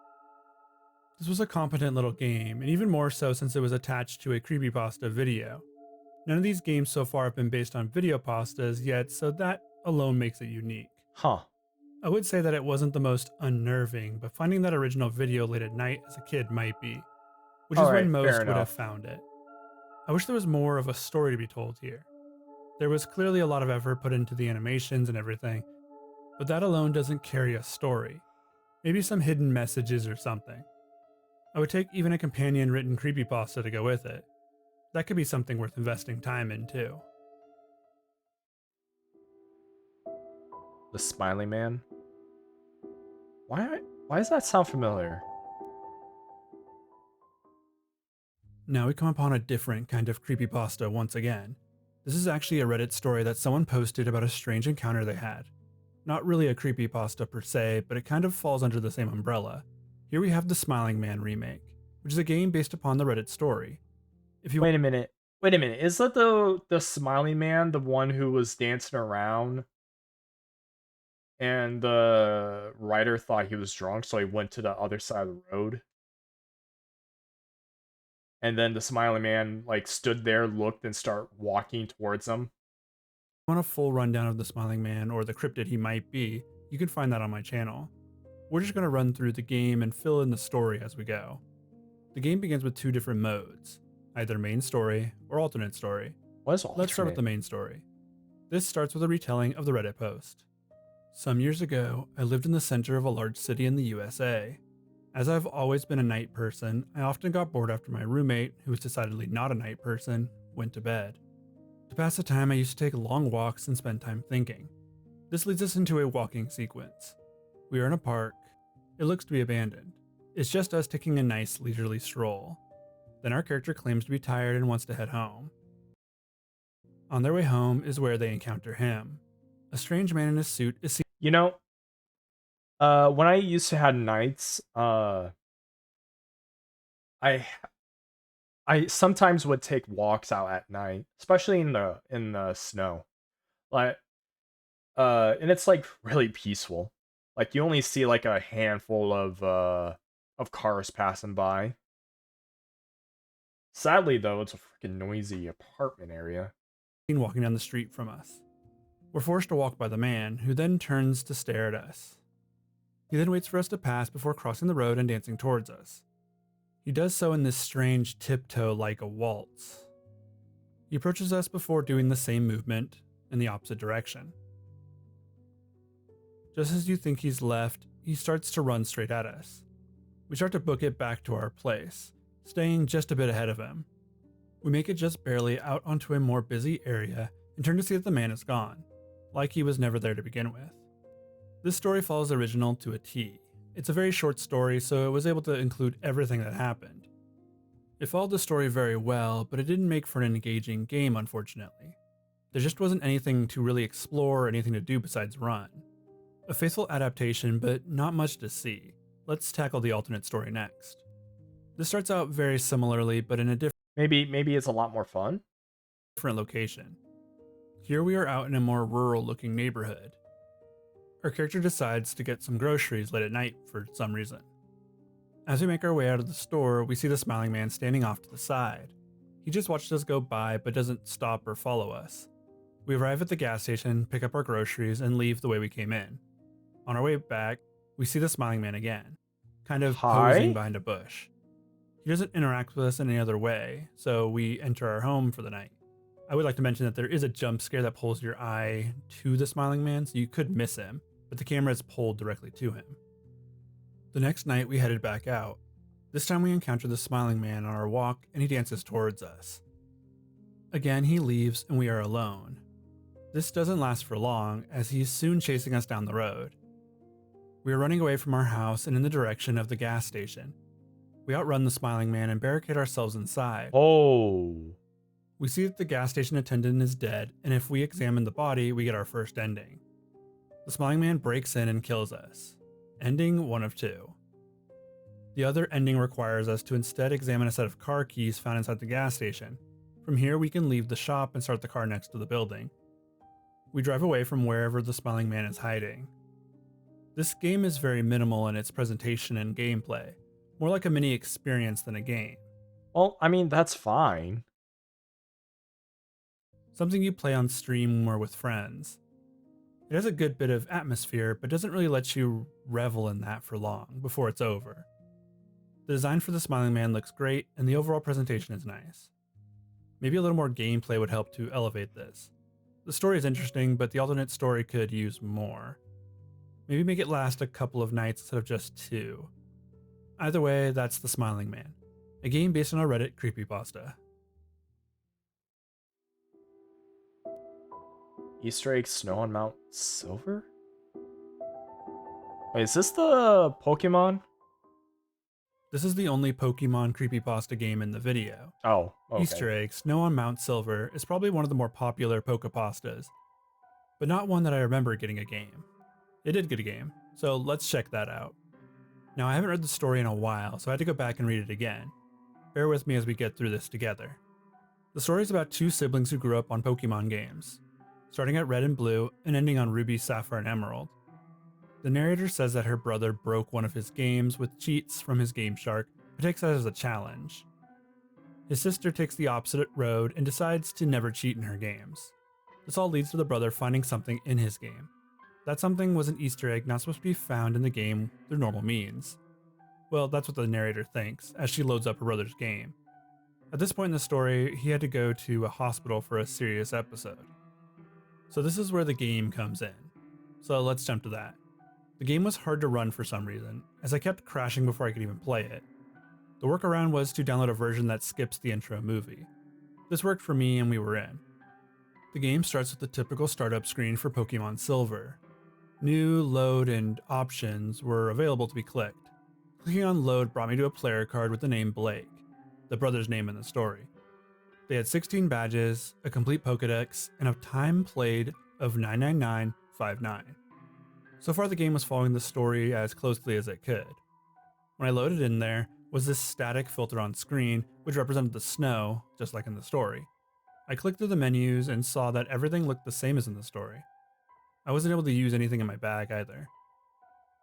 [SPEAKER 13] This was a competent little game, and even more so since it was attached to a creepypasta video. None of these games so far have been based on video pastas yet, so that alone makes it unique.
[SPEAKER 1] Huh.
[SPEAKER 13] I would say that it wasn't the most unnerving, but finding that original video late at night as a kid might be, which is when most would have found it. I wish there was more of a story to be told here. There was clearly a lot of effort put into the animations and everything, but that alone doesn't carry a story. Maybe some hidden messages or something. I would take even a companion written creepypasta to go with it. That could be something worth investing time in too.
[SPEAKER 1] The Smiling Man. Why does that sound familiar?
[SPEAKER 13] Now we come upon a different kind of creepypasta once again. This is actually a Reddit story that someone posted about a strange encounter they had. Not really a creepypasta per se, but it kind of falls under the same umbrella. Here we have the Smiling Man remake, which is a game based upon the Reddit story. If you
[SPEAKER 1] Wait a minute. Is that the Smiling Man, the one who was dancing around? And the writer thought he was drunk, so he went to the other side of the road. And then the Smiling Man like stood there, looked, and started walking towards him.
[SPEAKER 13] If you want a full rundown of the Smiling Man or the cryptid he might be, you can find that on my channel. We're just going to run through the game and fill in the story as we go. The game begins with two different modes, either main story or alternate story.
[SPEAKER 1] What is alternate?
[SPEAKER 13] Let's start with the main story. This starts with a retelling of the Reddit post. Some years ago, I lived in the center of a large city in the USA. As I've always been a night person, I often got bored after my roommate, who was decidedly not a night person, went to bed. To pass the time, I used to take long walks and spend time thinking. This leads us into a walking sequence. We are in a park. It looks to be abandoned. It's just us taking a nice leisurely stroll. Then our character claims to be tired and wants to head home. On their way home is where they encounter him. A strange man in a suit is seen.
[SPEAKER 1] You know, when I used to have nights, I sometimes would take walks out at night, especially in the snow. Like, and it's like really peaceful. Like you only see like a handful of cars passing by. Sadly though, it's a freaking noisy apartment area.
[SPEAKER 13] Walking down the street from us. We're forced to walk by the man, who then turns to stare at us. He then waits for us to pass before crossing the road and dancing towards us. He does so in this strange tiptoe like a waltz. He approaches us before doing the same movement in the opposite direction. Just as you think he's left, he starts to run straight at us. We start to book it back to our place, staying just a bit ahead of him. We make it just barely out onto a more busy area and turn to see that the man is gone, like he was never there to begin with. This story follows the original to a T. It's a very short story, so it was able to include everything that happened. It followed the story very well, but it didn't make for an engaging game, unfortunately. There just wasn't anything to really explore or anything to do besides run. A faithful adaptation, but not much to see. Let's tackle the alternate story next. This starts out very similarly, but in a different
[SPEAKER 1] Maybe it's a lot more fun.
[SPEAKER 13] Location. Here we are out in a more rural looking neighborhood. Our character decides to get some groceries late at night for some reason. As we make our way out of the store, we see the Smiling Man standing off to the side. He just watched us go by but doesn't stop or follow us. We arrive at the gas station, pick up our groceries, and leave the way we came in. On our way back, we see the Smiling Man again, kind of posing behind a bush. He doesn't interact with us in any other way, so we enter our home for the night. I would like to mention that there is a jump scare that pulls your eye to the Smiling Man, so you could miss him, but the camera is pulled directly to him. The next night we headed back out. This time we encounter the Smiling Man on our walk and he dances towards us. Again he leaves and we are alone. This doesn't last for long as he is soon chasing us down the road. We are running away from our house and in the direction of the gas station. We outrun the Smiling Man and barricade ourselves inside.
[SPEAKER 1] Oh.
[SPEAKER 13] We see that the gas station attendant is dead, and if we examine the body, we get our first ending. The Smiling Man breaks in and kills us. Ending 1 of 2. The other ending requires us to instead examine a set of car keys found inside the gas station. From here, we can leave the shop and start the car next to the building. We drive away from wherever the Smiling Man is hiding. This game is very minimal in its presentation and gameplay, more like a mini experience than a game.
[SPEAKER 1] Well, I mean, that's fine.
[SPEAKER 13] Something you play on stream or with friends. It has a good bit of atmosphere, but doesn't really let you revel in that for long before it's over. The design for the Smiling Man looks great, and the overall presentation is nice. Maybe a little more gameplay would help to elevate this. The story is interesting, but the alternate story could use more. Maybe make it last a couple of nights instead of just 2. Either way, that's The Smiling Man, a game based on a Reddit creepypasta.
[SPEAKER 1] Easter egg snow on Mount Silver? Wait, is this the Pokemon?
[SPEAKER 13] This is the only Pokemon creepypasta game in the video.
[SPEAKER 1] Oh, okay.
[SPEAKER 13] Easter egg Snow on Mount Silver is probably one of the more popular Pokepastas, but not one that I remember getting a game. It did get a game, so let's check that out. Now, I haven't read the story in a while, so I had to go back and read it again. Bear with me as we get through this together. The story is about 2 siblings who grew up on Pokemon games, starting at Red and Blue and ending on Ruby, Sapphire, and Emerald. The narrator says that her brother broke one of his games with cheats from his Game Shark, but takes that as a challenge. His sister takes the opposite road and decides to never cheat in her games. This all leads to the brother finding something in his game. That something was an Easter egg not supposed to be found in the game through normal means. Well, that's what the narrator thinks, as she loads up her brother's game. At this point in the story, he had to go to a hospital for a serious episode. So this is where the game comes in. So let's jump to that. The game was hard to run for some reason, as I kept crashing before I could even play it. The workaround was to download a version that skips the intro movie. This worked for me and we were in. The game starts with the typical startup screen for Pokemon Silver. New, load, and options were available to be clicked. Clicking on load brought me to a player card with the name Blake, the brother's name in the story. They had 16 badges, a complete Pokedex, and a time played of 99959. So far the game was following the story as closely as it could. When I loaded in there was this static filter on screen which represented the snow, just like in the story. I clicked through the menus and saw that everything looked the same as in the story. I wasn't able to use anything in my bag either.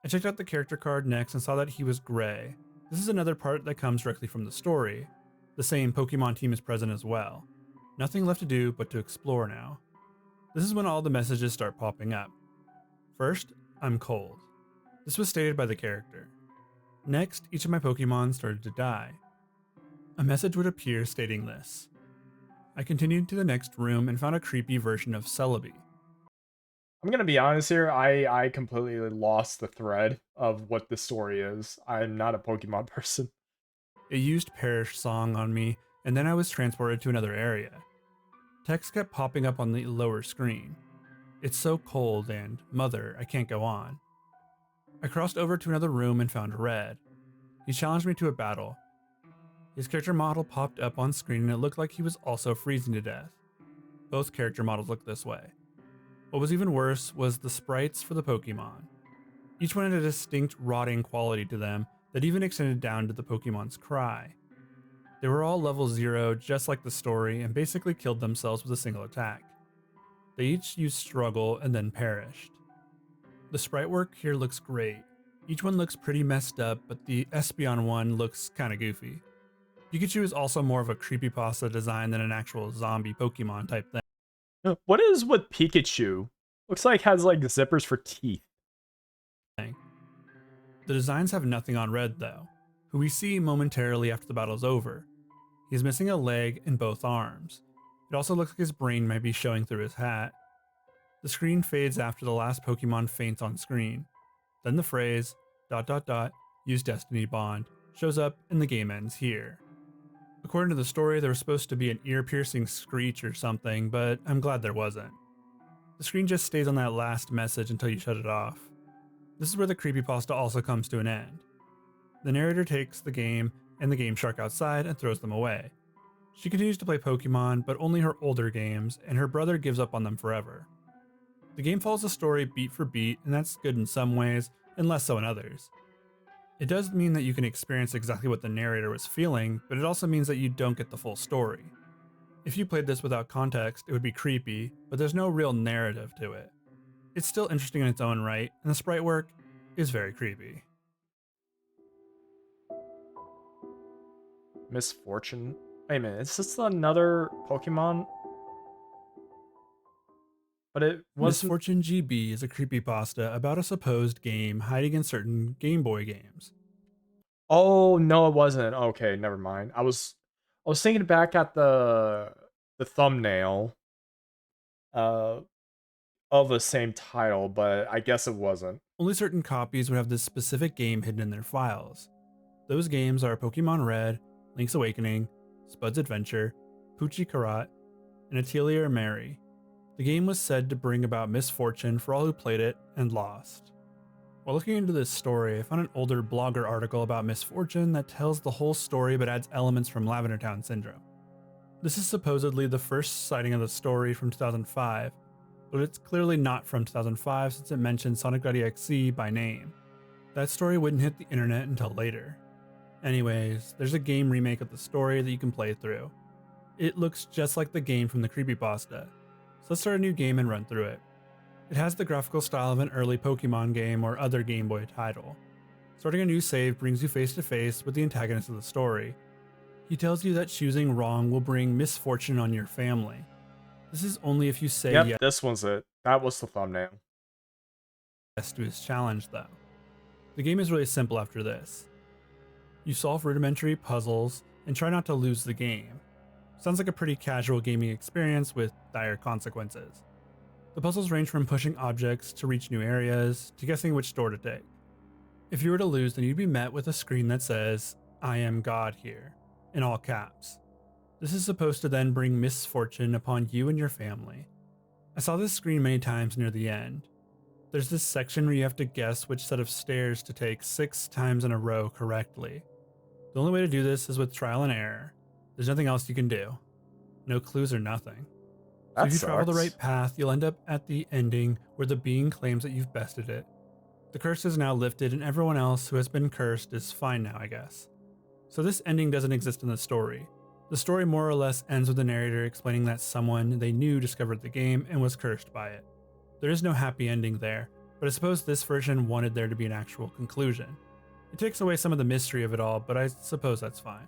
[SPEAKER 13] I checked out the character card next and saw that he was gray. This is another part that comes directly from the story. The same Pokemon team is present as well. Nothing left to do but to explore now. This is when all the messages start popping up. First, I'm cold. This was stated by the character. Next, each of my Pokemon started to die. A message would appear stating this. I continued to the next room and found a creepy version of Celebi.
[SPEAKER 1] I'm gonna be honest here, I completely lost the thread of what the story is. I'm not a Pokemon person.
[SPEAKER 13] It used Perish Song on me, and then I was transported to another area. Text kept popping up on the lower screen. It's so cold and, Mother, I can't go on. I crossed over to another room and found Red. He challenged me to a battle. His character model popped up on screen and it looked like he was also freezing to death. Both character models looked this way. What was even worse was the sprites for the Pokemon. Each one had a distinct rotting quality to them that even extended down to the Pokemon's cry. They were all level 0 just like the story and basically killed themselves with a single attack. They each used struggle and then perished. The sprite work here looks great. Each one looks pretty messed up, but the Espeon one looks kinda goofy. Pikachu is also more of a creepypasta design than an actual zombie Pokemon type thing.
[SPEAKER 1] What is with Pikachu? Looks like it has like zippers for teeth.
[SPEAKER 13] The designs have nothing on Red though, who we see momentarily after the battle's over. He's missing a leg and both arms. It also looks like his brain might be showing through his hat. The screen fades after the last Pokemon faints on screen. Then the phrase, ... use Destiny Bond, shows up and the game ends here. According to the story, there was supposed to be an ear-piercing screech or something, but I'm glad there wasn't. The screen just stays on that last message until you shut it off. This is where the creepypasta also comes to an end. The narrator takes the game and the Game Shark outside and throws them away. She continues to play Pokemon, but only her older games, and her brother gives up on them forever. The game follows the story beat for beat, and that's good in some ways, and less so in others. It does mean that you can experience exactly what the narrator was feeling, but it also means that you don't get the full story. If you played this without context, it would be creepy, but there's no real narrative to it. It's still interesting in its own right, and the sprite work is very creepy.
[SPEAKER 1] Misfortune? Wait a minute, is this another Pokemon? But it wasn't...
[SPEAKER 13] Misfortune GB is a creepypasta about a supposed game hiding in certain Game Boy games.
[SPEAKER 1] Oh, no it wasn't. Okay, never mind. I was thinking back at the thumbnail uh, of the same title, but I guess it wasn't.
[SPEAKER 13] Only certain copies would have this specific game hidden in their files. Those games are Pokemon Red, Link's Awakening, Spud's Adventure, Poochie Karat, and Atelier Mary. The game was said to bring about misfortune for all who played it and lost. While looking into this story, I found an older blogger article about misfortune that tells the whole story but adds elements from Lavender Town Syndrome. This is supposedly the first sighting of the story from 2005, but it's clearly not from 2005 since it mentioned Sonic.exe by name. That story wouldn't hit the internet until later. Anyways, there's a game remake of the story that you can play through. It looks just like the game from the creepypasta, so let's start a new game and run through it. It has the graphical style of an early Pokemon game or other Game Boy title. Starting a new save brings you face to face with the antagonist of the story. He tells you that choosing wrong will bring misfortune on your family. This is only if you say
[SPEAKER 1] Yep, this was it. That was the thumbnail.
[SPEAKER 13] Yes to his challenge, though. The game is really simple after this. You solve rudimentary puzzles and try not to lose the game. Sounds like a pretty casual gaming experience with dire consequences. The puzzles range from pushing objects to reach new areas, to guessing which door to take. If you were to lose, then you'd be met with a screen that says, "I am God here," in all caps. This is supposed to then bring misfortune upon you and your family. I saw this screen many times near the end. There's this section where you have to guess which set of stairs to take 6 times in a row correctly. The only way to do this is with trial and error. There's nothing else you can do. No clues or nothing. So if you travel the right path, you'll end up at the ending where the being claims that you've bested it. The curse is now lifted and everyone else who has been cursed is fine now, I guess. So this ending doesn't exist in the story. The story more or less ends with the narrator explaining that someone they knew discovered the game and was cursed by it. There is no happy ending there, but I suppose this version wanted there to be an actual conclusion. It takes away some of the mystery of it all, but I suppose that's fine.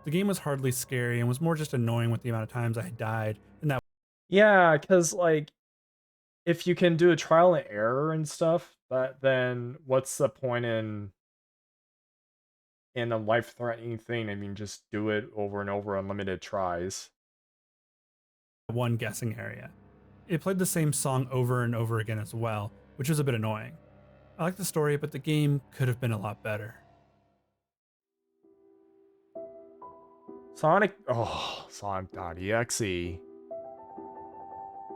[SPEAKER 13] The game was hardly scary and was more just annoying with the amount of times I died, and that.
[SPEAKER 1] Yeah, because, like, if you can do a trial and error and stuff, then what's the point in a life-threatening thing? I mean, just do it over and over, unlimited tries.
[SPEAKER 13] One guessing area. It played the same song over and over again as well, which was a bit annoying. I like the story, but the game could have been a lot better.
[SPEAKER 1] Sonic.exe.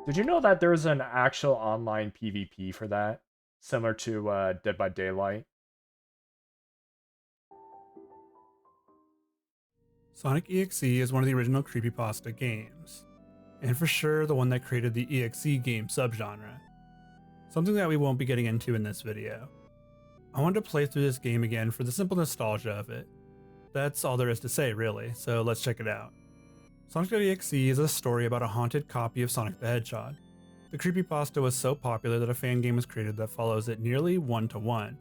[SPEAKER 1] Did you know that there's an actual online PvP for that? Similar to Dead by Daylight?
[SPEAKER 13] Sonic EXE is one of the original creepypasta games, and for sure the one that created the EXE game subgenre. Something that we won't be getting into in this video. I wanted to play through this game again for the simple nostalgia of it. That's all there is to say, really, so let's check it out. Sonic.exe is a story about a haunted copy of Sonic the Hedgehog. The creepypasta was so popular that a fan game was created that follows it nearly 1-to-1.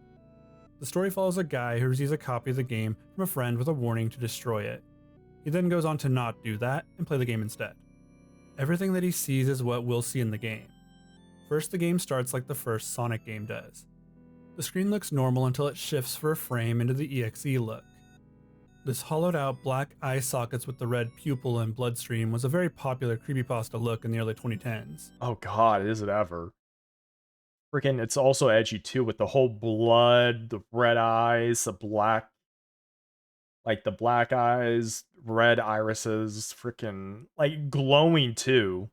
[SPEAKER 13] The story follows a guy who receives a copy of the game from a friend with a warning to destroy it. He then goes on to not do that and play the game instead. Everything that he sees is what we'll see in the game. First, the game starts like the first Sonic game does. The screen looks normal until it shifts for a frame into the EXE look. This hollowed out black eye sockets with the red pupil and bloodstream was a very popular creepypasta look in the early 2010s.
[SPEAKER 1] Oh god, is it ever. Freaking, it's also edgy too, with the whole blood, the red eyes, the black eyes, red irises, freaking, like, glowing too.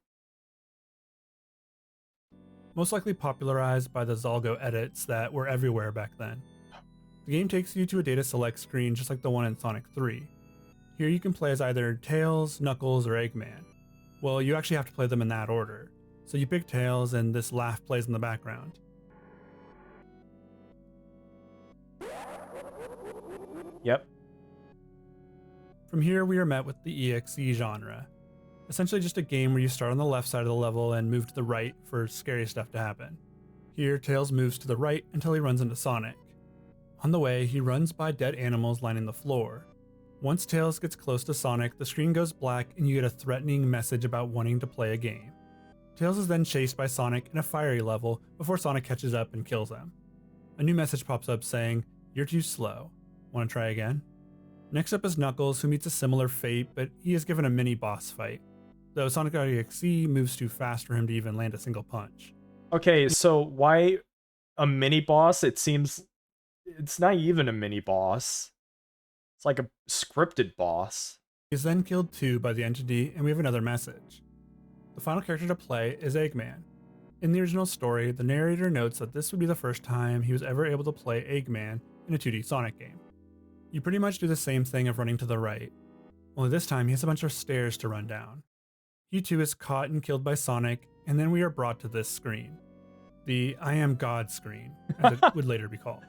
[SPEAKER 13] Most likely popularized by the Zalgo edits that were everywhere back then. The game takes you to a data select screen just like the one in Sonic 3. Here you can play as either Tails, Knuckles, or Eggman. Well, you actually have to play them in that order. So you pick Tails and this laugh plays in the background.
[SPEAKER 1] Yep.
[SPEAKER 13] From here we are met with the EXE genre. Essentially just a game where you start on the left side of the level and move to the right for scary stuff to happen. Here Tails moves to the right until he runs into Sonic. On the way, he runs by dead animals lining the floor. Once Tails gets close to Sonic, the screen goes black and you get a threatening message about wanting to play a game. Tails is then chased by Sonic in a fiery level before Sonic catches up and kills him. A new message pops up saying, "You're too slow. Want to try again?" Next up is Knuckles, who meets a similar fate, but he is given a mini boss fight. though Sonic.exe moves too fast for him to even land a single punch.
[SPEAKER 1] Okay, so why a mini boss? It seems it's not even a mini boss. It's like a scripted boss.
[SPEAKER 13] He is then killed too by the entity, and we have another message. The final character to play is Eggman. In the original story, the narrator notes that this would be the first time he was ever able to play Eggman in a 2D Sonic game. You pretty much do the same thing of running to the right, only this time he has a bunch of stairs to run down. He too is caught and killed by Sonic, and then we are brought to this screen. The I am God screen, as it would later be called.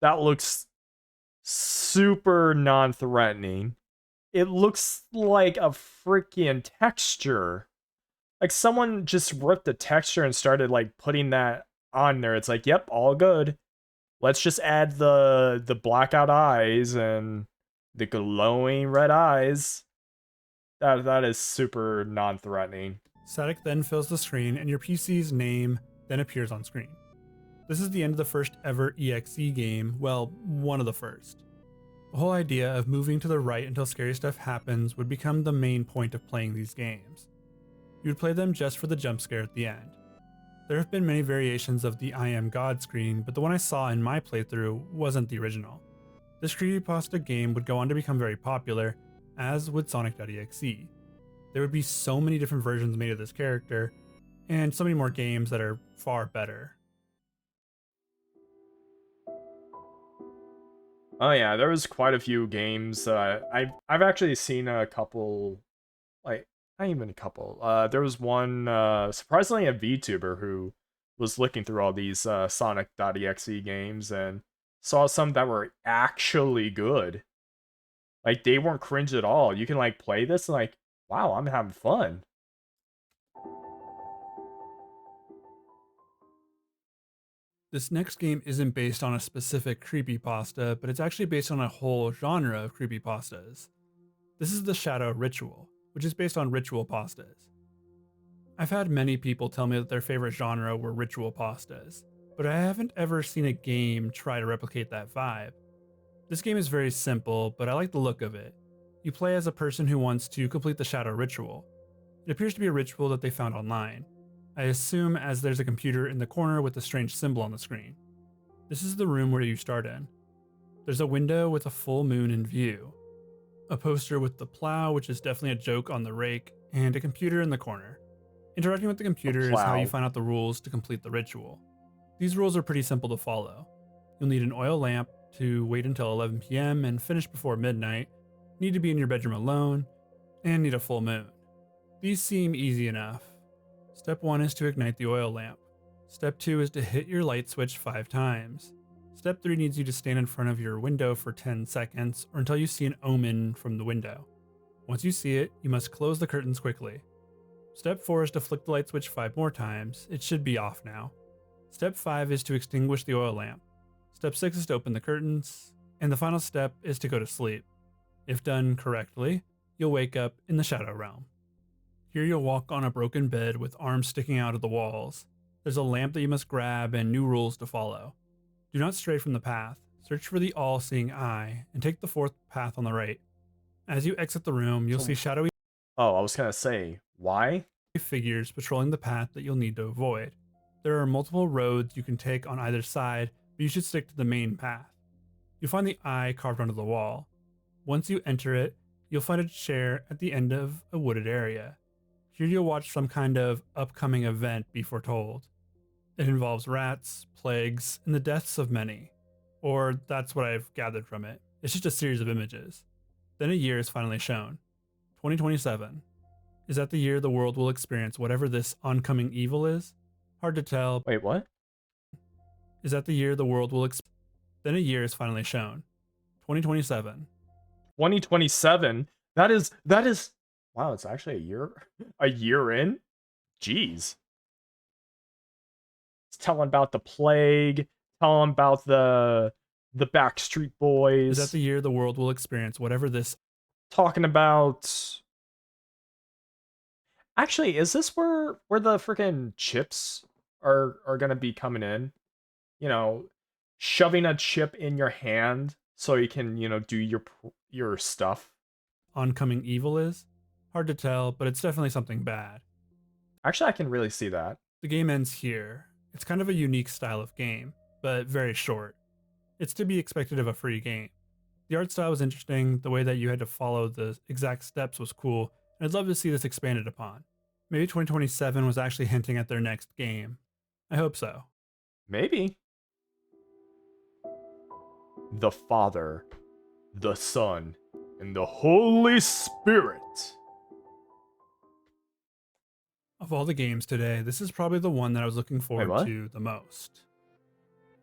[SPEAKER 1] That looks super non-threatening. It looks like a freaking texture. Like someone just ripped the texture and started like putting that on there. It's like, yep, all good. Let's just add the blackout eyes and the glowing red eyes. That is super non-threatening.
[SPEAKER 13] Static then fills the screen and your PC's name then appears on screen. This is the end of the first ever EXE game, well, one of the first. The whole idea of moving to the right until scary stuff happens would become the main point of playing these games. You would play them just for the jump scare at the end. There have been many variations of the I am God screen, but the one I saw in my playthrough wasn't the original. This creepypasta game would go on to become very popular, as would Sonic.exe. There would be so many different versions made of this character, and so many more games that are far better.
[SPEAKER 1] Oh yeah, there was quite a few games. I've actually seen a couple, like not even a couple. There was one surprisingly a VTuber who was looking through all these Sonic.exe games and saw some that were actually good. Like they weren't cringe at all. You can like play this and like, wow, I'm having fun.
[SPEAKER 13] This next game isn't based on a specific creepypasta, but it's actually based on a whole genre of creepypastas. This is the Shadow Ritual, which is based on ritual pastas. I've had many people tell me that their favorite genre were ritual pastas, but I haven't ever seen a game try to replicate that vibe. This game is very simple, but I like the look of it. You play as a person who wants to complete the Shadow Ritual. It appears to be a ritual that they found online. I assume as there's a computer in the corner with a strange symbol on the screen. This is the room where you start in. There's a window with a full moon in view, a poster with the plow, which is definitely a joke on the rake, and a computer in the corner. Interacting with the computer is how you find out the rules to complete the ritual. These rules are pretty simple to follow. You'll need an oil lamp to wait until 11 PM and finish before midnight, need to be in your bedroom alone, and need a full moon. These seem easy enough. Step 1 is to ignite the oil lamp. Step 2 is to hit your light switch 5 times. Step 3 needs you to stand in front of your window for 10 seconds or until you see an omen from the window. Once you see it, you must close the curtains quickly. Step 4 is to flick the light switch 5 more times. It should be off now. Step 5 is to extinguish the oil lamp. Step 6 is to open the curtains. And the final step is to go to sleep. If done correctly, you'll wake up in the Shadow Realm. Here you'll walk on a broken bed with arms sticking out of the walls. There's a lamp that you must grab and new rules to follow. Do not stray from the path. Search for the all-seeing eye and take the 4th path on the right. As you exit the room, you'll see shadowy
[SPEAKER 1] I was gonna say, why?
[SPEAKER 13] figures patrolling the path that you'll need to avoid. There are multiple roads you can take on either side, but you should stick to the main path. You'll find the eye carved onto the wall. Once you enter it, you'll find a chair at the end of a wooded area. Here you'll watch some kind of upcoming event be foretold. It involves rats, plagues, and the deaths of many. Or that's what I've gathered from it. It's just a series of images. Then a year is finally shown. 2027. Is that the year the world will experience whatever this oncoming evil is? Hard to tell.
[SPEAKER 1] Wait, what?
[SPEAKER 13] Is that the year the world will Then a year is finally shown. 2027.
[SPEAKER 1] 2027? That is wow, it's actually a year in? Jeez. It's telling about the plague, telling about the Backstreet Boys.
[SPEAKER 13] Is that the year the world will experience whatever this
[SPEAKER 1] talking about actually, is this where the freaking chips are gonna be coming in? You know, shoving a chip in your hand so you can, do your stuff.
[SPEAKER 13] Oncoming evil is? Hard to tell, but it's definitely something bad.
[SPEAKER 1] Actually, I can really see that.
[SPEAKER 13] The game ends here. It's kind of a unique style of game, but very short. It's to be expected of a free game. The art style was interesting, the way that you had to follow the exact steps was cool, and I'd love to see this expanded upon. Maybe 2027 was actually hinting at their next game. I hope so.
[SPEAKER 1] Maybe. The Father, the Son, and the Holy Spirit.
[SPEAKER 13] Of all the games today, this is probably the one that I was looking forward to the most.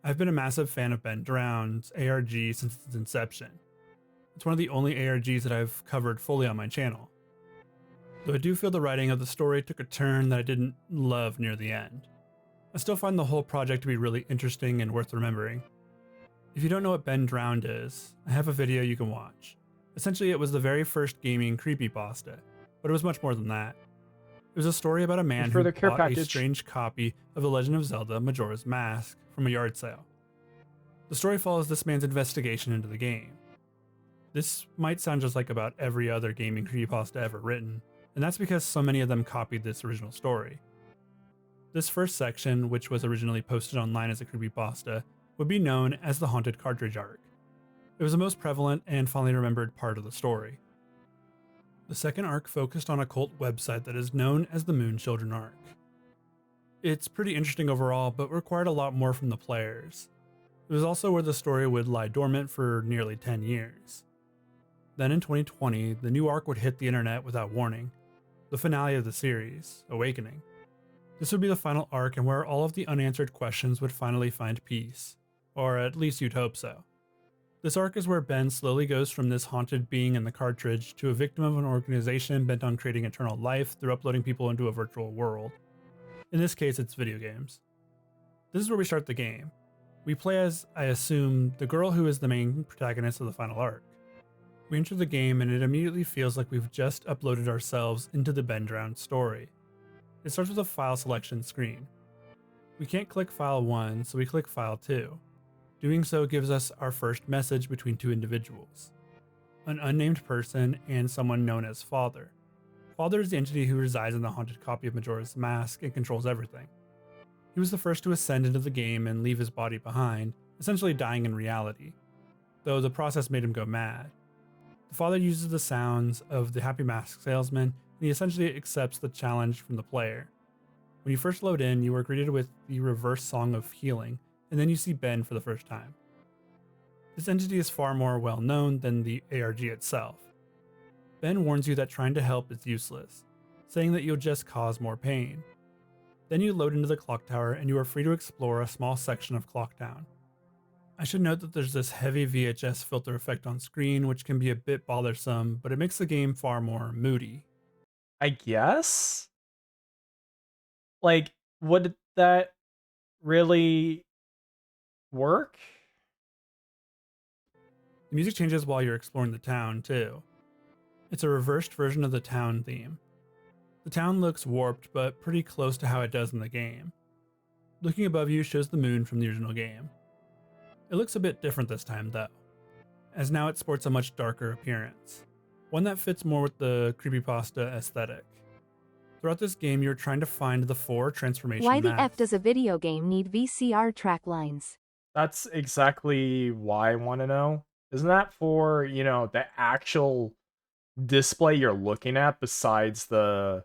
[SPEAKER 13] I've been a massive fan of Ben Drowned's ARG since its inception. It's one of the only ARGs that I've covered fully on my channel. Though I do feel the writing of the story took a turn that I didn't love near the end. I still find the whole project to be really interesting and worth remembering. If you don't know what Ben Drowned is, I have a video you can watch. Essentially, it was the very first gaming creepypasta, but it was much more than that. It was a story about a man who bought a strange copy of The Legend of Zelda Majora's Mask from a yard sale. The story follows this man's investigation into the game. This might sound just like about every other gaming creepypasta ever written, and that's because so many of them copied this original story. This first section, which was originally posted online as a creepypasta, would be known as the Haunted Cartridge arc. It was the most prevalent and fondly remembered part of the story. The second arc focused on a cult website that is known as the Moon Children arc. It's pretty interesting overall, but required a lot more from the players. It was also where the story would lie dormant for nearly 10 years. Then in 2020, the new arc would hit the internet without warning, the finale of the series, Awakening. This would be the final arc and where all of the unanswered questions would finally find peace, or at least you'd hope so. This arc is where Ben slowly goes from this haunted being in the cartridge to a victim of an organization bent on creating eternal life through uploading people into a virtual world. In this case, it's video games. This is where we start the game. We play as, I assume, the girl who is the main protagonist of the final arc. We enter the game and it immediately feels like we've just uploaded ourselves into the Ben Drowned story. It starts with a file selection screen. We can't click file 1, so we click file 2. Doing so gives us our first message between two individuals, an unnamed person and someone known as Father. Father is the entity who resides in the haunted copy of Majora's Mask and controls everything. He was the first to ascend into the game and leave his body behind, essentially dying in reality, though the process made him go mad. The Father uses the sounds of the Happy Mask salesman, and he essentially accepts the challenge from the player. When you first load in, you are greeted with the reverse song of healing, and then you see Ben for the first time. This entity is far more well known than the ARG itself. Ben warns you that trying to help is useless, saying that you'll just cause more pain. Then you load into the clock tower and you are free to explore a small section of Clocktown. I should note that there's this heavy VHS filter effect on screen which can be a bit bothersome, but it makes the game far more moody.
[SPEAKER 1] I guess? Like, would that really work?
[SPEAKER 13] The music changes while you're exploring the town, too. It's a reversed version of the town theme. The town looks warped, but pretty close to how it does in the game. Looking above you shows the moon from the original game. It looks a bit different this time, though, as now it sports a much darker appearance, one that fits more with the creepypasta aesthetic. Throughout this game, you're trying to find the 4 transformation
[SPEAKER 2] Why the
[SPEAKER 13] maps.
[SPEAKER 2] F does a video game need VCR track lines?
[SPEAKER 1] That's exactly why I want to know. Isn't that for, you know, the actual display you're looking at besides the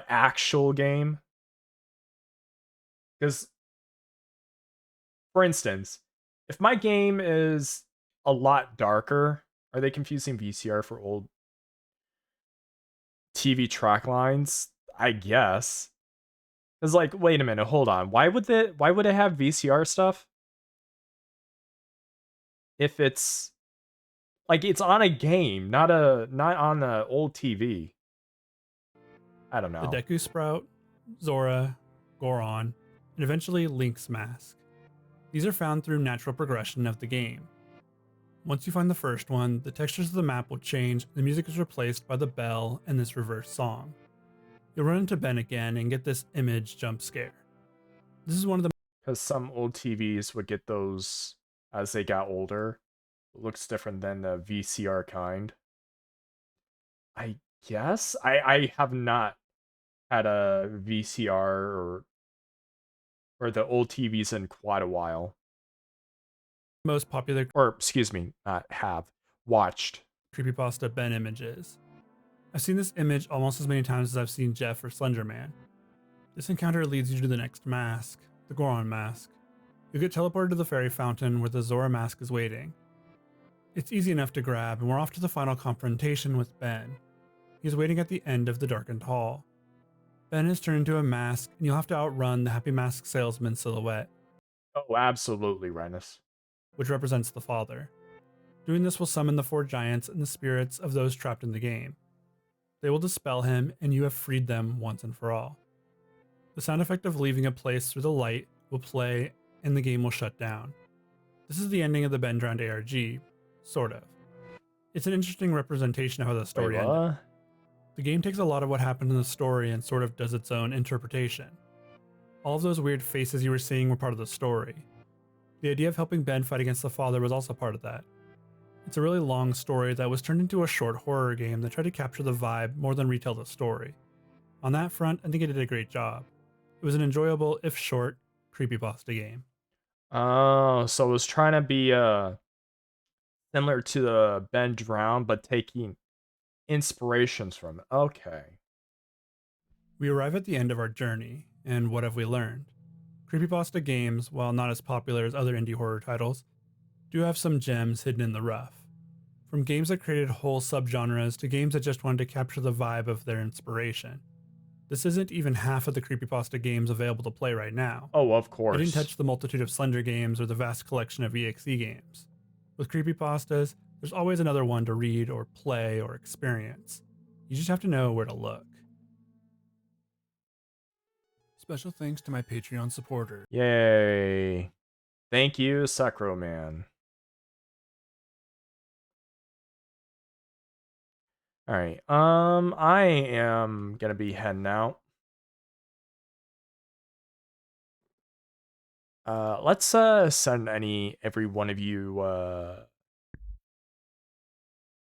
[SPEAKER 1] actual game? Because, for instance, if my game is a lot darker, are they confusing VCR for old TV track lines? I guess. It's like, wait a minute, hold on. Why would it have VCR stuff? If it's like it's on a game, not on the old TV. I don't know.
[SPEAKER 13] The Deku Sprout, Zora, Goron, and eventually Link's mask. These are found through natural progression of the game. Once you find the first one, the textures of the map will change and the music is replaced by the bell and this reverse song. You'll run into Ben again and get this image jump scare. This is one of the...
[SPEAKER 1] Because some old TVs would get those as they got older. It looks different than the VCR kind. I guess I have not had a VCR or the old TVs in quite a while.
[SPEAKER 13] Most popular,
[SPEAKER 1] or excuse me, not have watched
[SPEAKER 13] creepypasta Ben images. I've seen this image almost as many times as I've seen Jeff or Slenderman. This encounter leads you to the next mask, the Goron mask. You get teleported to the fairy fountain where the Zora mask is waiting. It's easy enough to grab, and we're off to the final confrontation with Ben. He's waiting at the end of the darkened hall. Ben is turned into a mask, and you'll have to outrun the Happy Mask salesman silhouette.
[SPEAKER 1] Oh, absolutely, Renus.
[SPEAKER 13] Which represents the father. Doing this will summon the 4 giants and the spirits of those trapped in the game. They will dispel him, and you have freed them once and for all. The sound effect of leaving a place through the light will play, and the game will shut down. This is the ending of the Ben Drowned ARG, sort of. It's an interesting representation of how the story ended. The game takes a lot of what happened in the story and sort of does its own interpretation. All of those weird faces you were seeing were part of the story. The idea of helping Ben fight against the father was also part of that. It's a really long story that was turned into a short horror game that tried to capture the vibe more than retell the story. On that front, I think it did a great job. It was an enjoyable, if short, creepypasta game.
[SPEAKER 1] Oh, so it was trying to be similar to the Ben Drowned, but taking inspirations from it. Okay.
[SPEAKER 13] We arrive at the end of our journey, and what have we learned? Creepypasta games, while not as popular as other indie horror titles, do have some gems hidden in the rough. From games that created whole subgenres to games that just wanted to capture the vibe of their inspiration. This isn't even half of the creepypasta games available to play right now.
[SPEAKER 1] Oh, of course.
[SPEAKER 13] I didn't touch the multitude of Slender games or the vast collection of EXE games. With creepypastas, there's always another one to read or play or experience. You just have to know where to look. Special thanks to my Patreon supporters.
[SPEAKER 1] Yay. Thank you, Sacro Man. Alright, I am gonna be heading out. Let's send every one of you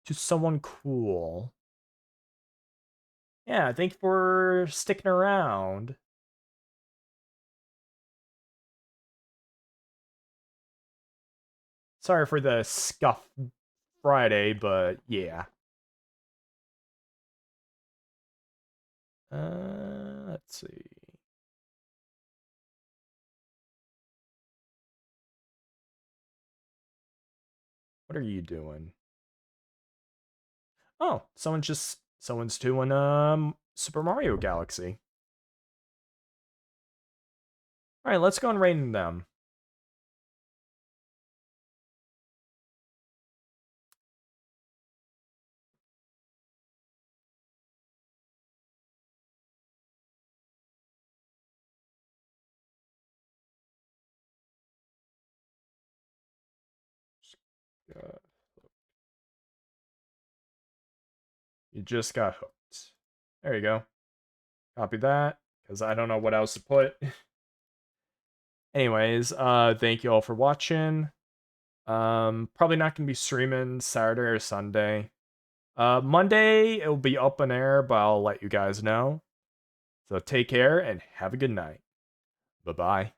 [SPEAKER 1] to someone cool. Yeah, thank you for sticking around. Sorry for the scuff Friday, but yeah. Let's see. What are you doing? Oh, someone's doing Super Mario Galaxy. All right, let's go and raid them. You just got hooked. There you go. Copy that, because I don't know what else to put. Anyways, thank you all for watching. Probably not gonna be streaming Saturday or Sunday. Monday it'll be up in air, but I'll let you guys know. So take care and have a good night. Bye-bye.